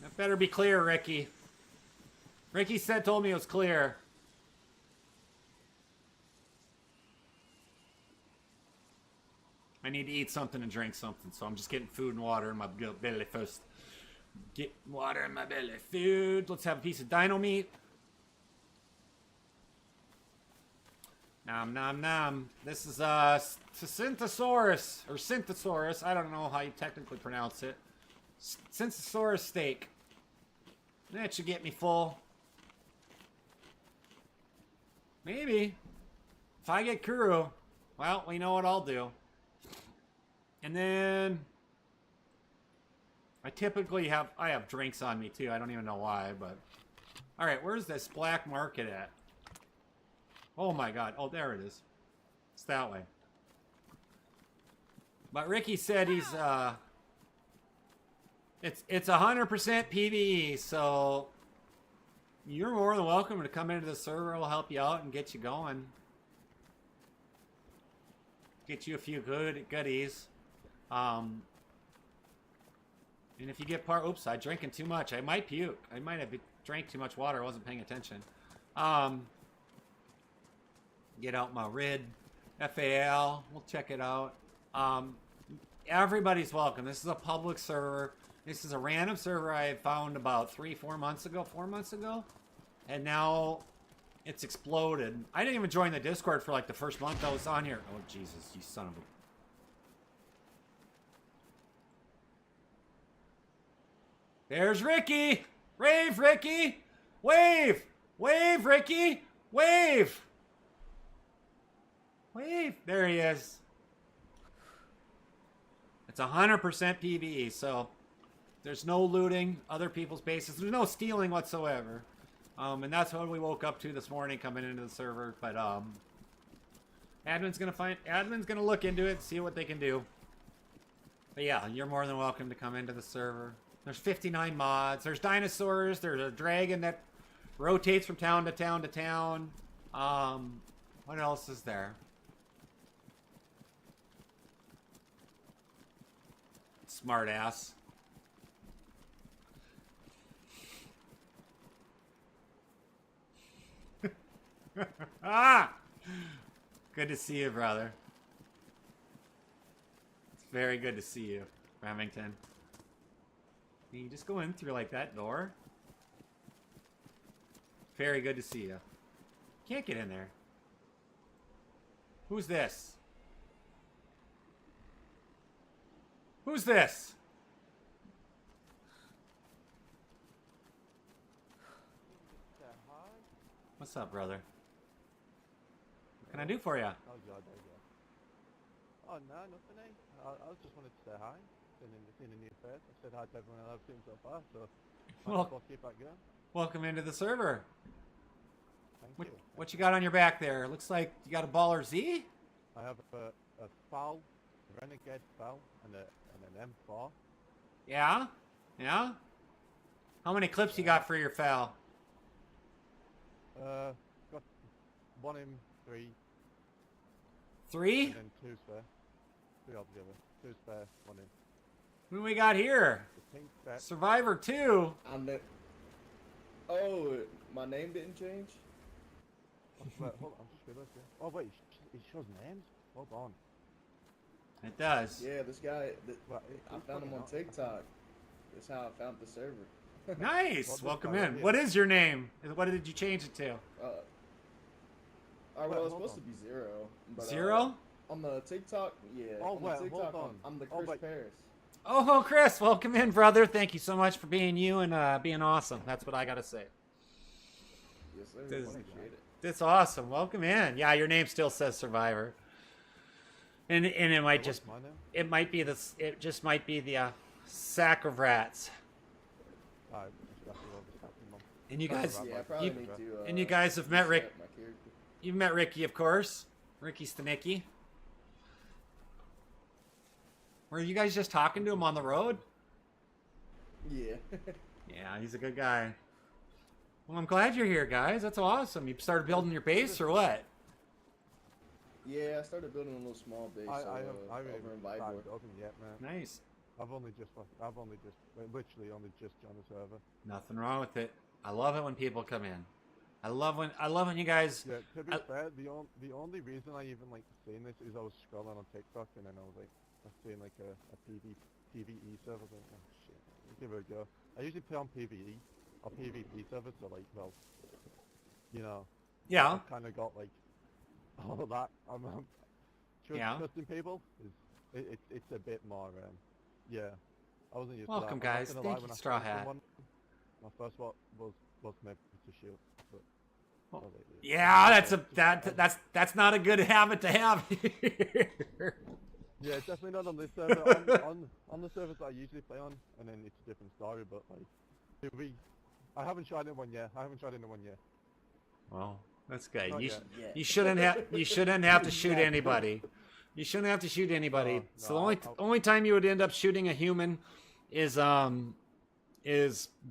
That better be clear, Ricky. Ricky told me it was clear. I need to eat something and drink something, so I'm just getting food and water in my belly first. Get water in my belly. Food. Let's have a piece of dino meat. Nom nom nom. This is Synthesaurus, or Synthosaurus. I don't know how you technically pronounce it. Synthesaurus steak. That should get me full. Maybe. If I get Kuru, well, we know what I'll do. And then I have drinks on me too. I don't even know why, but all right, where's this black market at? Oh my god. Oh, there it is. It's that way. But Ricky said he's it's 100% PvE, so you're more than welcome to come into the server. We'll help you out and get you going. Get you a few goodies. And if you get oops, I'm drinking too much. I might puke. I might have drank too much water. I wasn't paying attention. Get out my RID, FAL. We'll check it out. Everybody's welcome. This is a public server. This is a random server I had found about 4 months ago. And now it's exploded. I didn't even join the Discord for like the first month I was on here. Oh, Jesus, you son of a... There's Ricky! Rave, Ricky! Wave! Wave, Ricky! Wave! Wave! There he is. It's 100% PvE, so there's no looting other people's bases. There's no stealing whatsoever. And that's what we woke up to this morning coming into the server. But admin's gonna look into it, see what they can do. But yeah, you're more than welcome to come into the server. There's 59 mods. There's dinosaurs. There's a dragon that rotates from town to town to town. What else is there? Smart ass. Ah! Good to see you, brother. It's very good to see you, Remington. You just go in through like that door. Very good to see you. Can't get in there. Who's this? Who's this? What's up, brother? What can I do for you? Oh, God, there you go. Oh, no, nothing, eh? I just wanted to say hi. Seen a new face. I said hi to everyone I've seen so far, so I'll keep that going. Welcome into the server. Thank you. What you got on your back there? Looks like you got a Baller Z? I have a FAL, Renegade FAL, and an M4. Yeah? Yeah? How many clips you got for your foul? Got 1 in 3. 3? And then 2 spare. 3 altogether. 2 spare, 1 in. Who do we got here? The pink spare. Survivor 2. Oh, my name didn't change? Wait, hold on, I'm just realized. Oh wait, it shows names? Hold on. It does. Yeah, this guy, Well, I found him on TikTok. That's how I found the server. Nice. Well, Welcome this guy in. right What here. is your name? What did you change it to? Well, Wait, it's hold supposed on. to be 0. But, 0? on the TikTok, yeah. Oh, on wait, the TikTok, hold on. I'm the Oh, Chris wait. Paris. Oh, Chris, welcome in, brother. Thank you so much for being you and being awesome. That's what I got to say. Yes, sir. This- Appreciate it. That's awesome. Welcome in. Yeah, your name still says Survivor. And it might What's just my name? it might be this it just might be the sack of rats. Alright, just got to go over the mom. And you guys Yeah, I probably you- need to. and you guys have met Rick. reset my character. You've met Ricky, of course. Ricky Stanicki. Were you guys just talking to him on the road? Yeah. Yeah, he's a good guy. Well, I'm glad you're here, guys. That's awesome. You started building your base or what? Yeah, I started building a little small base I over haven't in started Vibor. building yet, man. Nice. I've only just, literally only just joined the server. Nothing wrong with it. I love it when people come in. I love when you guys. Yeah, to be I- fair, the only reason I even like seeing this is I was scrolling on TikTok and then I was like, I was seeing like a PvE server. I was like, oh shit, I'll give it a go. I usually play on PvE or PvP servers, so like, well, you know, Yeah. I've kind of got like all of that. Yeah. Trusting people is it's a bit more. Yeah, I wasn't used Welcome, to that. I'm not guys. gonna Thank lie, you, when I Straw found Hat. someone, my first one was maybe to shoot, but. I was like, Yeah, just- that's not a good habit to have here. Yeah, it's definitely not on this server. on the servers that I usually play on, and then it's a different story. But like, I haven't tried in one yet. Well, that's good. Not You, yet. Yeah. you shouldn't have to shoot anybody. You shouldn't have to shoot anybody. No, So no, the only time you would end up shooting a human is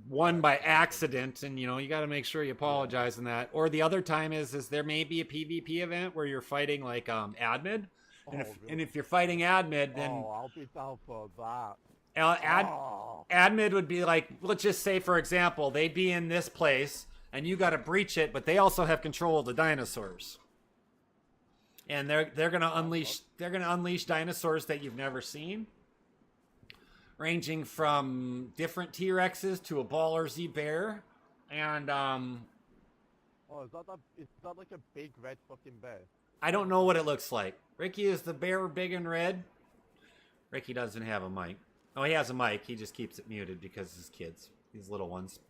one by accident, and you got to make sure you apologize in that. Or the other time is there may be a PvP event where you're fighting like admid, and really? if you're fighting admid, then Oh, I'll be down for that. Oh. admid would be like, let's just say for example, they'd be in this place and you got to breach it, but they also have control of the dinosaurs. And they're going to unleash dinosaurs that you've never seen, ranging from different T-Rexes to a Baller Z bear, and Oh, is that like a big red fucking bear? I don't know what it looks like. Ricky, is the bear big and red? Ricky doesn't have a mic. Oh, he has a mic. He just keeps it muted because his kids, these little ones.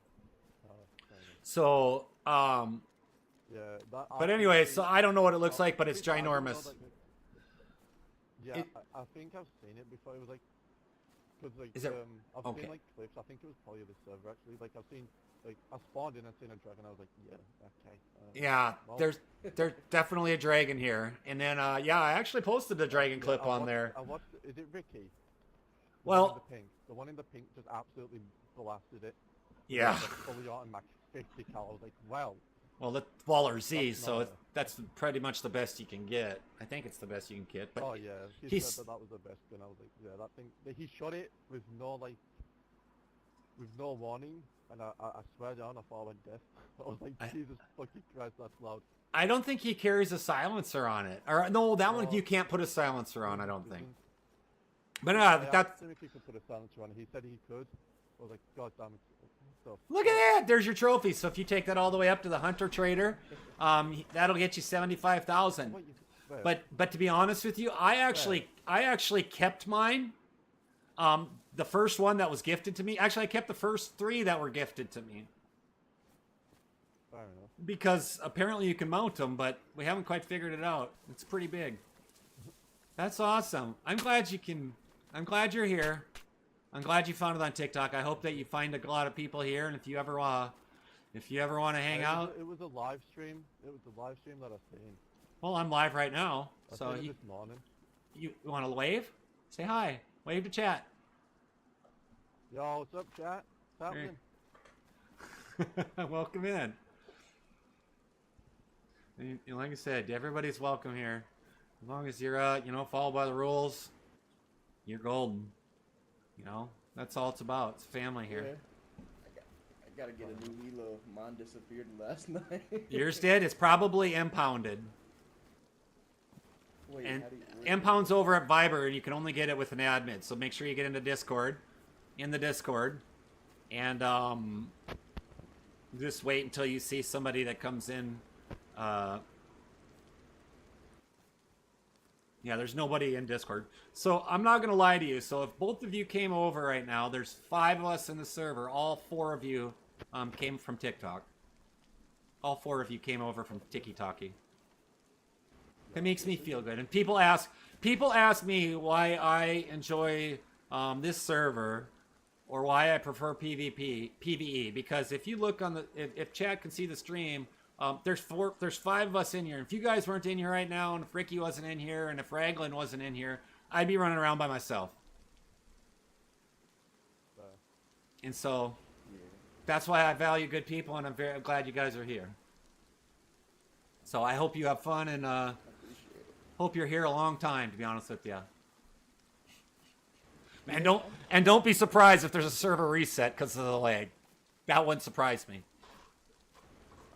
Fair enough. So, Yeah. That, but anyway, so I don't know what it looks like, but it's I don't know ginormous. that- Yeah, It- I think I've seen it before. It was like, cause like Is it- I've okay. seen like clips. I think it was probably the server actually. Like I've seen, like I spawned in and seen a dragon. I was like, yeah, okay. Yeah, Well- there's definitely a dragon here. And then, yeah, I actually posted the dragon Yeah, clip I on watched- there. I watched. Is it Ricky? The Well- one in the pink. The one in the pink just absolutely blasted it. Yeah. Like, fully automatic 50 cal. I was like, well. Well, the Baller Z, That's so not that's pretty much the best you can get. I think it's the best you can get. But Oh yeah, he he's- said that was the best gun. I was like, yeah, that thing. He shot it with no warning, and I swear down, I thought I went deaf. I was like, Jesus fucking Christ, that's loud. I don't think he carries a silencer on it. Or no, that one No. you can't put a silencer on. I don't think. Didn't- But I that's asked him if he could put a silencer on. He said he could. I was like, God damn it. So, look at that. There's your trophy. So if you take that all the way up to the Hunter Trader, that'll get you 75,000. what you, wait, But to be honest with you, I actually kept mine. The first one that was gifted to me. Actually, I kept the first 3 that were gifted to me fair enough. because apparently you can mount them, but we haven't quite figured it out. It's pretty big. That's awesome. I'm glad you're here. I'm glad you found it on TikTok. I hope that you find a lot of people here, and if you ever want to hang out, It was a live stream. It was a live stream that I seen. well, I'm live right now. I So seen it you this morning. want to wave? Say hi. Wave to chat. Yo, what's up, chat? What's happening? Welcome in. And like I said, everybody's welcome here. As long as you're, follow by the rules, you're golden. You know, that's all it's about. It's family here. Yeah. I gotta get a new Hilo. Mine disappeared last night. Yours did? It's probably impounded. Wait, And how do you, impound's over at Viber, and you can only get it with an admin. So make sure you get into Discord. In the Discord. And just wait until you see somebody that comes in. Yeah, there's nobody in Discord. So I'm not going to lie to you. So if both of you came over right now, there's 5 of us in the server. All 4 of you came from TikTok. All 4 of you came over from TikTok. It makes me feel good. And people ask me why I enjoy this server or why I prefer PvE. Because if you look on if Chad can see the stream, there's 5 of us in here. If you guys weren't in here right now, and if Ricky wasn't in here, and if Raglan wasn't in here, I'd be running around by myself. And so, that's why I value good people, and I'm very glad you guys are here. So I hope you have fun, and hope you're here a long time, to be honest with you. And don't be surprised if there's a server reset because of the lag. That wouldn't surprise me.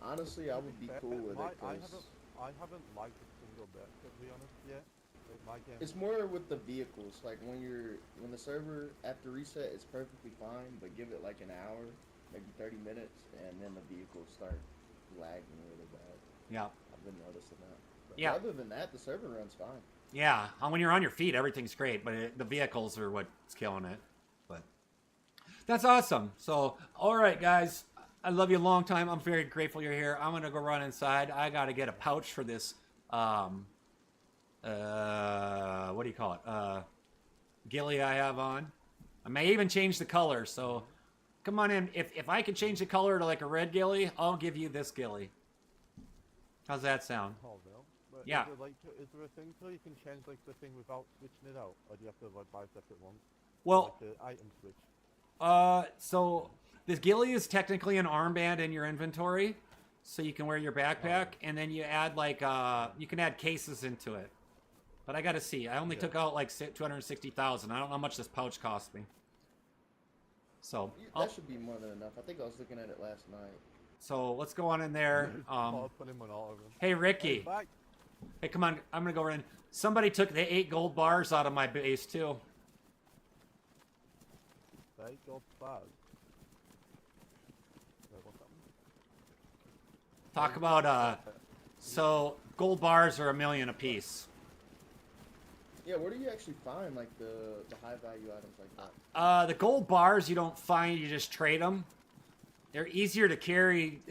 Honestly, I would be cool with it. I haven't liked a single bit, to be honest, yet. Like, my game. It's more with the vehicles. Like when the server after reset, it's perfectly fine, but give it like an hour, maybe 30 minutes, and then the vehicles start lagging really bad. Yeah. I've been noticing that. But yeah. Other than that, the server runs fine. Yeah. When you're on your feet, everything's great, but the vehicles are what's killing it. But that's awesome. So, all right, guys. I love you a long time. I'm very grateful you're here. I'm going to go run inside. I got to get a pouch for this, what do you call it? Ghillie I have on. I may even change the color, so come on in. If I can change the color to like a red ghillie, I'll give you this ghillie. How's that sound? Oh, well. But Yeah. Is there a thing so you can change like the thing without switching it out? Or do you have to like buy separate ones? Well, like the item switch. So this ghillie is technically an armband in your inventory, so you can wear your backpack, and then you add like you can add cases into it. But I gotta see. I only took out like 260,000. I don't know how much this pouch cost me. So that should be more than enough. I think I was looking at it last night. So let's go on in there. I'll put him on all of them. Hey Ricky. Hey, come on. I'm gonna go in. Somebody took the 8 gold bars out of my base too. 8 gold bars. Talk about so gold bars are $1 million a piece. Yeah, where do you actually find like the high value items like that? The gold bars you don't find, you just trade them. They're easier to carry.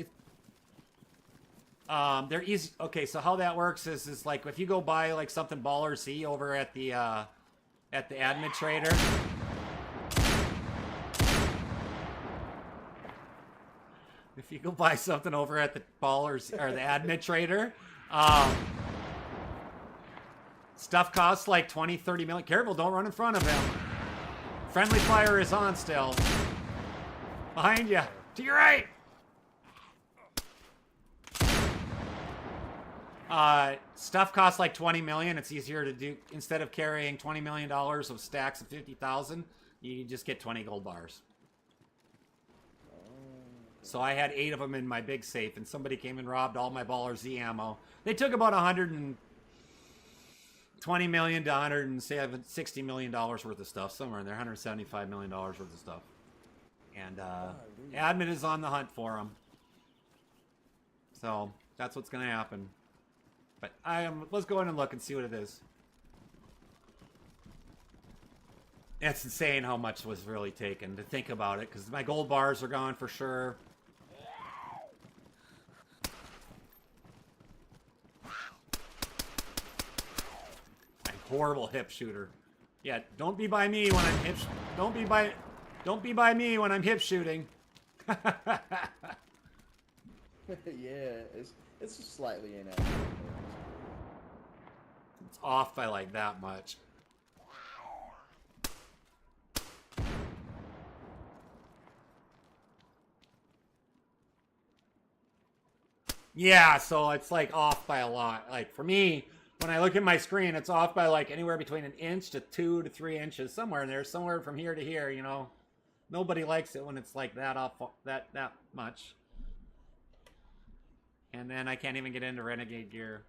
They're easy. Okay, so how that works is like if you go buy like something Baller Z over at the admin trader. If you go buy something over at the Ballers or the admin trader, stuff costs like 20, 30 million. Careful, don't run in front of him. Friendly fire is on still. Behind you. To your right. Stuff costs like 20 million. It's easier to do. Instead of carrying $20 million of stacks of 50,000, you just get 20 gold bars. So I had 8 of them in my big safe, and somebody came and robbed all my Baller Z ammo. They took about $120 million to $160 million worth of stuff, somewhere in there, $175 million worth of stuff. And admin is on the hunt for them. So that's what's going to happen. But let's go in and look and see what it is. It's insane how much was really taken to think about it, because my gold bars are gone for sure. Horrible hip shooter. Yeah, don't be by me when I'm hip. Don't be by me when I'm hip shooting. Yeah, it's just slightly inaccurate. It's off by like that much. Yeah, so it's like off by a lot. Like for me, when I look at my screen, it's off by like anywhere between an inch to 2 to 3 inches, somewhere in there, somewhere from here to here. You know, nobody likes it when it's like that off that much. And then I can't even get into Renegade gear.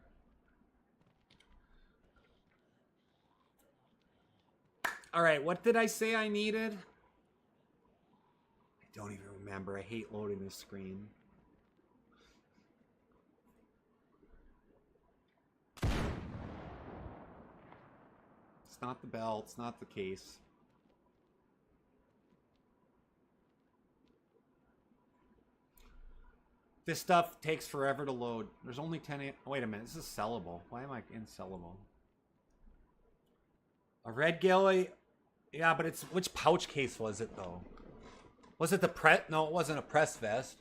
All right, what did I say I needed? I don't even remember. I hate loading this screen. It's not the belt. It's not the case. This stuff takes forever to load. There's only 10... Wait a minute. This is sellable. Why am I in sellable? A red ghillie... Yeah, but it's... Which pouch case was it, though? Was it the press... No, it wasn't a press vest.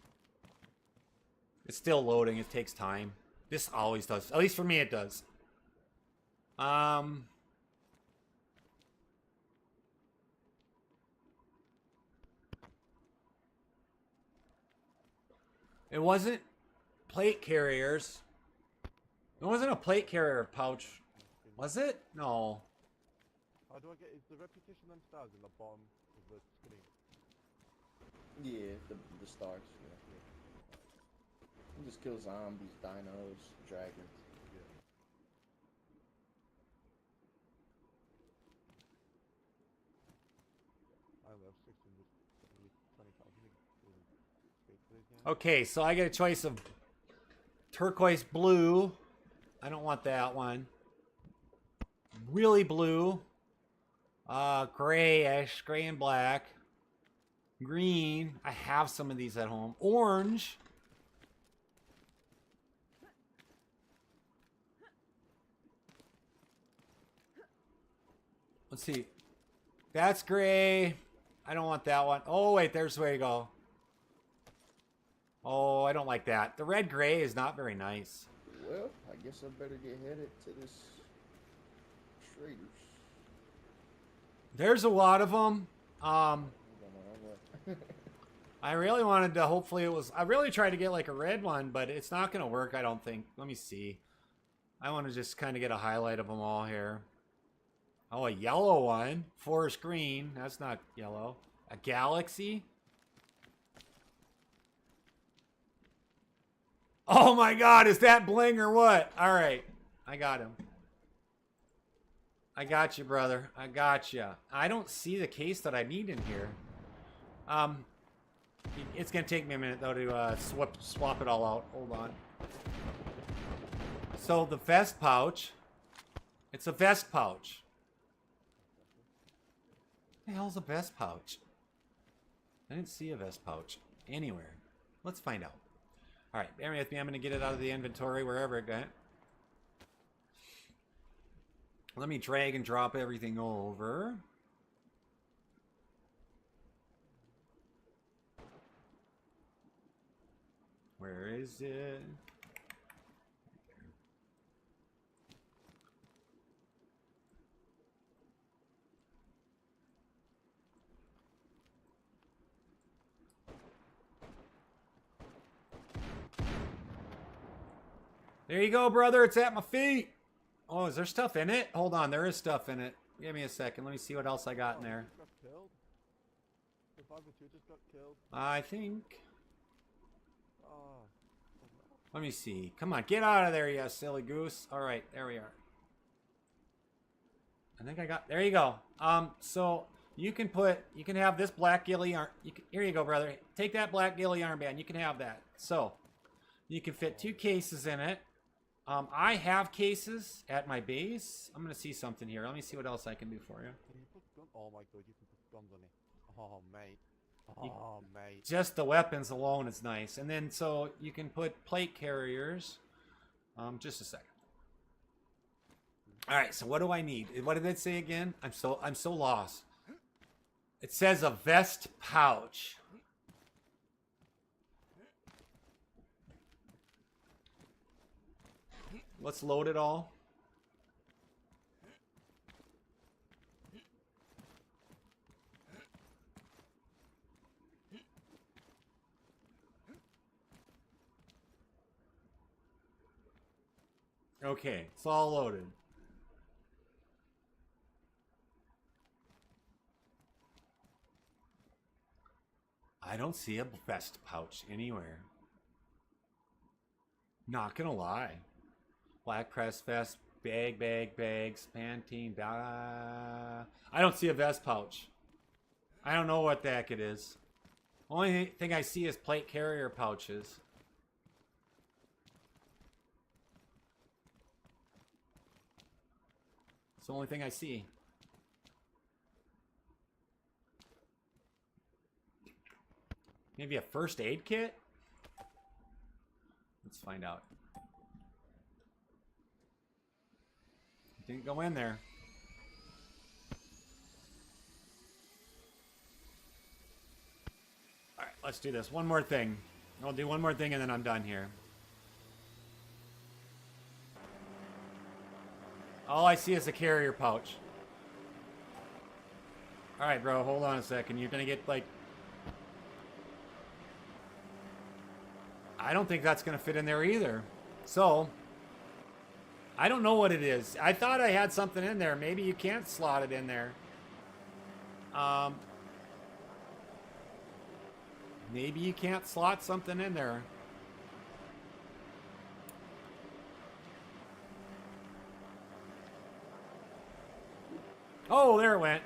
It's still loading. It takes time. This always does. At least for me, it does. It wasn't plate carriers. It wasn't a plate carrier pouch. Was it? No. How do I get... Is the repetition and stars in the bottom of the screen? Yeah, the stars. Yeah. You just kill zombies, dinos, dragons. Yeah. I love 620,000. Okay, so I get a choice of turquoise blue. I don't want that one. Really blue. Grayish, gray and black. Green. I have some of these at home. Orange. Let's see. That's gray. I don't want that one. Oh, wait, there's where you go. Oh, I don't like that. The red gray is not very nice. Well, I guess I better get headed to this traders. There's a lot of them. I really wanted to, hopefully it was, I really tried to get like a red one, but it's not going to work, I don't think. Let me see. I want to just kind of get a highlight of them all here. Oh, a yellow one. Forest green. That's not yellow. A galaxy. Oh my god, is that bling or what? All right. I got him. I got you, brother. I got you. I don't see the case that I need in here. It's going to take me a minute, though, to swap it all out. Hold on. So, the vest pouch. It's a vest pouch. What the hell's a vest pouch? I didn't see a vest pouch anywhere. Let's find out. Alright, bear with me. I'm going to get it out of the inventory, wherever it got. Let me drag and drop everything over. Where is it? There you go, brother. It's at my feet. Oh, is there stuff in it? Hold on. There is stuff in it. Give me a second. Let me see what else I got in there. I think. Let me see. Come on. Get out of there, you silly goose. All right. There we are. I think I got... There you go. So you can have this black ghillie arm... Here you go, brother. Take that black ghillie armband. You can have that. So you can fit 2 cases in it. I have cases at my base. I'm going to see something here. Let me see what else I can do for you. Oh my god, you can put guns on it. Oh, mate. Oh, mate. Just the weapons alone is nice. And then, so you can put plate carriers. Just a second. All right, so what do I need? What did it say again? I'm so lost. It says a vest pouch. Let's load it all. Okay, it's all loaded. I don't see a vest pouch anywhere. Not gonna lie. Black press vest, bags, Pantene, I don't see a vest pouch. I don't know what the heck it is. Only thing I see is plate carrier pouches. It's the only thing I see. Maybe a first aid kit? Let's find out. Didn't go in there. Alright, let's do this. One more thing. I'll do one more thing and then I'm done here. All I see is a carrier pouch. Alright, bro, hold on a second. You're gonna get, like... I don't think that's gonna fit in there either. So... I don't know what it is. I thought I had something in there. Maybe you can't slot it in there. Maybe you can't slot something in there. Oh, there it went.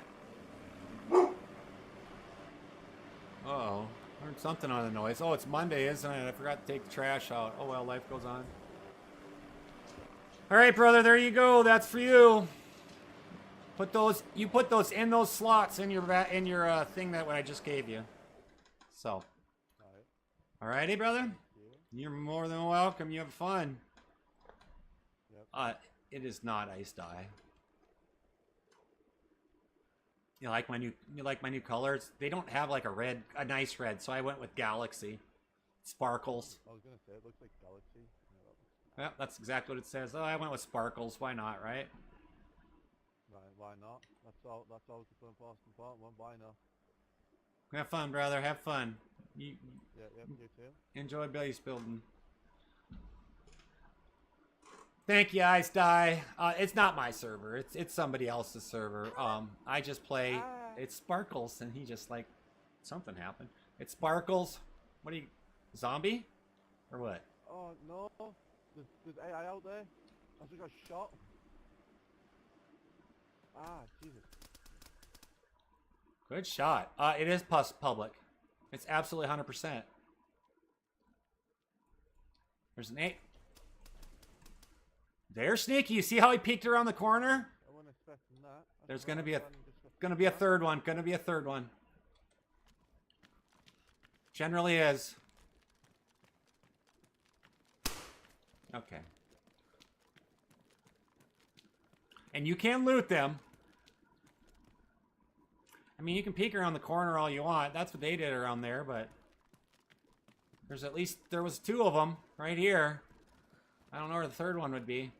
Uh-oh. Heard something on the noise. Oh, it's Monday, isn't it? I forgot to take the trash out. Oh, well, life goes on. All right, brother, there you go. That's for you. Put those. You put those in those slots in your thing that I just gave you. So. All righty, brother. You're more than welcome. You have fun. Yep. It is not Ice Dye. You like my new colors? They don't have like a nice red, so I went with Galaxy. Sparkles. I was gonna say it looks like Galaxy. Yeah, that's exactly what it says. Oh, I went with sparkles. Why not, right? Right, why not? That's all the important one. Why not? Have fun, brother. Have fun. You too. Enjoy base building. Thank you, Ice Dye. It's not my server. It's somebody else's server. I just play. It's Sparkles, and he just like something happened. It's Sparkles. What are you, zombie, or what? Oh no. There's AI out there. I just got shot. Ah, Jesus. Good shot. It is public. It's absolutely 100%. There's an 8. There's Sneaky. You see how he peeked around the corner? I wasn't expecting that. There's gonna be a third one. Gonna be a third one. Generally is. Okay. And you can loot them. I mean, you can peek around the corner all you want. That's what they did around there, but... There was 2 of them right here. I don't know where the third one would be.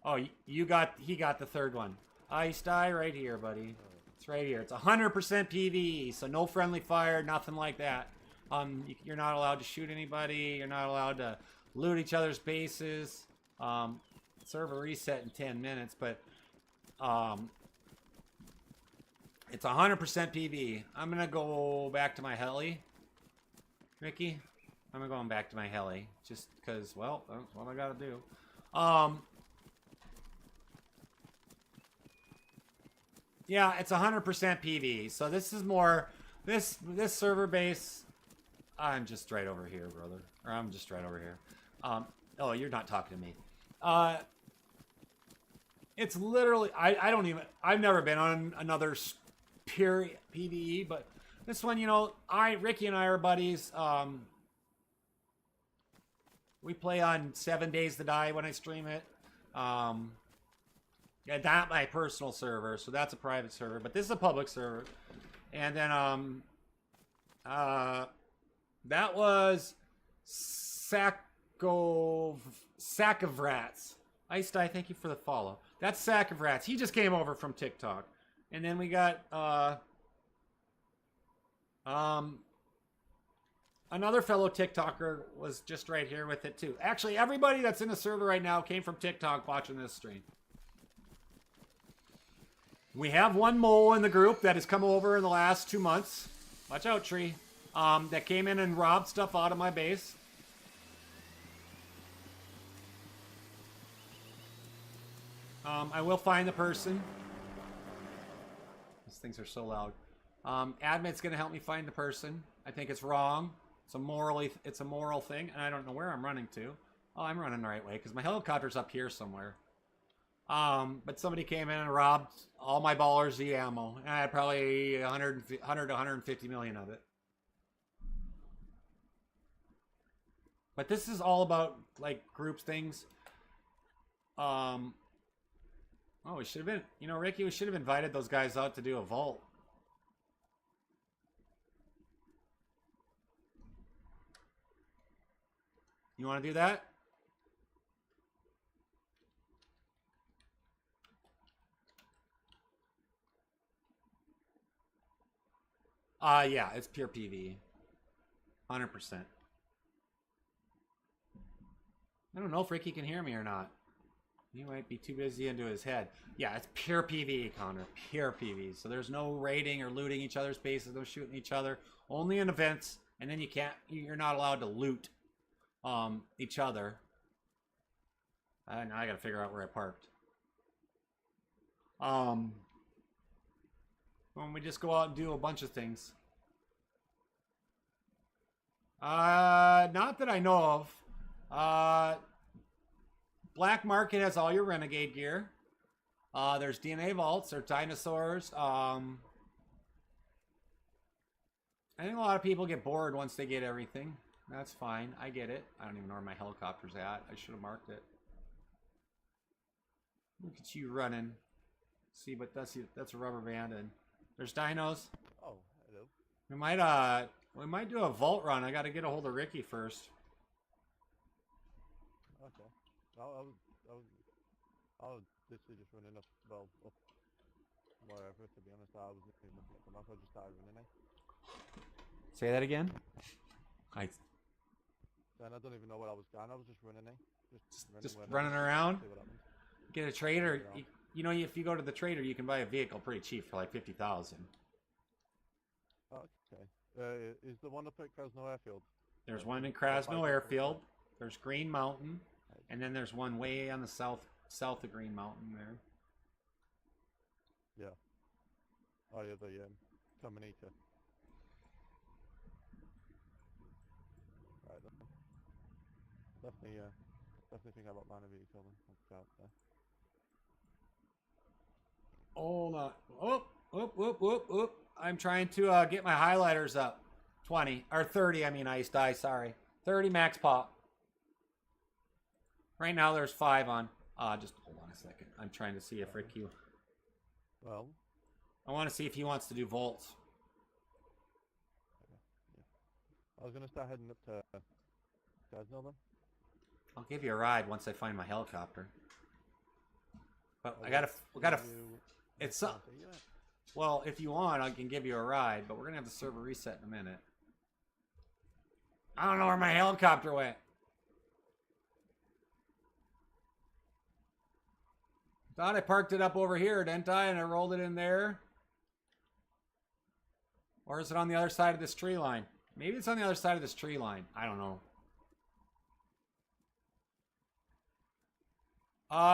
Oh, he got the third one. Ice Dye right here, buddy. It's right here. It's 100% PvE, so no friendly fire, nothing like that. You're not allowed to shoot anybody. You're not allowed to loot each other's bases. Server reset in 10 minutes, but it's 100% PvE. I'm gonna go back to my heli, Ricky. I'm going back to my heli just because, well, that's what I gotta do. Yeah, it's 100% PvE. So this is more this server base. I'm just right over here, brother. Or I'm just right over here. Oh, you're not talking to me. It's literally I've never been on another pure PvE, but this one, you know, Ricky and I are buddies. We play on 7 Days to Die when I stream it. Yeah, not my personal server, so that's a private server, but this is a public server. And then that was Sack of Rats. Ice Dye, thank you for the follow. That's Sack of Rats. He just came over from TikTok. And then we got another fellow TikToker was just right here with it too. Actually, everybody that's in the server right now came from TikTok watching this stream. We have one mole in the group that has come over in the last 2 months. Watch out, tree. That came in and robbed stuff out of my base. I will find the person. These things are so loud. Admin's gonna help me find the person. I think it's wrong. It's a moral thing, and I don't know where I'm running to. Oh, I'm running the right way because my helicopter's up here somewhere. But somebody came in and robbed all my Baller Z ammo, and I had probably 100 to 150 million of it. But this is all about like groups things. Oh, we should have been, you know, Ricky, we should have invited those guys out to do a vault. You want to do that? Yeah, it's pure PV. 100%. I don't know if Ricky can hear me or not. He might be too busy into his head. Yeah, it's pure PV, Connor. Pure PV. So there's no raiding or looting each other's bases, no shooting each other. Only in events, and then you're not allowed to loot each other. Now I gotta figure out where I parked. When we just go out and do a bunch of things. Not that I know of. Black Market has all your Renegade gear. There's DNA vaults, there's dinosaurs. I think a lot of people get bored once they get everything. That's fine. I get it. I don't even know where my helicopter's at. I should have marked it. Look at you running. See, but that's a rubber band, and there's dinos. Oh, hello. We might do a vault run. I got to get a hold of Ricky first. Okay. I was literally just running up, well, up wherever, to be honest. I was looking at the map, I just started running. Say that again? Then I don't even know where I was going. I was just running. Just running around. See what happens. Get a trader. You know, if you go to the trader, you can buy a vehicle pretty cheap for like 50,000. Okay. Is the one up at Krasno Airfield? There's one in Krasno Airfield. There's Green Mountain, and then there's one way on the south of Green Mountain there. Yeah. Oh yeah, the Terminator. Right. Definitely think about buying a vehicle and go out there. Hold on. Whoop. I'm trying to get my highlighters up. 20 or 30. I mean, ice die. Sorry, 30 max pop. Right now, there's 5 on. Just hold on a second. I'm trying to see if Ricky. Well, I want to see if he wants to do vaults. I was gonna start heading up to Krasno then. I'll give you a ride once I find my helicopter. But we Oh, gotta. It's up. Well, if you want, I can give you a ride, but we're gonna have the server reset in a minute. I don't know where my helicopter went. Thought I parked it up over here, didn't I? And I rolled it in there. Or is it on the other side of this tree line? Maybe it's on the other side of this tree line. I don't know.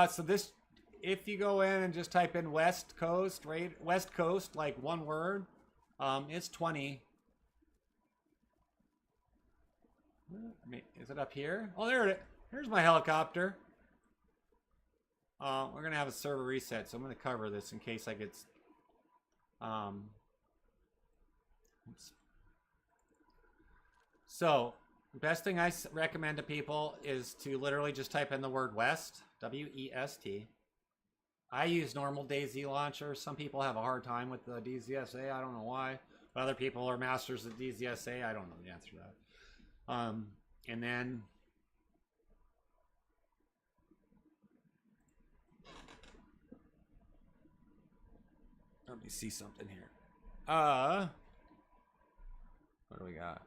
So this, if you go in and just type in West Coast, right? West Coast, like one word, it's 20. Is it up here? Oh, there it is. Here's my helicopter. We're gonna have a server reset, so I'm gonna cover this in case I get. Oops. So, the best thing I recommend to people is to literally just type in the word West, W-E-S-T. I use normal DayZ launcher. Some people have a hard time with the DZSA. I don't know why. But other people are masters of DZSA. I don't know the answer to that. And then let me see something here. What do we got?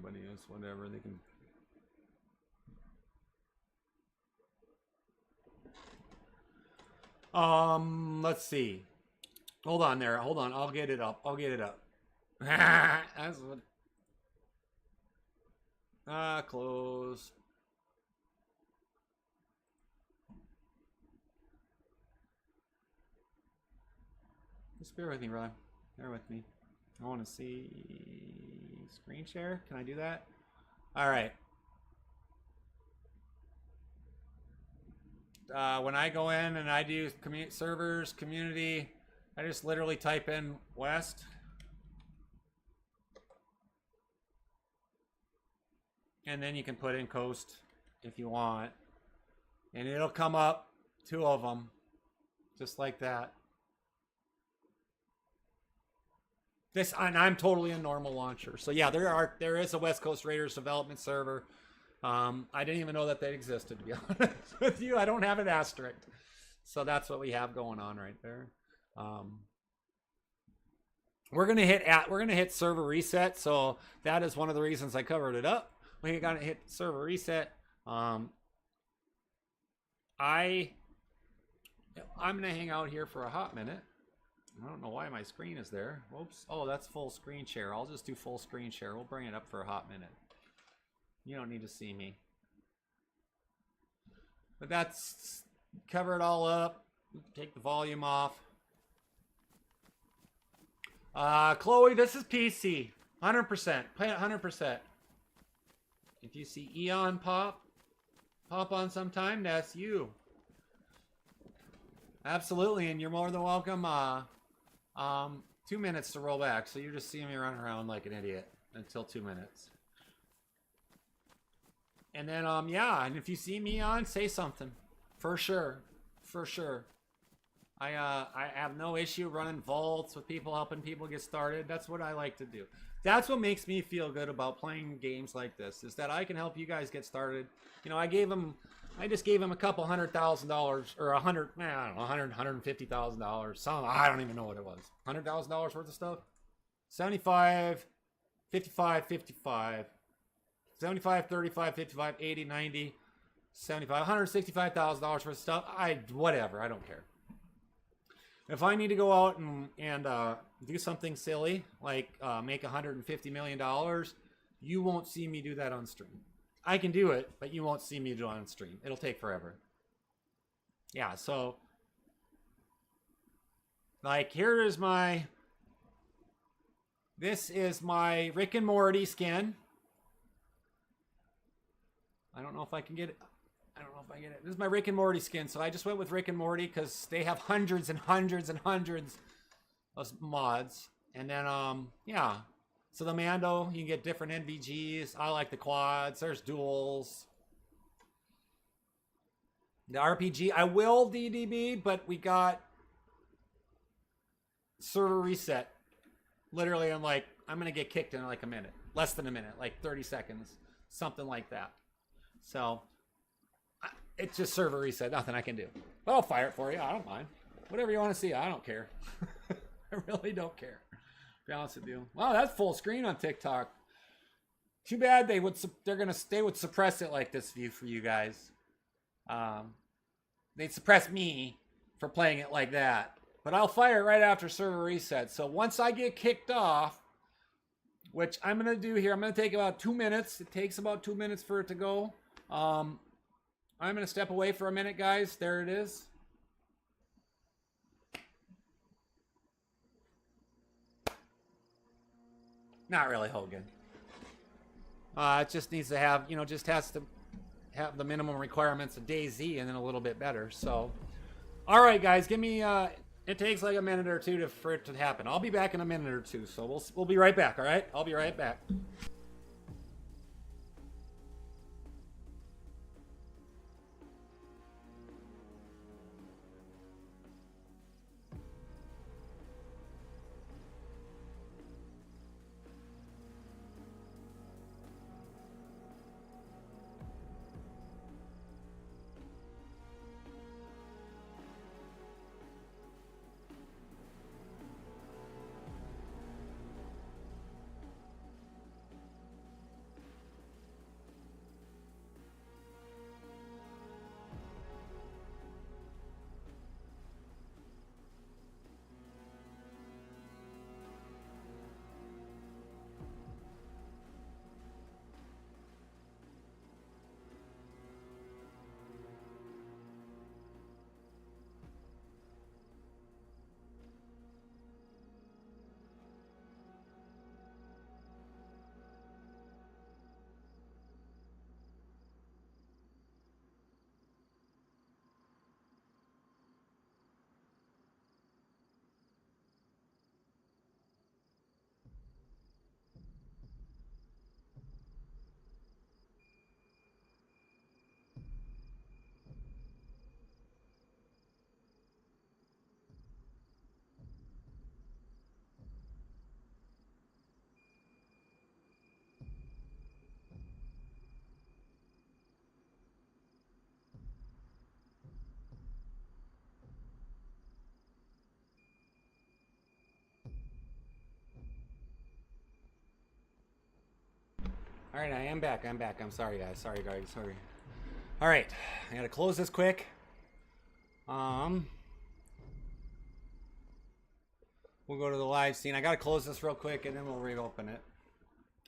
everybody is. Whatever, they can... Let's see. Hold on there. Hold on. I'll get it up. I'll get it up. That's what... close. Just bear with me, brother. Bear with me. I want to see screen share. Can I do that? All right. When I go in and I do servers, community, I just literally type in West. And then you can put in Coast if you want. And it'll come up, 2 of them, just like that. And I'm totally a normal launcher. So yeah, there is a West Coast Raiders development server. I didn't even know that they existed, to be honest with you. I don't have an asterisk. So that's what we have going on right there. We're gonna hit server reset. So that is one of the reasons I covered it up. We're gonna hit server reset. I'm gonna hang out here for a hot minute. I don't know why my screen is there. Whoops. Oh, that's full screen share. I'll just do full screen share. We'll bring it up for a hot minute. You don't need to see me. But that's cover it all up. Take the volume off. Chloe, this is PC. 100%. Play it 100%. If you see Eon pop on sometime, that's you. Absolutely, and you're more than welcome. 2 minutes to roll back, so you're just seeing me run around like an idiot until 2 minutes. And then, yeah, and if you see me on, say something. For sure. For sure. I have no issue running vaults with people, helping people get started. That's what I like to do. That's what makes me feel good about playing games like this, is that I can help you guys get started. You know, I just gave him a couple $100,000 or $150,000. Some, I don't even know what it was. $100,000 worth of stuff. 75, 55, 55. 75, 35, 55, 80, 90, 75, $165,000 worth of stuff. Whatever, I don't care. If I need to go out and do something silly, like make $150 million, you won't see me do that on stream. I can do it, but you won't see me do it on stream. It'll take forever. Yeah, so like this is my Rick and Morty skin. I don't know if I can get it. I don't know if I get it. This is my Rick and Morty skin. So I just went with Rick and Morty because they have hundreds and hundreds and hundreds of mods. And then, yeah. So the Mando, you can get different NVGs. I like the quads. There's duels. The RPG, I will DDB, but we got server reset. Literally, I'm going to get kicked in like a minute. Less than a minute, like 30 seconds. Something like that. So, it's just server reset. Nothing I can do. But I'll fire it for you. I don't mind. Whatever you want to see. I don't care. I really don't care. To be honest with you. Wow, that's full screen on TikTok. Too bad they would suppress it like this view for you guys. They'd suppress me for playing it like that. But I'll fire it right after server reset. So once I get kicked off, which I'm going to do here, I'm going to take about 2 minutes. It takes about 2 minutes for it to go. I'm going to step away for a minute, guys. There it is. Not really, Hogan. It just needs to have, just has to have the minimum requirements of DayZ and then a little bit better. So, all right, guys, give me, it takes like a minute or two for it to happen. I'll be back in a minute or two. So we'll be right back, all right? I'll be right back. All right, I am back. I'm back. I'm sorry, guys. Sorry. All right, I gotta close this quick. We'll go to the live scene. I gotta close this real quick, and then we'll reopen it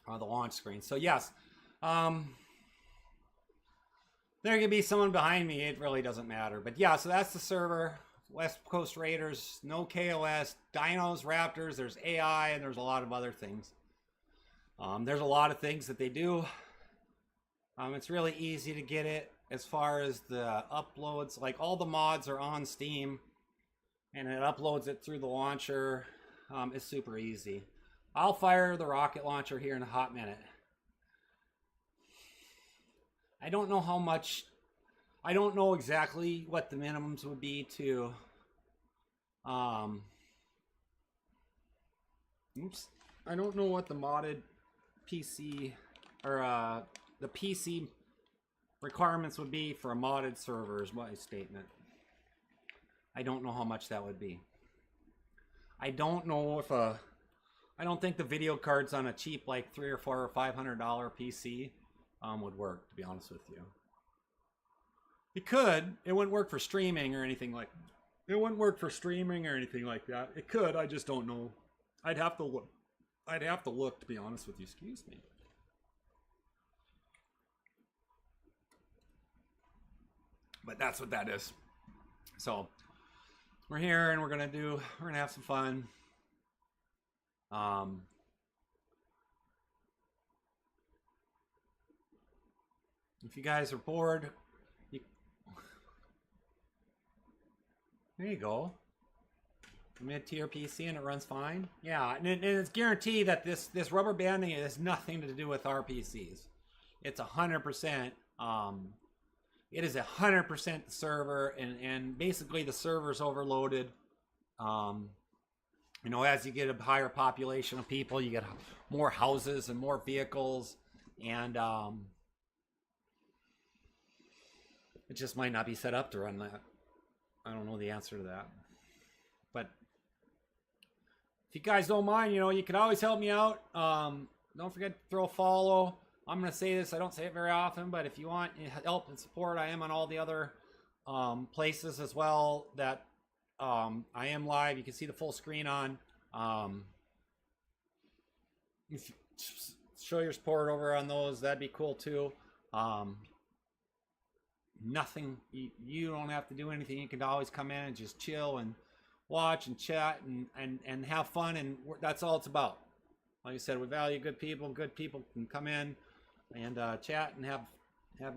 on the launch screen. So yes, there can be someone behind me. It really doesn't matter. But yeah, so that's the server. West Coast Raiders, no KOS, Dinos, Raptors. There's AI, and there's a lot of other things. There's a lot of things that they do. It's really easy to get it as far as the uploads. Like all the mods are on Steam, and it uploads it through the launcher. It's super easy. I'll fire the rocket launcher here in a hot minute. I don't know how much. I don't know exactly what the minimums would be to. Oops. I don't know what the modded PC or the PC requirements would be for a modded server is my statement. I don't know how much that would be. I don't know if I don't think the video cards on a cheap like $300 or $400 or $500 PC would work, to be honest with you. It could. It wouldn't work for streaming or anything like. It wouldn't work for streaming or anything like that. It could. I just don't know. I'd have to look. I'd have to look, to be honest with you. Excuse me. But that's what that is. So we're here and we're gonna have some fun. If you guys are bored, there you go. Mid-tier PC and it runs fine. Yeah, and it's guaranteed that this rubber banding has nothing to do with our PCs. It's 100%. It is 100% the server, and basically the server's overloaded. You know, as you get a higher population of people, you get more houses and more vehicles, and it just might not be set up to run that. I don't know the answer to that. But if you guys don't mind, you know, you can always help me out. Don't forget to throw a follow. I'm going to say this, I don't say it very often, but if you want help and support, I am on all the other places as well that I am live. You can see the full screen on. If you show your support over on those, that'd be cool too. Nothing, you don't have to do anything. You can always come in and just chill and watch and chat and have fun, and that's all it's about. Like I said, we value good people. Good people can come in and chat and have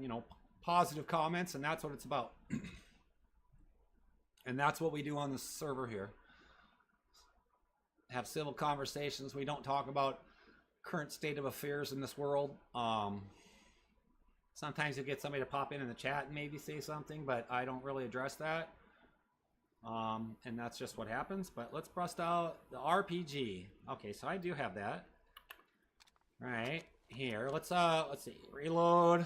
you know, positive comments, and that's what it's about. And that's what we do on the server here. Have civil conversations. We don't talk about current state of affairs in this world. Sometimes you get somebody to pop in the chat and maybe say something, but I don't really address that. And that's just what happens. But let's bust out the RPG. Okay, so I do have that. Right here. Let's see. Reload.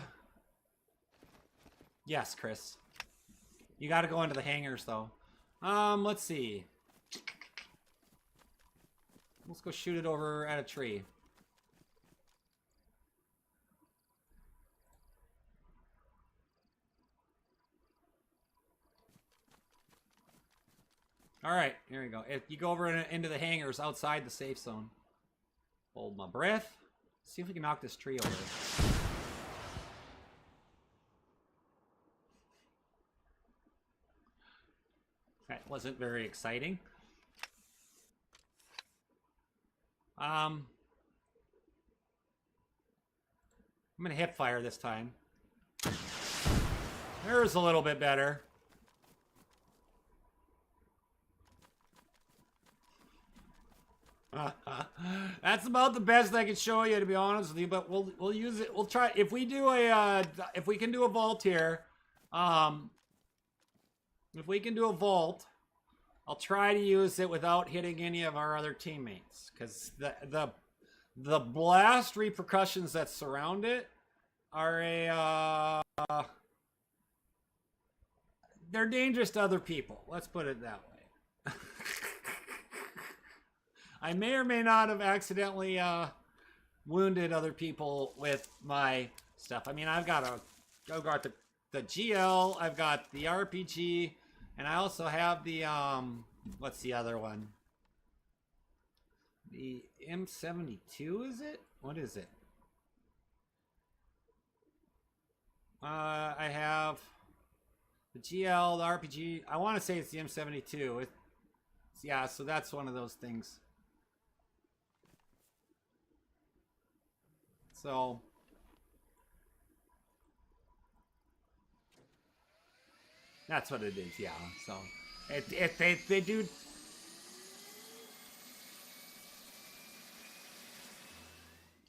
Yes, Chris. You got to go into the hangars though. Let's see. Let's go shoot it over at a tree. All right, here we go. If you go over into the hangars outside the safe zone. Hold my breath. See if we can knock this tree over. That wasn't very exciting. I'm gonna hip fire this time. There's a little bit better. That's about the best I can show you, to be honest with you. But we'll use it. We'll try if we do a if we can do a vault here. If we can do a vault, I'll try to use it without hitting any of our other teammates, because the blast repercussions that surround it are they're dangerous to other people. Let's put it that way. I may or may not have accidentally wounded other people with my stuff. I mean, I've got the GL, I've got the RPG, and I also have the what's the other one? The M72, is it? What is it? I have the GL, the RPG. I want to say it's the M72. Yeah, so that's one of those things. So that's what it is, yeah. So if they do.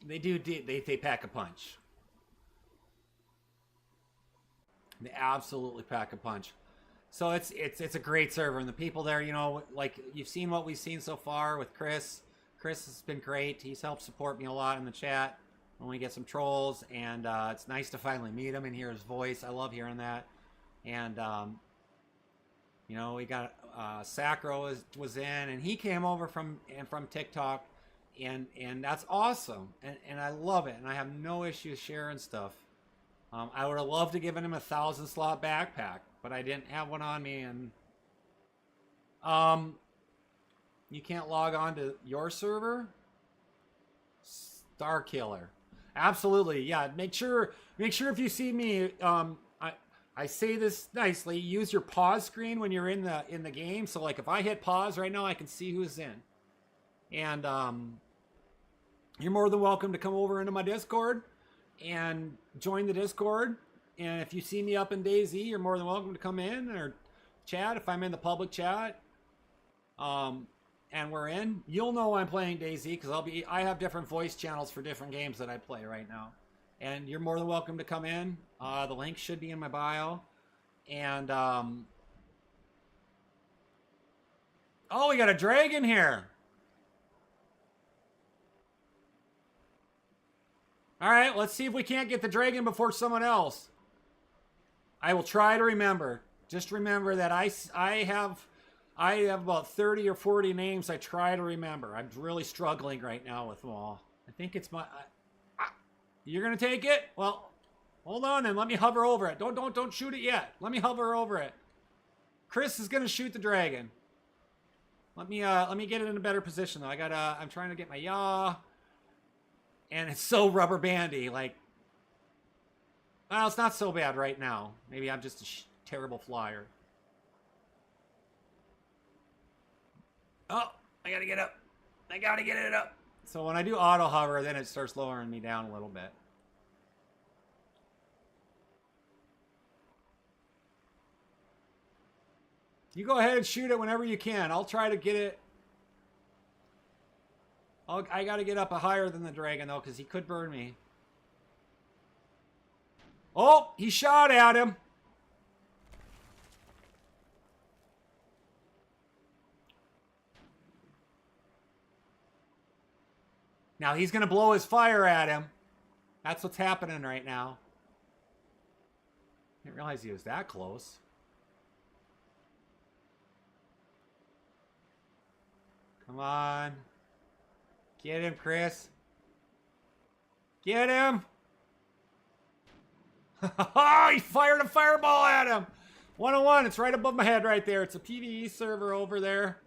They pack a punch. They absolutely pack a punch. So it's a great server, and the people there, you know, like you've seen what we've seen so far with Chris. Chris has been great. He's helped support me a lot in the chat when we get some trolls, and it's nice to finally meet him and hear his voice. I love hearing that. And you know, we got Sacro was in, and he came over from TikTok. And that's awesome, and I love it, and I have no issues sharing stuff. I would have loved to give him a 1,000 slot backpack, but I didn't have one on me, and you can't log on to your server. Star Killer, absolutely, yeah. Make sure if you see me, I say this nicely. Use your pause screen when you're in the game. So like if I hit pause right now, I can see who's in, and you're more than welcome to come over into my Discord and join the Discord. And if you see me up in DayZ, you're more than welcome to come in or chat if I'm in the public chat. And we're in. You'll know I'm playing DayZ because I have different voice channels for different games that I play right now. And you're more than welcome to come in. The link should be in my bio. And oh, we got a dragon here. All right, let's see if we can't get the dragon before someone else. I will try to remember. Just remember that I have about 30 or 40 names I try to remember. I'm really struggling right now with them all. I think it's my... you're going to take it? Well, hold on and let me hover over it. Don't shoot it yet. Let me hover over it. Chris is going to shoot the dragon. Let me get it in a better position though. I'm trying to get my yaw. And it's so rubber bandy, like, well, it's not so bad right now. Maybe I'm just a terrible flyer. Oh, I gotta get up. I gotta get it up. So when I do auto hover, then it starts lowering me down a little bit. You go ahead and shoot it whenever you can. I'll try to get it. I got to get up higher than the dragon, though, because he could burn me. Oh, he shot at him. Now he's going to blow his fire at him. That's what's happening right now. I didn't realize he was that close. Come on. Get him, Chris. Get him. Oh, he fired a fireball at him. 101. It's right above my head right there. It's a PvE server over there.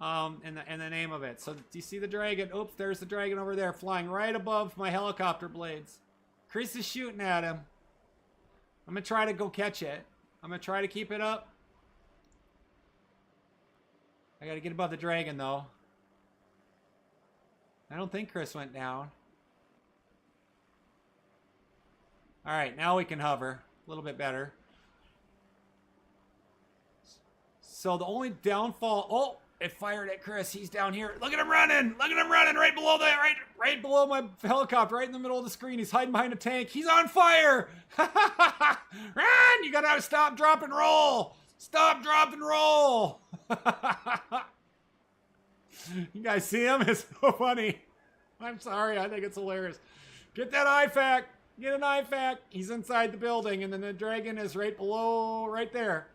And the name of it. So do you see the dragon? Oops, there's the dragon over there flying right above my helicopter blades. Chris is shooting at him. I'm going to try to go catch it. I'm going to try to keep it up. I got to get above the dragon, though. I don't think Chris went down. All right, now we can hover a little bit better. So the only downfall... Oh, it fired at Chris. He's down here. Look at him running. Look at him running right below that. Right below my helicopter, right in the middle of the screen. He's hiding behind a tank. He's on fire. Run! You got to stop, drop, and roll. Stop, drop, and roll. You guys see him? It's so funny. I'm sorry. I think it's hilarious. Get that IFAC. Get an IFAC. He's inside the building, and then the dragon is right below, right there.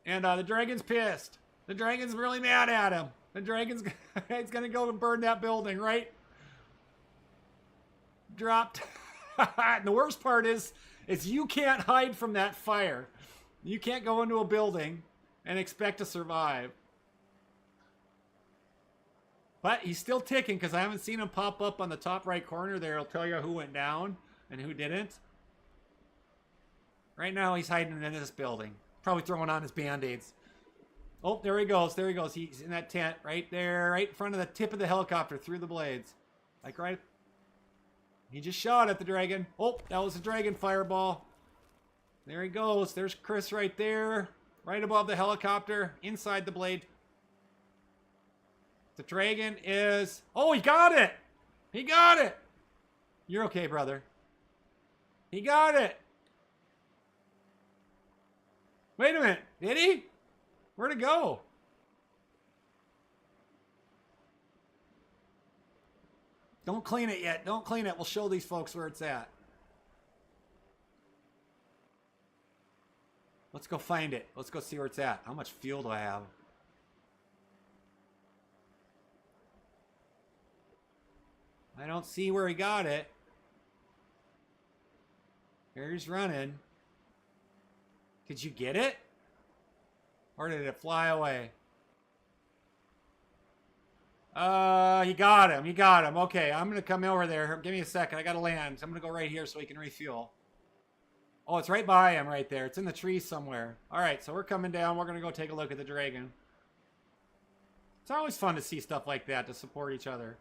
And the dragon's pissed. The dragon's really mad at him. The dragon's he's going to go and burn that building right dropped. And the worst part is you can't hide from that fire. You can't go into a building and expect to survive. But he's still ticking because I haven't seen him pop up on the top right corner there. It'll tell you who went down and who didn't. Right now he's hiding in this building. Probably throwing on his band-aids. Oh, there he goes. There he goes. He's in that tent right there, right in front of the tip of the helicopter through the blades. Like right. He just shot at the dragon. Oh, that was a dragon fireball. There he goes. There's Chris right there. Right above the helicopter. Inside the blade. The dragon is... Oh, he got it! He got it! You're okay, brother. He got it! Wait a minute. Did he? Where'd it go? Don't clean it yet. Don't clean it. We'll show these folks where it's at. Let's go find it. Let's go see where it's at. How much fuel do I have? I don't see where he got it. Here he's running. Did you get it? Or did it fly away? He got him. He got him. Okay, I'm going to come over there. Give me a second. I got to land. I'm going to go right here so he can refuel. Oh, it's right by him right there. It's in the trees somewhere. All right, so we're coming down. We're going to go take a look at the dragon. It's always fun to see stuff like that to support each other.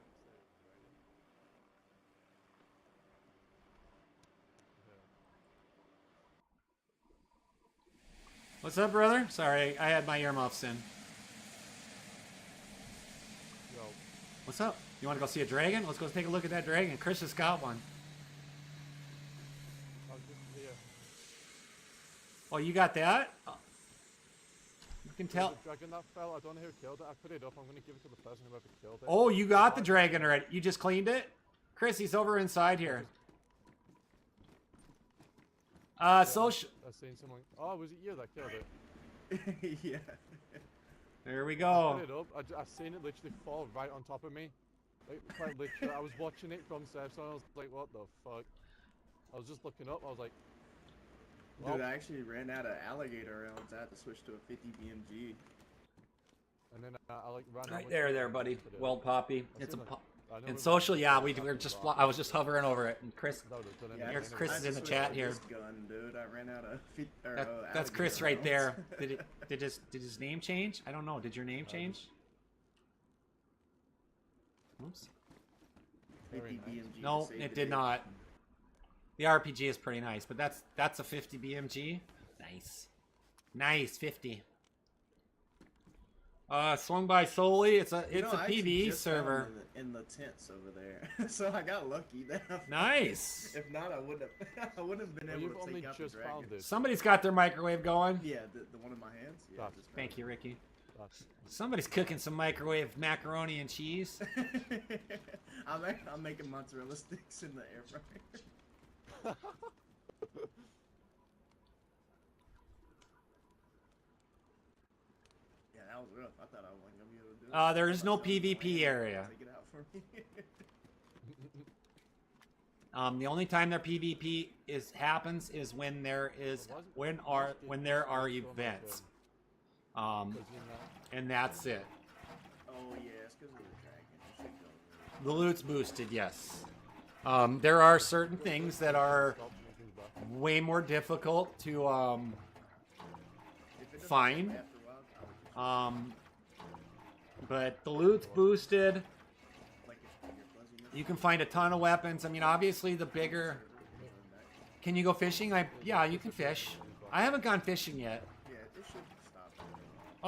What's up, brother? Sorry, I had my earmuffs in. Yo, What's up? You want to go see a dragon? Let's go take a look at that dragon. Chris has got one. I was just here. Oh, you got that? Oh. You can There's tell. a dragon that fell. I don't know who killed it. I put it up. I'm going to give it to the person who ever killed it. Oh, you got the dragon already. You just cleaned it? Chris, he's over inside here. Social. I seen someone. Oh, was it you that killed it? Yeah. There we I go. put it up. I seen it literally fall right on top of me. Like, quite literally. I was watching it from safe zone. I was like, what the fuck? I was just looking up. I was like, Dude, I actually ran out of alligator rounds. I had to switch to a 50 BMG. and then I like ran. Right out there, buddy. with it. Well, Poppy. I It's a. seen it. I know In it social, was- yeah, we were just. I was just hovering over it, and Chris. That would've done Yeah, anything Here's anyway. Chris I is in just the switched chat to here. this gun, dude. I ran out of That's Chris alligator right rounds. there. Did his name change? I don't know. Did your name change? Oops. 50 Very nice. BMG. No, to save it the did day. not. The RPG is pretty nice, but that's a 50 BMG. Nice, nice 50. Swung by solely. It's a You know, I actually PvE just found server. in the tents over there, so I got lucky there. Nice. If not, I wouldn't have. I wouldn't have been Well, able you've to only take out the just dragon. found this. Somebody's got their microwave going. Yeah, the one in my hands. Yeah, That's- just found Thank you, Ricky. That's- Somebody's cooking some microwave macaroni and cheese. it. I'm making mozzarella sticks in the air fryer. Yeah, that was rough. I thought I wasn't gonna be able to do it. There is no I thought PvP someone area. Take it out for me. The only time their PvP happens is when there are events. And that's it. Oh yeah, it's because of the dragon. It should go. The loot's boosted, yes. There are certain things that are way more difficult to If it doesn't Fine. after a while, I would just but the loot's boosted. like if you're fuzzy. You can find a ton of weapons. I mean, obviously the bigger. Can you go fishing? Yeah, you can fish. I haven't gone fishing yet. Yeah, this should stop.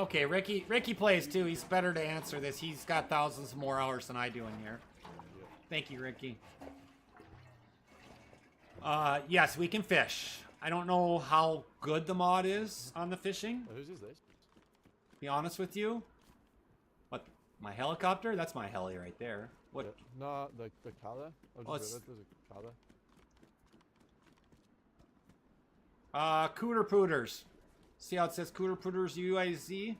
Okay, Ricky plays too. He's better to answer this. He's got thousands more hours than I do in here. Thank you, Ricky. Yes, we can fish. I don't know how good the mod is on the fishing. Whose is this? To be honest with you. What? My helicopter? That's my heli right there. What? No, the color. Oh, it's- There's a color. Cooter Pooters. See how it says Cooter Pooters UIZ?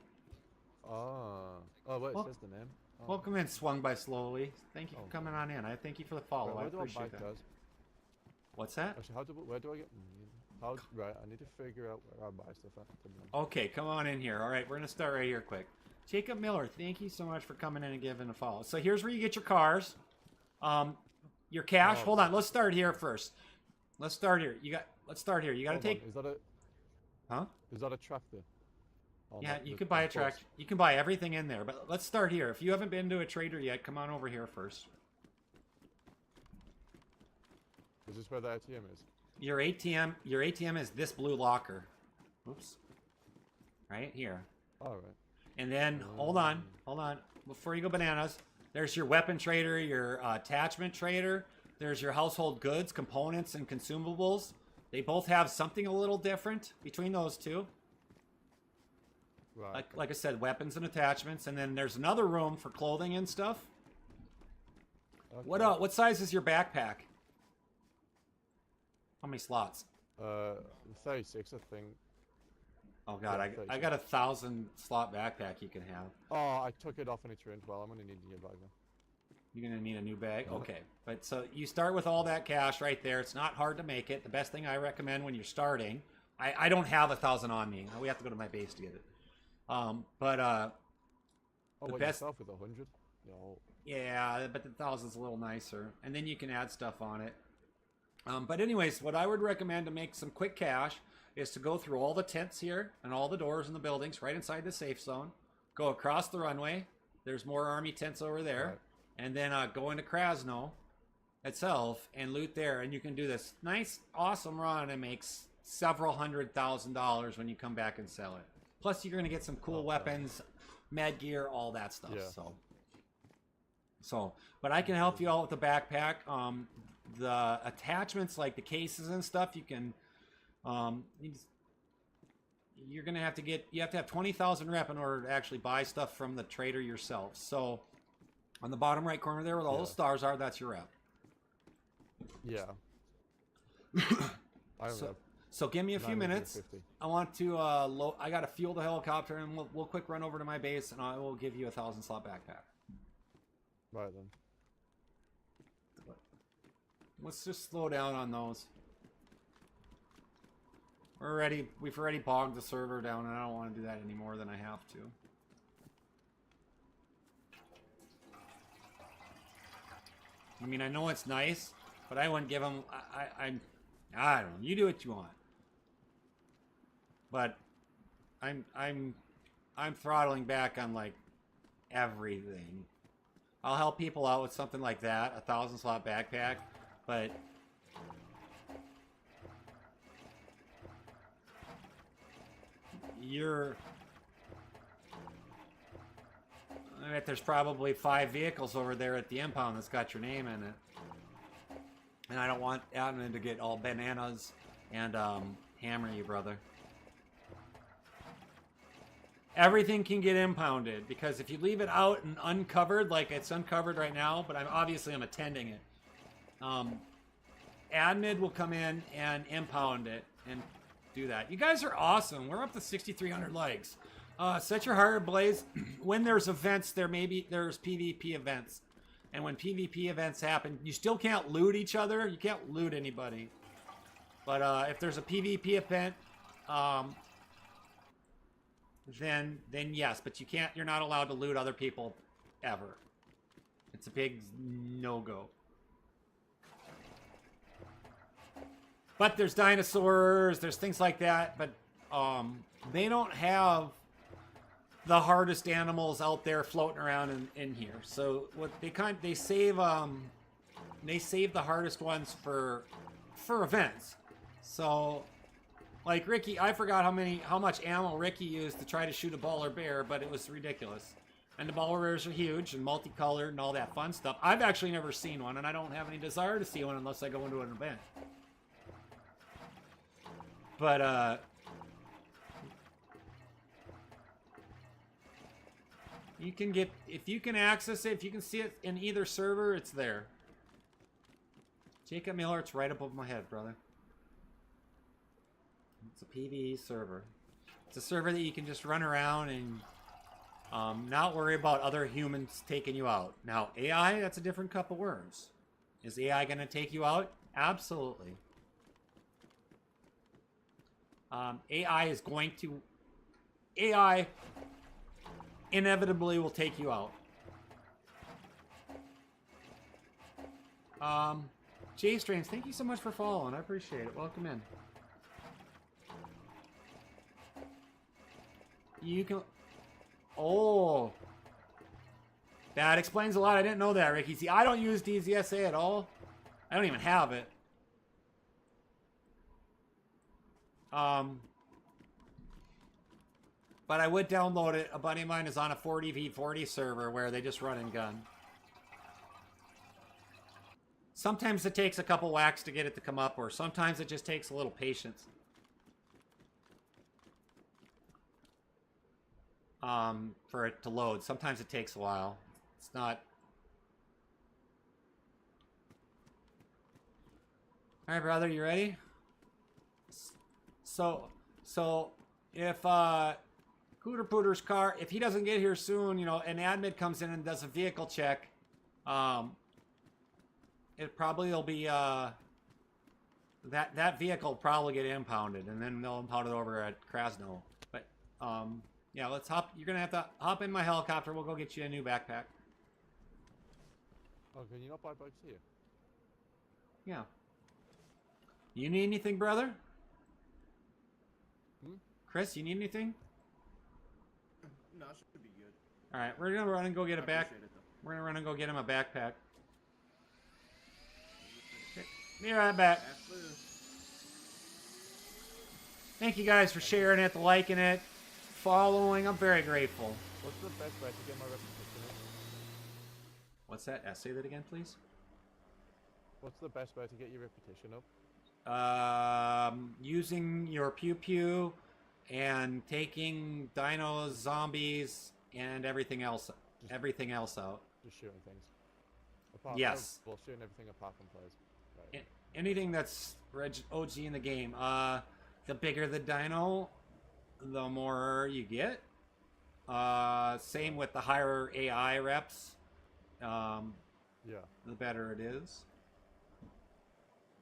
Oh, wait, Well- it says the name. Oh. Welcome in, Swung by Slowly. Thank you for Oh. coming on in. I thank you for the follow. Where I do I buy appreciate that. cars? What's that? Actually, where do I get? Right, I need to figure out where I buy stuff at. Okay, come on in here. All right, we're gonna start right here quick. Jacob Miller, thank you so much for coming in and giving a follow. So here's where you get your cars. Your cash. Hold on, let's start here first. Let's start here. Let's start here. You gotta take. Is that a? Huh? Is that a tractor? Oh, Yeah, no, you the- could buy a the bus. tractor. You can buy everything in there. But let's start here. If you haven't been to a trader yet, come on over here first. Is this where the ATM is? Your ATM is this blue locker. Oops. Right here. All right. And then hold on. Before you go bananas, there's your weapon trader, your attachment trader. There's your household goods, components, and consumables. They both have something a little different between those two. Right. Like I said, weapons and attachments. And then there's another room for clothing and stuff. Okay. What size is your backpack? How many slots? 36, I think. Oh god, Yeah, I got 1,000 slot backpack you can have. Oh, I took it off in a trench. Well, I'm gonna need a new bag then. You're gonna need a new bag? Okay. But so you start with all that cash right there. It's not hard to make it. The best thing I recommend when you're starting, I don't have 1,000 on me. We have to go to my base to get it. Oh, The wait, best- yourself with 100? No. Yeah, but the 1,000's a little nicer. And then you can add stuff on it. But anyways, what I would recommend to make some quick cash is to go through all the tents here and all the doors in the buildings right inside the safe zone. Go across the runway. There's more army tents over there. Right. And then go into Krasno itself and loot there. And you can do this nice, awesome run and makes several $100,000 when you come back and sell it. Plus, you're going to get some cool weapons, med gear, all that stuff. Yeah. But I can help you out with the backpack. The attachments, like the cases and stuff, you can. You're gonna have to have 20,000 rep in order to actually buy stuff from the trader yourself. So, on the bottom right corner there, where all those stars are, that's your rep. Yeah. I don't know. So give me a few minutes. 950. I want to. I got to fuel the helicopter, and we'll quick run over to my base, and I will give you a 1,000 slot backpack. Right then. Let's just slow down on those. We've already bogged the server down, and I don't want to do that any more than I have to. I mean, I know it's nice, but I wouldn't give them. I don't know. You do what you want. But I'm throttling back on like everything. I'll help people out with something like that, a 1,000 slot backpack, but I bet there's probably 5 vehicles over there at the impound that's got your name in it. And I don't want admin to get all bananas and hammer you, brother. Everything can get impounded, because if you leave it out and uncovered, like it's uncovered right now, but I'm attending it. Admin will come in and impound it and do that. You guys are awesome. We're up to 6,300 likes. Set your heart ablaze. When there's events, there's PvP events. And when PvP events happen, you still can't loot each other. You can't loot anybody. But if there's a PvP event, then yes, but you're not allowed to loot other people ever. It's a big no-go. But there's dinosaurs, there's things like that, but they don't have the hardest animals out there floating around in here. So what they save the hardest ones for events. So like Ricky, I forgot how much ammo Ricky used to try to shoot a baller bear, but it was ridiculous. And the baller bears are huge and multicolored and all that fun stuff. I've actually never seen one, and I don't have any desire to see one unless I go into an event. But you can get, if you can access it, if you can see it in either server, it's there. Jacob Miller, it's right above my head, brother. It's a PvE server. It's a server that you can just run around and not worry about other humans taking you out. Now, AI, that's a different cup of worms. Is AI going to take you out? Absolutely. AI is going to... AI inevitably will take you out. Jay Strange, thank you so much for following. I appreciate it. Welcome in. You can... Oh. That explains a lot. I didn't know that, Ricky. See, I don't use DZSA at all. I don't even have it. But I would download it. A buddy of mine is on a 40v40 server where they just run and gun. Sometimes it takes a couple whacks to get it to come up, or sometimes it just takes a little patience. For it to load. Sometimes it takes a while. It's not... Alright, brother, you ready? So if, Cooter Pooter's car, if he doesn't get here soon, you know, an admin comes in and does a vehicle check, it probably will be, that vehicle will probably get impounded, and then they'll impound it over at Krasno. But, yeah, let's hop, you're gonna have to hop in my helicopter, we'll go get you a new backpack. Oh, can you not buy bikes here? Yeah. You need anything, brother? Chris, you need anything? No, it should be good. All right, we're gonna run and go get a back. Appreciate it, though. We're gonna run and go get him a backpack. Okay, be right back. Absolutely. Thank you guys for sharing it, liking it, following. I'm very grateful. What's the best way to get my reputation up? What's that? Say that again, please. What's the best way to get your reputation up? Using your pew pew and taking dinos, zombies, and everything else out. Just shooting things. Yes. Well, shooting everything apart from players. Right. Anything that's OG in the game. The bigger the dino, the more you get. Same with the higher AI reps. Yeah. The better it is.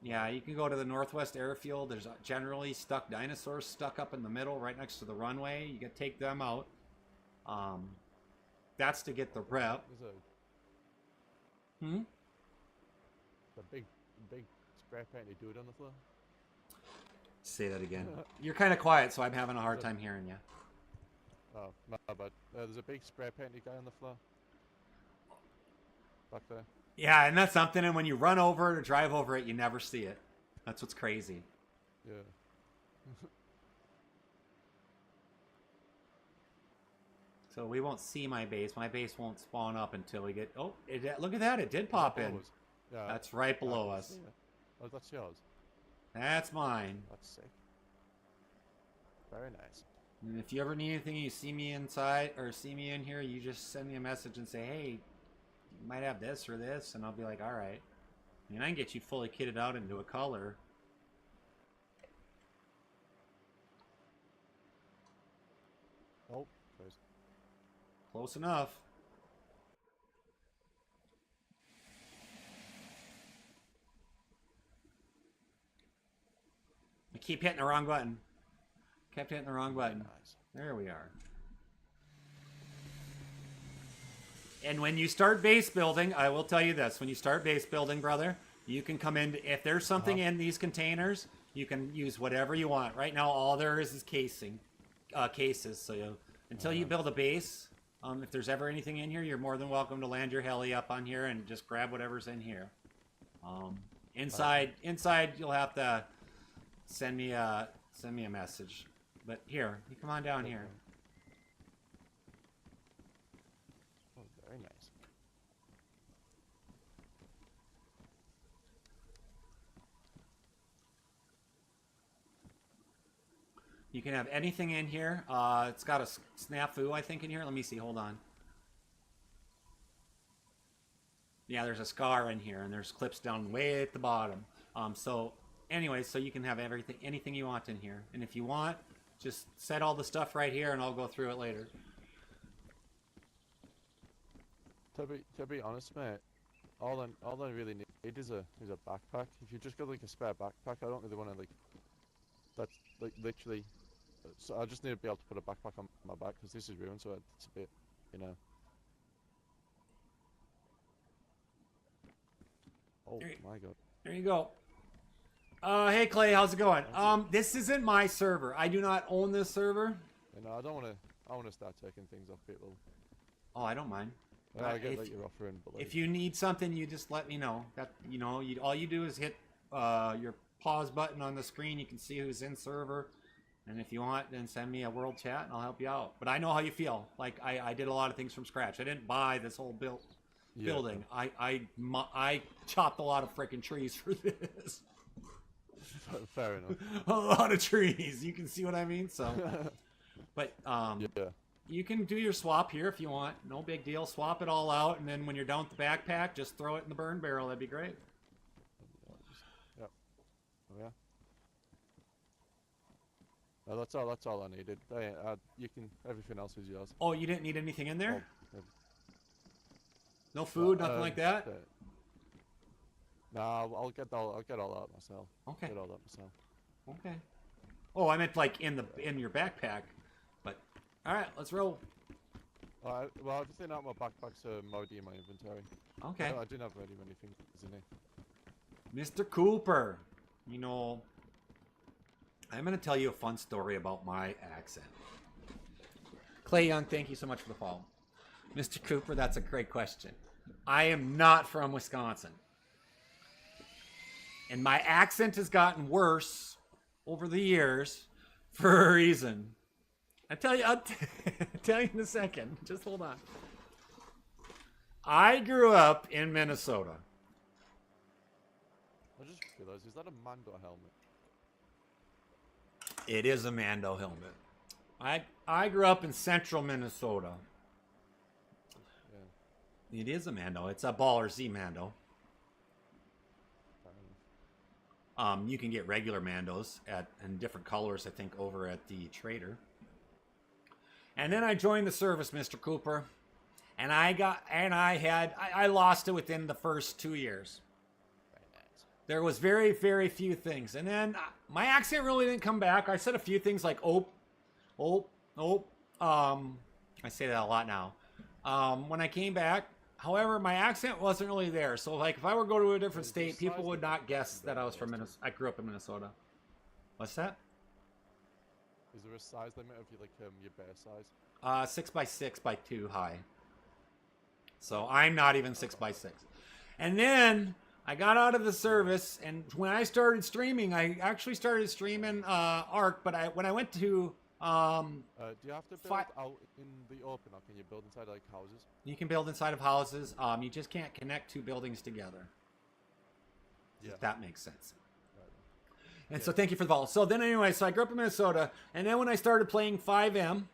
Yeah, you can go to the Northwest Airfield. There's generally stuck dinosaurs stuck up in the middle right next to the runway. You can take them out. That's to get the rep. There's a big spray painted dude on the floor. Say that again. You're kind of quiet, so I'm having a hard time hearing you. Oh, no, but there's a big spray painted guy on the floor. Back there. Yeah, and that's something, and when you run over it or drive over it, you never see it. That's what's crazy. Yeah. So we won't see my base. My base won't spawn up until we get... Oh, look at that. It did pop in. Yeah. That's right below us. Oh, that's yours. That's mine. That's sick. Very nice. And if you ever need anything, you see me inside, or see me in here, you just send me a message and say, hey, you might have this or this, and I'll be like, all right. I mean, I can get you fully kitted out into a color. Oh, there's... Close enough. I keep hitting the wrong button. Kept hitting the wrong button. Nice. There we are. And when you start base building, I will tell you this. When you start base building, brother, you can come in. If there's something in these containers, you can use whatever you want. Right now, all there is cases. So until you build a base, if there's ever anything in here, you're more than welcome to land your heli up on here and just grab whatever's in here. Inside, you'll have to send me a message. But here, you come on down here. Oh, very nice. You can have anything in here. It's got a snafu, I think, in here. Let me see. Hold on. Yeah, there's a scar in here, and there's clips down way at the bottom. So, anyway, so you can have anything you want in here. And if you want, just set all the stuff right here, and I'll go through it later. To be honest, mate, all I really need is a backpack. If you just got like a spare backpack, I don't really want to like That's like literally. So I just need to be able to put a backpack on my back because this is ruined. So it's a bit, you know. Oh my god. There you go. Hey Clay, how's it going? This isn't my server. I do not own this server. You know, I don't want to. I want to start taking things off people. Oh, I don't mind. I get that you're offering, but like, If you need something, you just let me know. That all you do is hit your pause button on the screen. You can see who's in server, and if you want, then send me a world chat, and I'll help you out. But I know how you feel. Like I did a lot of things from scratch. I didn't buy this whole building. I chopped a lot of freaking trees for this. fair enough. A lot of trees. You can see what I mean. So, but yeah. you can do your swap here if you want. No big deal. Swap it all out, and then when you're done with the backpack, just throw it in the burn barrel. That'd be great. Yep. Oh yeah. No, that's all. That's all I needed. You can. Everything else is yours. Oh, you didn't need anything in there? Oh, no food, nothing like that. Nah, I'll get all that myself. Okay. Get all that myself. Okay. Oh, I meant like in your backpack. But all right, let's roll. Well, everything out of my backpack's modi in my inventory. Okay. I didn't have many things in it. Mr. Cooper, you know, I'm going to tell you a fun story about my accent. Clay Young, thank you so much for the follow. Mr. Cooper, that's a great question. I am not from Wisconsin. And my accent has gotten worse over the years for a reason. I'll tell you in a second. Just hold on. I grew up in Minnesota. I just realized, is that a Mando helmet? It is a Mando helmet. I grew up in central Minnesota. Yeah. It is a Mando. It's a Baller Z Mando. You can get regular Mandos in different colors, I think, over at the Trader. And then I joined the service, Mr. Cooper, and I lost it within the first 2 years. There was very, very few things. And then my accent really didn't come back. I said a few things like, I say that a lot now. When I came back, however, my accent wasn't really there. So, like, if I were to go to a different state, people would not guess that I was from Minnesota. I grew up in Minnesota. What's that? Is there a size limit of your bear size? 6x6x2 high. So I'm not even 6x6. And then I got out of the service, and when I started streaming, I actually started streaming Ark. But when I went to do you have to build out in the open, or can you build inside like houses? You can build inside of houses. You just can't connect two buildings together. Yeah. If that makes sense. And so thank you for the follow. So then anyway, so I grew up in Minnesota, and then when I started playing 5M,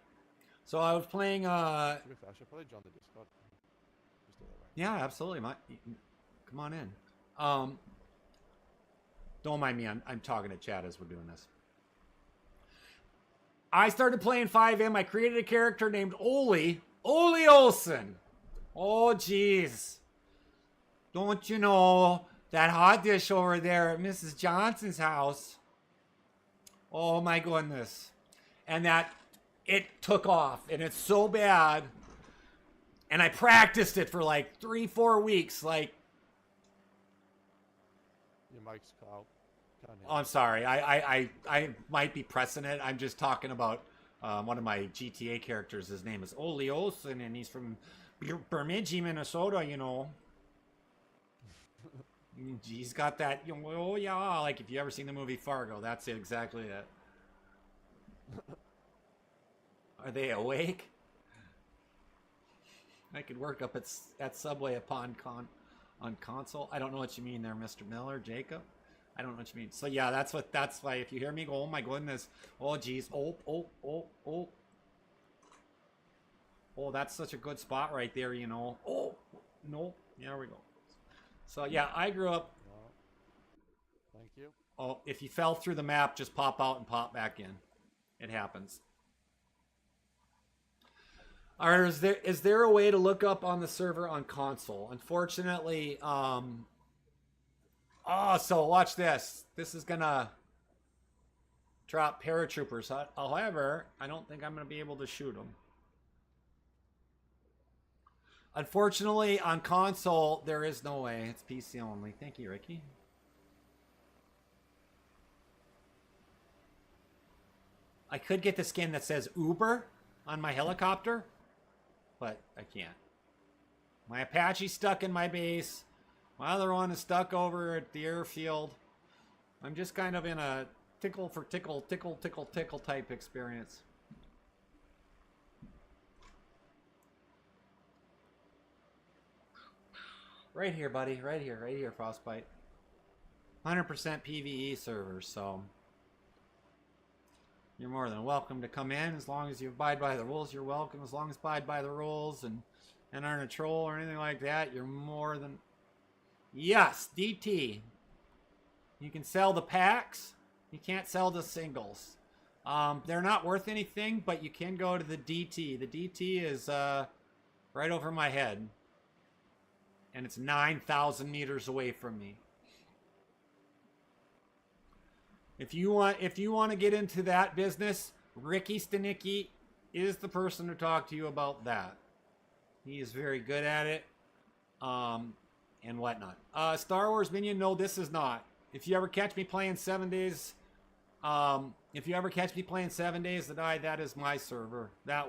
so I was playing I should probably join the Discord. Just do that right. Yeah, absolutely. Come on in. Don't mind me, I'm talking to chat as we're doing this. I started playing 5M. I created a character named Ole Olsen. Oh jeez. Don't you know that hot dish over there at Mrs. Johnson's house? Oh my goodness. And that it took off, and it's so bad. And I practiced it for like 3-4 weeks. Like, your mic's out. oh, I'm sorry. I might be pressing it. I'm just talking about one of my GTA characters. His name is Ole Olsen, and he's from Bemidji, Minnesota, you know. He's got that, you know, oh yeah, like if you ever seen the movie Fargo, that's exactly it. Are they awake? I could work up at Subway upon on console. I don't know what you mean there, Mr. Miller, Jacob. I don't know what you mean. So yeah, that's why if you hear me go, oh my goodness, oh geez, oh, that's such a good spot right there, you know. Oh no, there we go. So yeah, I grew up. Thank you. Oh, if you fell through the map, just pop out and pop back in. It happens. All right, is there a way to look up on the server on console? Unfortunately, so watch this. This is gonna drop paratroopers. However, I don't think I'm going to be able to shoot them. Unfortunately, on console, there is no way. It's PC only. Thank you, Ricky. I could get the skin that says Uber on my helicopter, but I can't. My Apache's stuck in my base. My other one is stuck over at the airfield. I'm just kind of in a tickle for tickle, tickle, tickle, tickle type experience. Right here, buddy. Right here, Frostbite. 100% PvE server, so you're more than welcome to come in as long as you abide by the rules. You're welcome as long as you abide by the rules and aren't a troll or anything like that. You're more than... Yes, DT. You can sell the packs. You can't sell the singles. They're not worth anything, but you can go to the DT. The DT is right over my head. And it's 9,000 meters away from me. If you want to get into that business, Ricky Stanicki is the person to talk to you about that. He is very good at it, and whatnot. Star Wars Minion, no, this is not. If you ever catch me playing 7 days, if you ever catch me playing 7 days to die, that is my server. That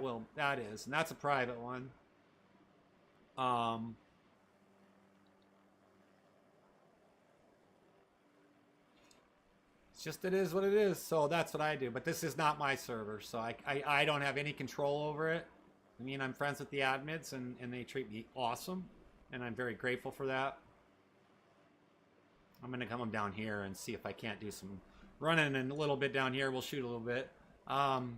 is, and that's a private one. It's just, it is what it is. So that's what I do. But this is not my server, so I don't have any control over it. I mean, I'm friends with the admins, and they treat me awesome, and I'm very grateful for that. I'm gonna come down here and see if I can't do some running, and a little bit down here. We'll shoot a little bit. So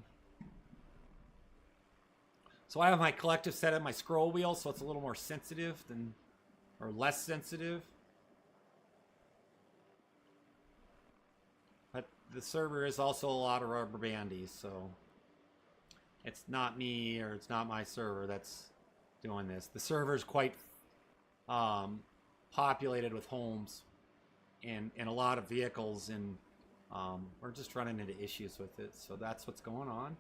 I have my collective set at my scroll wheel, so it's a little more sensitive than, or less sensitive. But the server is also a lot of rubber bandies, so it's not me, or it's not my server that's doing this. The server is quite populated with homes and a lot of vehicles, and we're just running into issues with it. So that's what's going on.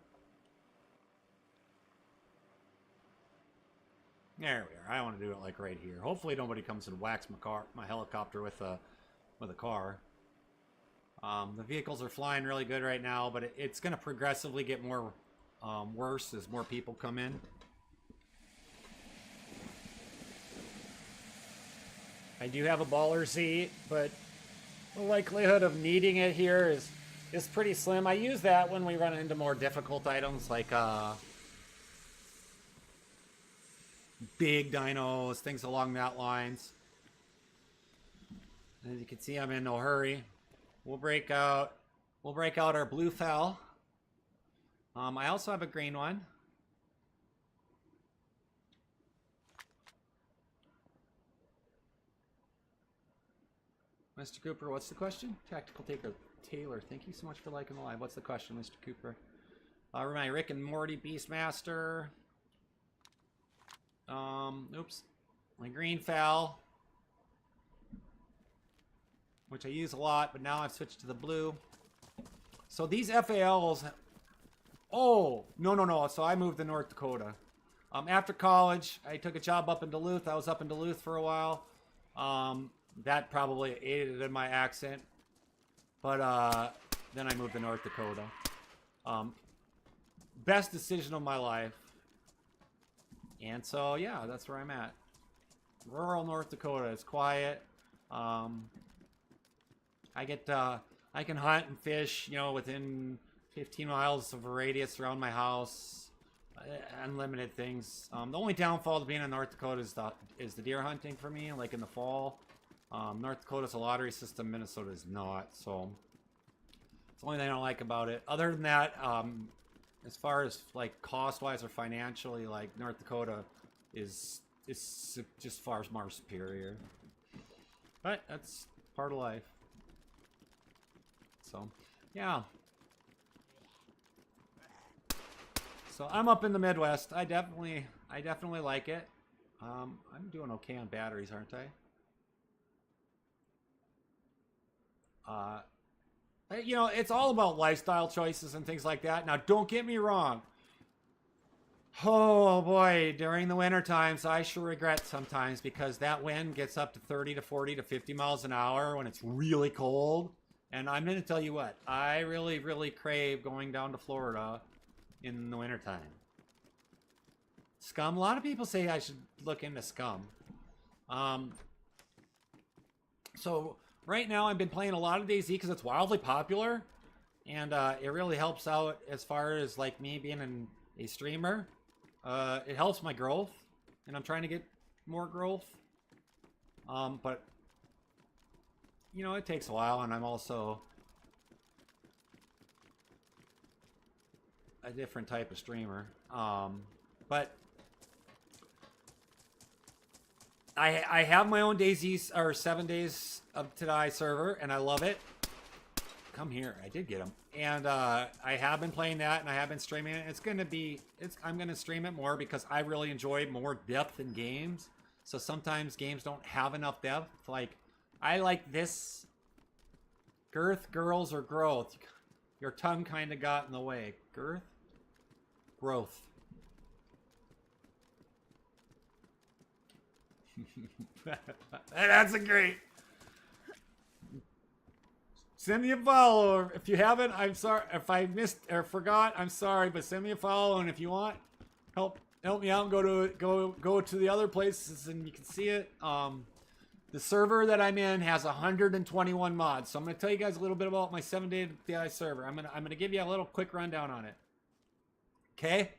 There we are. I want to do it like right here. Hopefully nobody comes and whacks my helicopter with a car. The vehicles are flying really good right now, but it's going to progressively get more worse as more people come in. I do have a Baller Z, but the likelihood of needing it here is pretty slim. I use that when we run into more difficult items like big dinos, things along that lines. As you can see, I'm in no hurry. We'll break out our blue fowl. I also have a green one. Mr. Cooper, what's the question? Tactical Taylor, thank you so much for liking the live. What's the question, Mr. Cooper? My Rick and Morty Beastmaster. Oops. My green fowl, which I use a lot, but now I've switched to the blue. So these FALs... Oh, no. So I moved to North Dakota. After college, I took a job up in Duluth. I was up in Duluth for a while. That probably aided in my accent. But then I moved to North Dakota. Best decision of my life. And so, yeah, that's where I'm at. Rural North Dakota. It's quiet. I can hunt and fish, within 15 miles of a radius around my house. Unlimited things. The only downfall to being in North Dakota is the deer hunting for me, like in the fall. North Dakota's a lottery system. Minnesota is not. So it's the only thing I don't like about it. Other than that, as far as like cost-wise or financially, like North Dakota is just far more superior. But that's part of life. So, yeah. So I'm up in the Midwest. I definitely like it. I'm doing okay on batteries, aren't I? You know, it's all about lifestyle choices and things like that. Now, don't get me wrong. Oh boy, during the winter times, I sure regret sometimes because that wind gets up to 30 to 40 to 50 miles an hour when it's really cold. And I'm going to tell you what, I really, really crave going down to Florida in the wintertime. Scum, a lot of people say I should look into Scum. So right now I've been playing a lot of DayZ because it's wildly popular. And it really helps out as far as like me being a streamer. It helps my growth, and I'm trying to get more growth. But you know, it takes a while, and I'm also a different type of streamer. But I have my own DayZ or 7 Days of To Die server, and I love it. Come here, I did get him. And I have been playing that, and I have been streaming it. I'm gonna stream it more because I really enjoy more depth in games. So sometimes games don't have enough depth. Like, I like this. Girth, girls, or growth. Your tongue kind of got in the way. Girth? Growth. That's a great... Send me a follow. If you haven't, I'm sorry. If I missed or forgot, I'm sorry. But send me a follow, and if you want, help me out and go to the other places, and you can see it. The server that I'm in has 121 mods. So I'm going to tell you guys a little bit about my 7 Day DI server. I'm gonna give you a little quick rundown on it. Okay.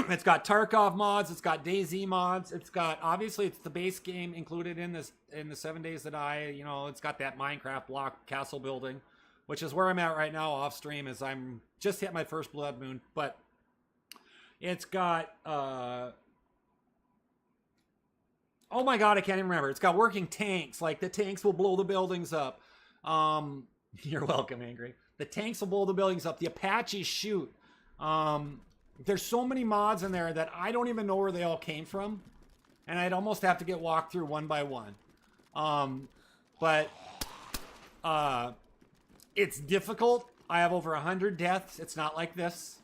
It's got Tarkov mods, it's got DayZ mods, it's got, obviously it's the base game included in the 7 Days to Die. You know, it's got that Minecraft block castle building, which is where I'm at right now off stream, as I'm just hit my first blood moon. But it's got oh my god, I can't even remember. It's got working tanks, like the tanks will blow the buildings up. You're welcome, Angry. The tanks will blow the buildings up, the Apaches shoot. There's so many mods in there that I don't even know where they all came from. And I'd almost have to get walked through one by one. But it's difficult. I have over 100 deaths. It's not like this.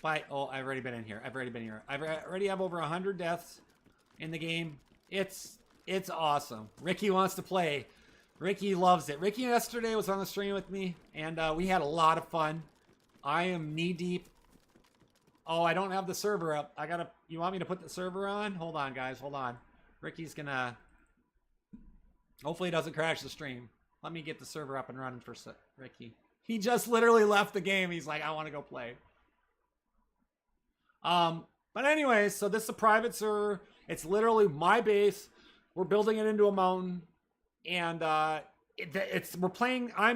Oh, I've already been in here. I already have over 100 deaths in the game. It's awesome. Ricky wants to play. Ricky loves it. Ricky yesterday was on the stream with me, and we had a lot of fun. I am knee deep. Oh, I don't have the server up. You want me to put the server on? Hold on, guys. Hold on. Ricky's gonna... Hopefully it doesn't crash the stream. Let me get the server up and running for Ricky. He just literally left the game. He's like, I want to go play. But anyways, so this is a private server. It's literally my base. We're building it into a mountain. And I'm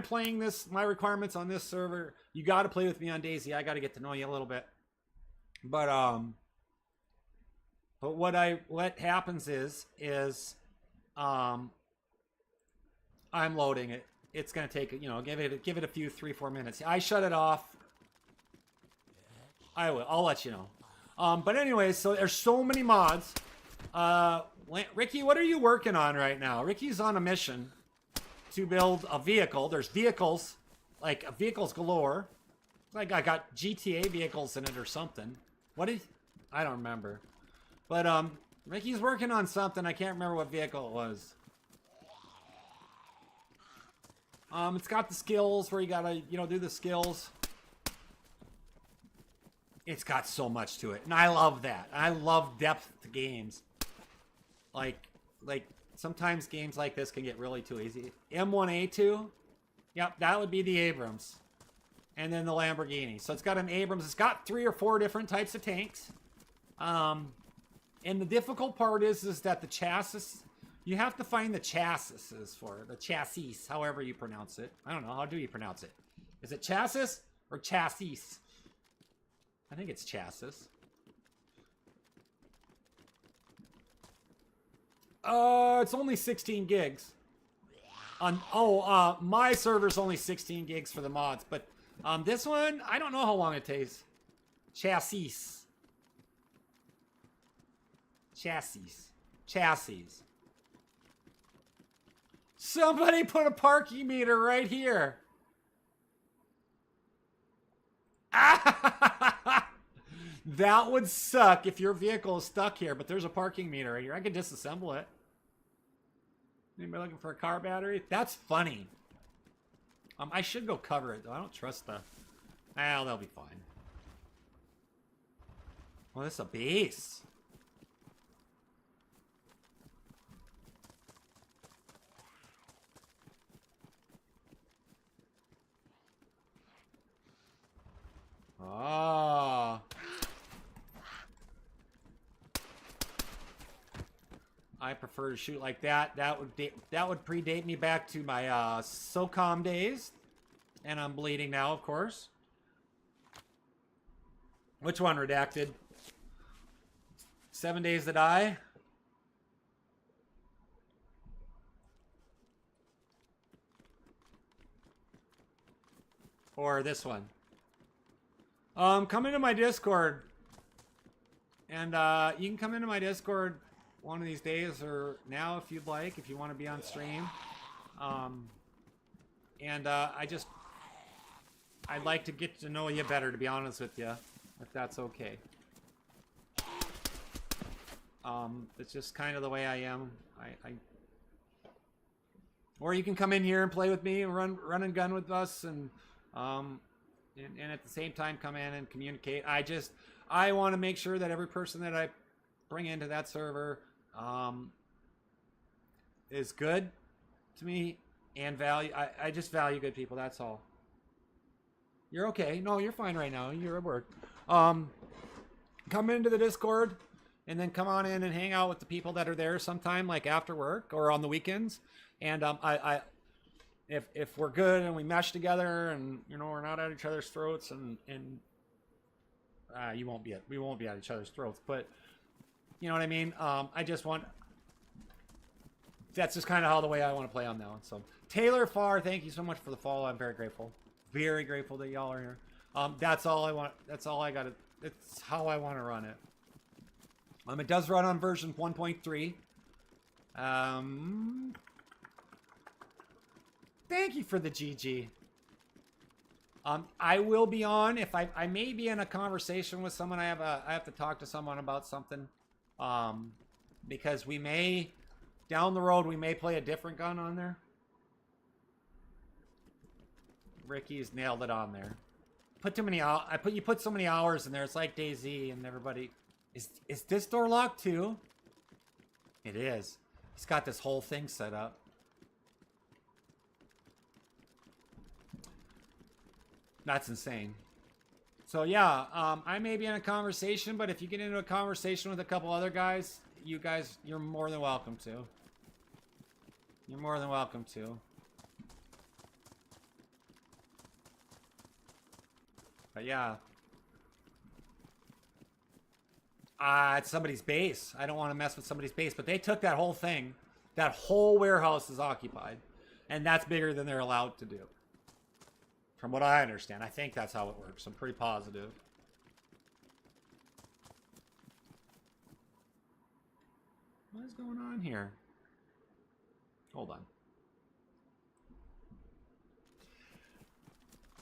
playing this, my requirements on this server. You got to play with me on DayZ. I got to get to know you a little bit. But what happens is I'm loading it. It's gonna take, you know, give it a few 3-4 minutes. I shut it off. I'll let you know. But anyways, so there's so many mods. Ricky, what are you working on right now? Ricky's on a mission to build a vehicle. There's vehicles, like vehicles galore. Like I got GTA vehicles in it or something. I don't remember. But Ricky's working on something. I can't remember what vehicle it was. It's got the skills where you gotta, you know, do the skills. It's got so much to it, and I love that. I love depth to games. Like sometimes games like this can get really too easy. M1A2, yep, that would be the Abrams. And then the Lamborghini. So it's got an Abrams. It's got 3 or 4 different types of tanks. And the difficult part is that the chassis, you have to find the chassis for it. The chassis, however you pronounce it. I don't know. How do you pronounce it? Is it chassis or chassis? I think it's chassis. It's only 16 gigs. My server's only 16 gigs for the mods, but this one, I don't know how long it takes. Chassis. Somebody put a parking meter right here. That would suck if your vehicle is stuck here, but there's a parking meter right here. I can disassemble it. Anybody looking for a car battery? That's funny. I should go cover it, though. I don't trust the... Well, they'll be fine. Well, this is a base. Oh. I prefer to shoot like that. That would predate me back to my SOCOM days. And I'm bleeding now, of course. Which one, Redacted? 7 Days to Die? Or this one? Come into my Discord. And you can come into my Discord one of these days or now if you'd like, if you want to be on stream. I'd like to get to know you better, to be honest with you, if that's okay. It's just kind of the way I am. Or you can come in here and play with me and run and gun with us, and at the same time come in and communicate. I want to make sure that every person that I bring into that server is good to me and value. I just value good people. That's all. You're okay. No, you're fine right now. You're at work. Come into the Discord and then come on in and hang out with the people that are there sometime, like after work or on the weekends. And if we're good and we mesh together and we're not at each other's throats and we won't be at each other's throats, but you know what I mean? That's just kind of how the way I want to play on now. So Taylor Farr, thank you so much for the follow. I'm very grateful. Very grateful that y'all are here. That's all I want. That's all I got to. It's how I want to run it. It does run on version 1.3. Thank you for the GG. I will be on if I may be in a conversation with someone. I have to talk to someone about something. Because we may down the road we may play a different gun on there. Ricky's nailed it on there. Put too many you put so many hours in there. It's like DayZ and everybody. Is this door locked too? It is. He's got this whole thing set up. That's insane. So yeah, I may be in a conversation, but if you get into a conversation with a couple other guys, you're more than welcome to. You're more than welcome to. But yeah. It's somebody's base. I don't want to mess with somebody's base, but they took that whole thing. That whole warehouse is occupied. And that's bigger than they're allowed to do. From what I understand. I think that's how it works. I'm pretty positive. What is going on here? Hold on.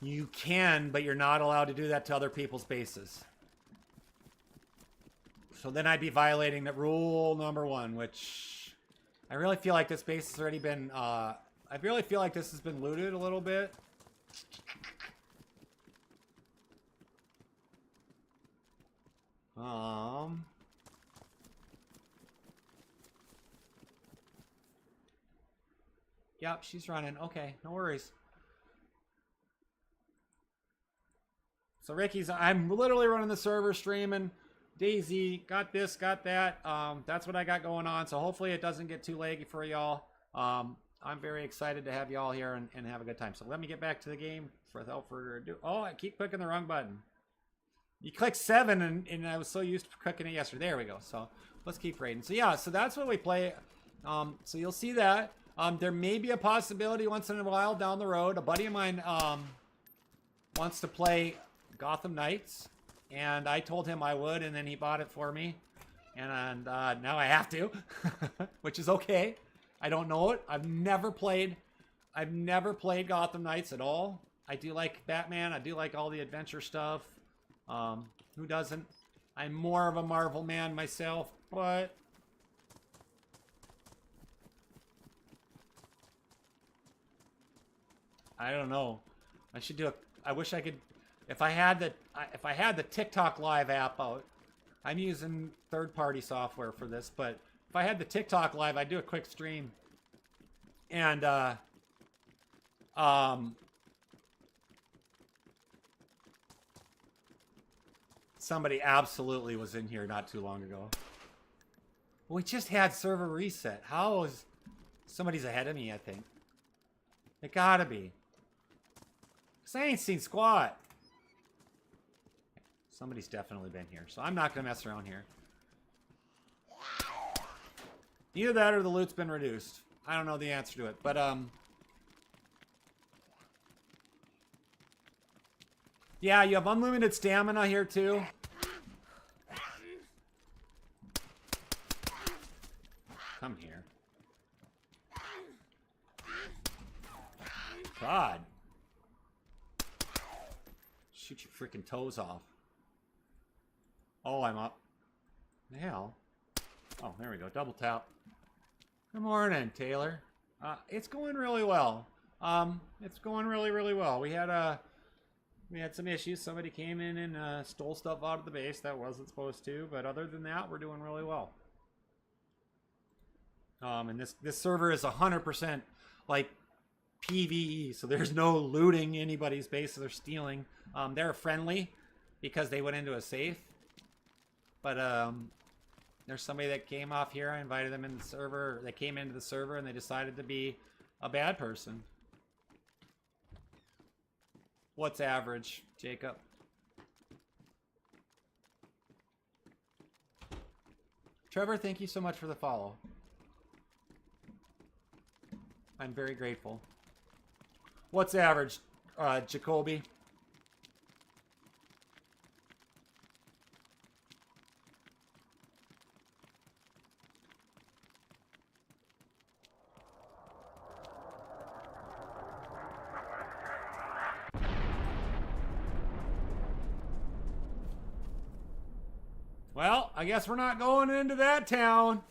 You can, but you're not allowed to do that to other people's bases. So then I'd be violating that rule number 1, which I really feel like this base has already been, I really feel like this has been looted a little bit. Yep, she's running. Okay, no worries. So I'm literally running the server, streaming. DayZ, got this, got that. That's what I got going on. So hopefully it doesn't get too laggy for y'all. I'm very excited to have y'all here and have a good time. So let me get back to the game without further ado. Oh, I keep clicking the wrong button. You click 7 and I was so used to clicking it yesterday. There we go. So let's keep raiding. So yeah, so that's what we play. So you'll see that. There may be a possibility once in a while down the road. A buddy of mine wants to play Gotham Knights, and I told him I would, and then he bought it for me, and now I have to, which is okay. I don't know it. I've never played Gotham Knights at all. I do like Batman. I do like all the adventure stuff. Who doesn't? I'm more of a Marvel man myself, but I don't know. I should do a. I wish I could. If I had the TikTok Live app out, I'm using third-party software for this, but if I had the TikTok Live, I'd do a quick stream. And somebody absolutely was in here not too long ago. We just had server reset. How is somebody's ahead of me? I think it gotta be. 'Cause I ain't seen squat. Somebody's definitely been here, so I'm not gonna mess around here. Either that or the loot's been reduced. I don't know the answer to it, but yeah, you have unlimited stamina here too. Come here. God. Shoot your freaking toes off. Oh, I'm up. The hell? Oh, there we go. Double tap. Good morning, Taylor. It's going really well. It's going really well. We had some issues. Somebody came in and stole stuff out of the base that wasn't supposed to, but other than that, we're doing really well. And this server is 100% like PvE, so there's no looting anybody's base or stealing. They're friendly because they went into a safe, but there's somebody that came off here. I invited them in the server. They came into the server and they decided to be a bad person. What's average, Jacob? Trevor, thank you so much for the follow. I'm very grateful. What's average, Jacoby? Well, I guess we're not going into that town.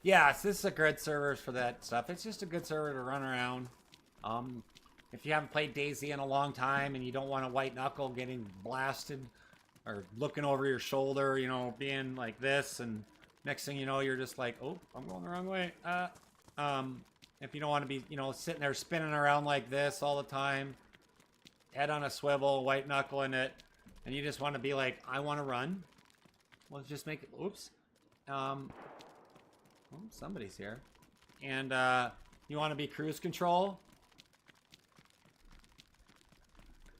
Yes, this is a good server for that stuff. It's just a good server to run around. If you haven't played DayZ in a long time and you don't want to white knuckle getting blasted or looking over your shoulder, you know, being like this, and next thing you know, you're just like, oh, I'm going the wrong way. If you don't want to be, you know, sitting there spinning around like this all the time, head on a swivel, white knuckling it, and you just want to be like, I want to run. Well, just make it, oops. Oh, somebody's here. And you want to be cruise control?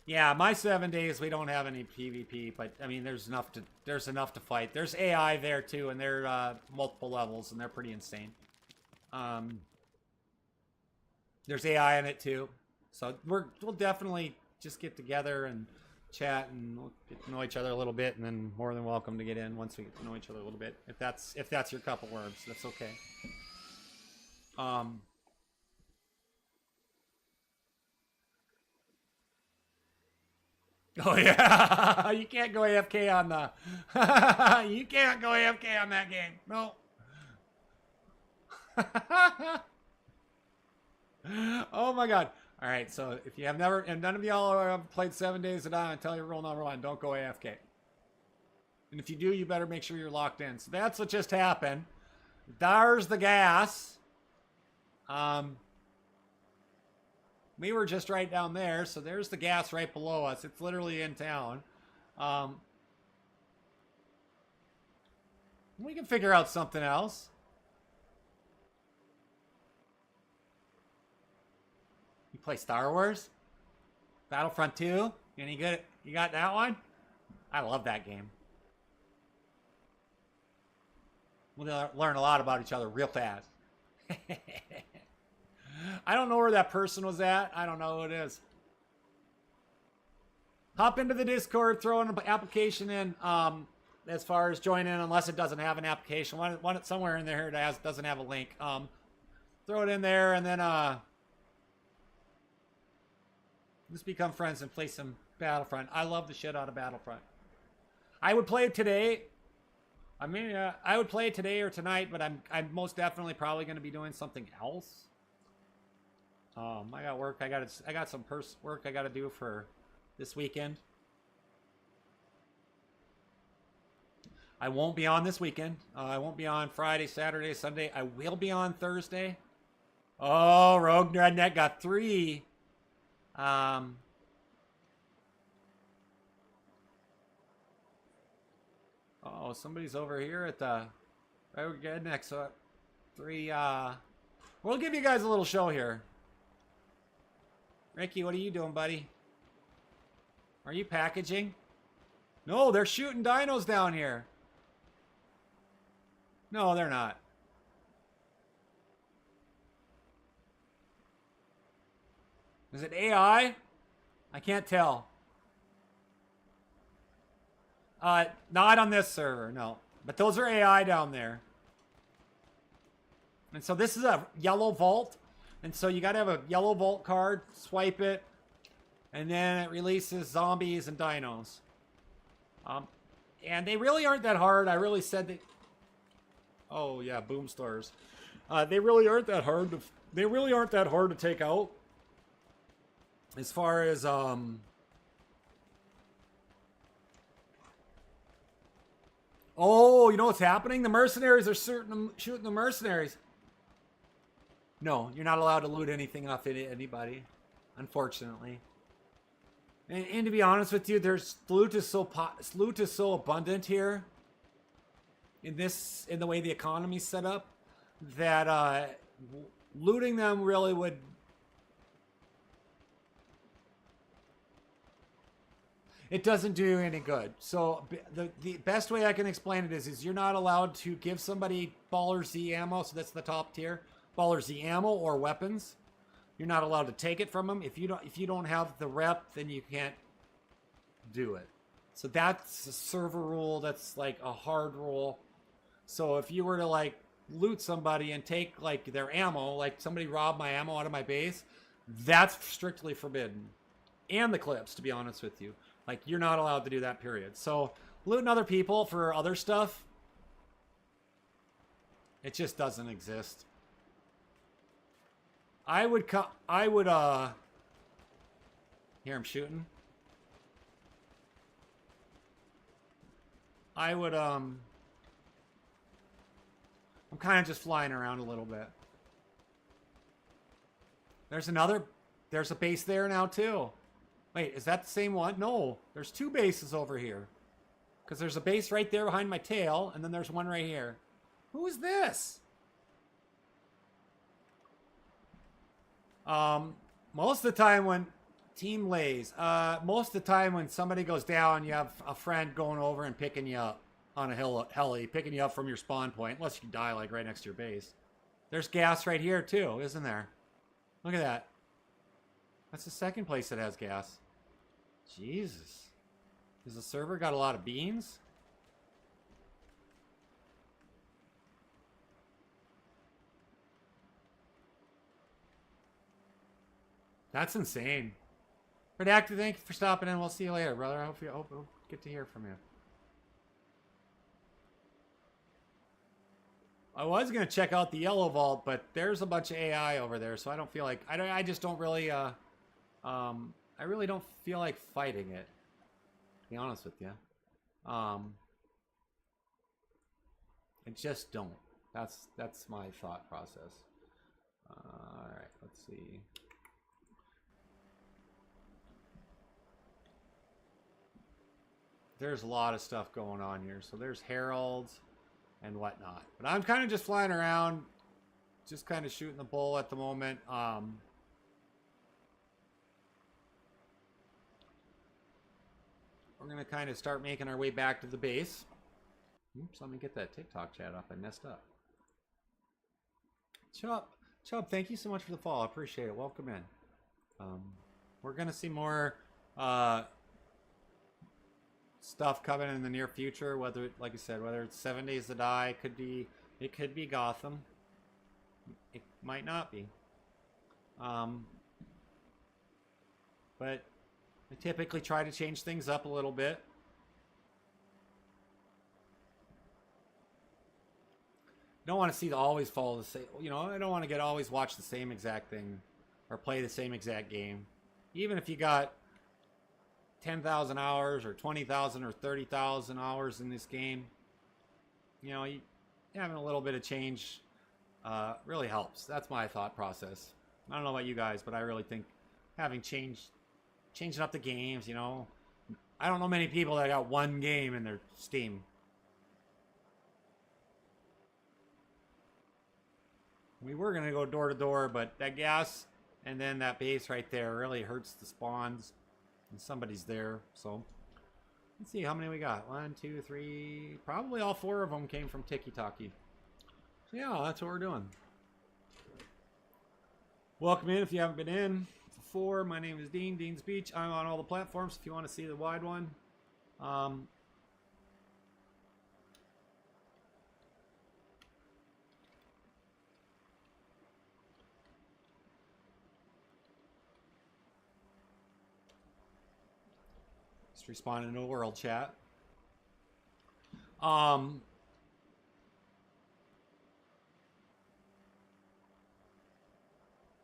Yeah, my 7 days we don't have any PvP, but I mean there's enough to fight. There's AI there too, and they're multiple levels, and they're pretty insane. There's AI in it too, so we'll definitely just get together and chat, and we'll get to know each other a little bit, and then more than welcome to get in once we get to know each other a little bit. If that's your cup of worms, that's okay. Oh yeah, you can't go AFK on the. You can't go AFK on that game. No. Oh my God. All right, so if you have never, and none of y'all have played 7 Days of Die, I tell you rule number one: don't go AFK. And if you do, you better make sure you're locked in. So that's what just happened. There's the gas. We were just right down there, so there's the gas right below us. It's literally in town. We can figure out something else. You play Star Wars? Battlefront 2? Any good? You got that one? I love that game. We'll learn a lot about each other real fast. I don't know where that person was at. I don't know who it is. Hop into the Discord, throw an application in as far as join in, unless it doesn't have an application. Want it somewhere in there that doesn't have a link. Throw it in there, and then Let's become friends and play some Battlefront. I love the shit out of Battlefront. I would play it today. I mean, I would play it today or tonight, but I'm most definitely probably going to be doing something else. I got work. I got some work I got to do for this weekend. I won't be on this weekend. I won't be on Friday, Saturday, Sunday. I will be on Thursday. Oh, Rogue Redneck got 3. Oh, somebody's over here at the Rogue Redneck. So 3. We'll give you guys a little show here. Ricky, what are you doing, buddy? Are you packaging? No, they're shooting dinos down here. No, they're not. Is it AI? I can't tell. Not on this server, no. But those are AI down there. And so this is a yellow vault. And so you got to have a yellow vault card, swipe it, and then it releases zombies and dinos. And they really aren't that hard. I really said that. Oh yeah, boom stars. They really aren't that hard to. They really aren't that hard to take out. As far as Oh, you know what's happening? The mercenaries are shooting the mercenaries. No, you're not allowed to loot anything off anybody, unfortunately. And to be honest with you, loot is so abundant here in the way the economy's set up that looting them really would. It doesn't do any good. So the best way I can explain it is you're not allowed to give somebody Baller Z ammo. So that's the top tier. Baller Z ammo or weapons. You're not allowed to take it from them. If you don't have the rep, then you can't do it. So that's a server rule. That's like a hard rule. So if you were to like loot somebody and take like their ammo, like somebody robbed my ammo out of my base, that's strictly forbidden. And the clips, to be honest with you. Like, you're not allowed to do that, period. So, looting other people for other stuff, it just doesn't exist. I would hear him shooting. I'm kind of just flying around a little bit. There's a base there now, too. Wait, is that the same one? No, there's 2 bases over here. Because there's a base right there behind my tail, and then there's one right here. Who is this? Most of the time when team lays, most of the time when somebody goes down, you have a friend going over and picking you up on a heli, picking you up from your spawn point, unless you die like right next to your base. There's gas right here too, isn't there? Look at that. That's the second place that has gas. Jesus. Has the server got a lot of beans? That's insane. Redacted, thank you for stopping in. We'll see you later, brother. I hope we'll get to hear from you. I was going to check out the yellow vault, but there's a bunch of AI over there, so I don't feel like... I just don't really... I really don't feel like fighting it, to be honest with you. I just don't. That's my thought process. Alright, let's see. There's a lot of stuff going on here. So there's heralds and whatnot. But I'm kind of just flying around, just kind of shooting the bull at the moment. We're going to kind of start making our way back to the base. Oops, let me get that TikTok chat up. I messed up. Chubb, thank you so much for the follow. I appreciate it. Welcome in. We're going to see more stuff coming in the near future. Whether, like I said, whether it's 7 Days to Die, it could be Gotham. It might not be. But but I typically try to change things up a little bit. Don't want to see the always follow the same. You know, I don't want to always watch the same exact thing or play the same exact game. Even if you got 10,000 hours or 20,000 or 30,000 hours in this game, you know, having a little bit of change really helps. That's my thought process. I don't know about you guys, but I really think having changing up the games, you know. I don't know many people that got one game in their Steam. We were going to go door to door, but that gas and then that base right there really hurts the spawns. And somebody's there, so let's see how many we got. 1, 2, 3. Probably all 4 of them came from Tiki Taki. So yeah, that's what we're doing. Welcome in if you haven't been in before. My name is Dean, Dean's Beach. I'm on all the platforms if you want to see the wide one. Just responding to a world chat.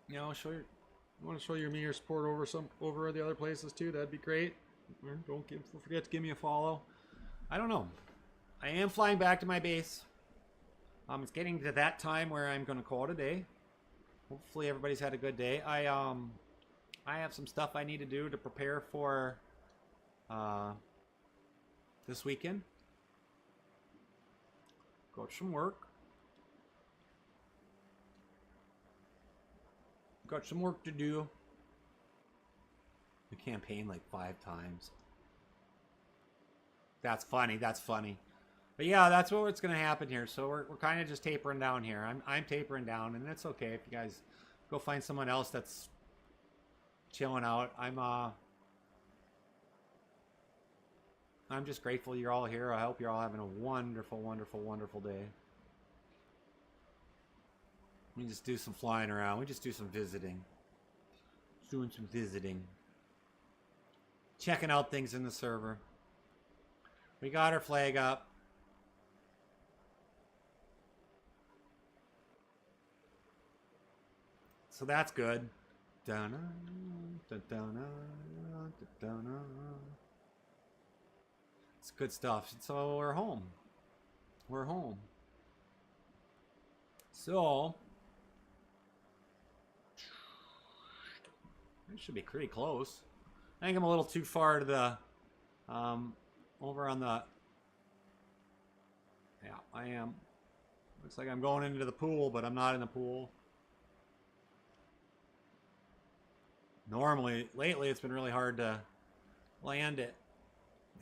You know, you want to show your media support over the other places too? That'd be great. Don't forget to give me a follow. I don't know. I am flying back to my base. It's getting to that time where I'm going to call it a day. Hopefully everybody's had a good day. I have some stuff I need to do to prepare for this weekend. Got some work. Got some work to do. The campaign like 5 times. That's funny. That's funny. But yeah, that's what's going to happen here. So we're kind of just tapering down here. I'm tapering down, and that's okay if you guys go find someone else that's chilling out. I'm just grateful you're all here. I hope you're all having a wonderful, wonderful, wonderful day. We just do some flying around. We just do some visiting. Just doing some visiting. Checking out things in the server. We got our flag up. So that's good. It's good stuff. So we're home. We're home. So it should be pretty close. I think I'm a little too far to the over on the. Yeah, I am. Looks like I'm going into the pool, but I'm not in the pool. Normally, lately, it's been really hard to land it.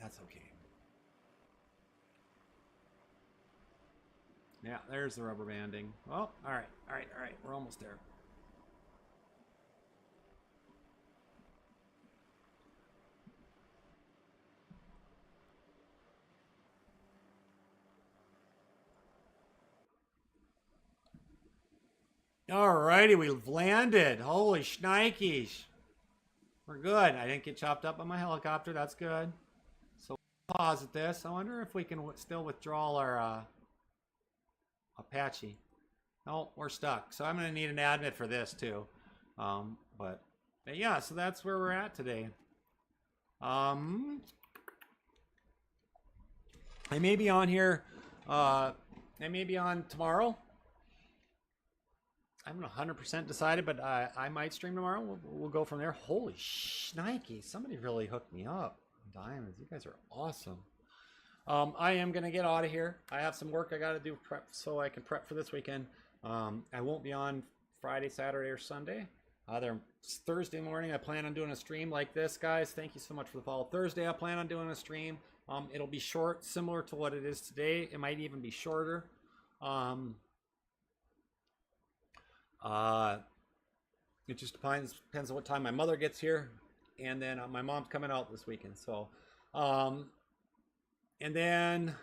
That's okay. Yeah, there's the rubber banding. Well, all right. We're almost there. Alrighty, we've landed. Holy shnikes. We're good. I didn't get chopped up on my helicopter. That's good. So we'll pause at this. I wonder if we can still withdraw our Apache. No, we're stuck. So I'm going to need an admit for this too. But yeah, so that's where we're at today. I may be on here. I may be on tomorrow. I haven't 100% decided, but I might stream tomorrow. We'll go from there. Holy shnikes. Somebody really hooked me up. Diamonds, you guys are awesome. I am going to get out of here. I have some work I got to do prep so I can prep for this weekend. I won't be on Friday, Saturday, or Sunday. Thursday morning, I plan on doing a stream like this, guys. Thank you so much for the follow. Thursday, I plan on doing a stream. It'll be short, similar to what it is today. It might even be shorter. It just depends on what time my mother gets here, and then my mom's coming out this weekend. So, and then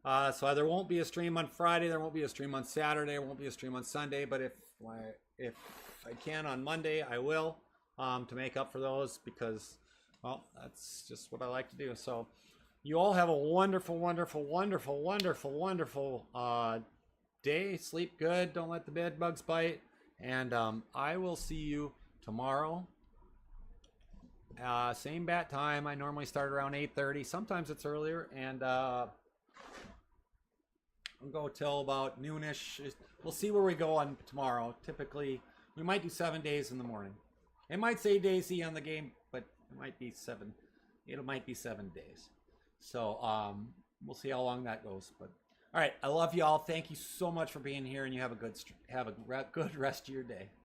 so there won't be a stream on Friday. There won't be a stream on Saturday. There won't be a stream on Sunday. But if I can on Monday, I will. to make up for those because, well, that's just what I like to do. So you all have a wonderful, wonderful, wonderful, wonderful, wonderful day. Sleep good. Don't let the bed bugs bite. And I will see you tomorrow. Same bat time. I normally start around 8:30. Sometimes it's earlier. And I'll go till about noonish. We'll see where we go on tomorrow. Typically, we might do 7 days in the morning. It might say DayZ on the game, but it might be 7. It might be 7 days. So we'll see how long that goes. But all right, I love you all. Thank you so much for being here, and you have a good rest of your day.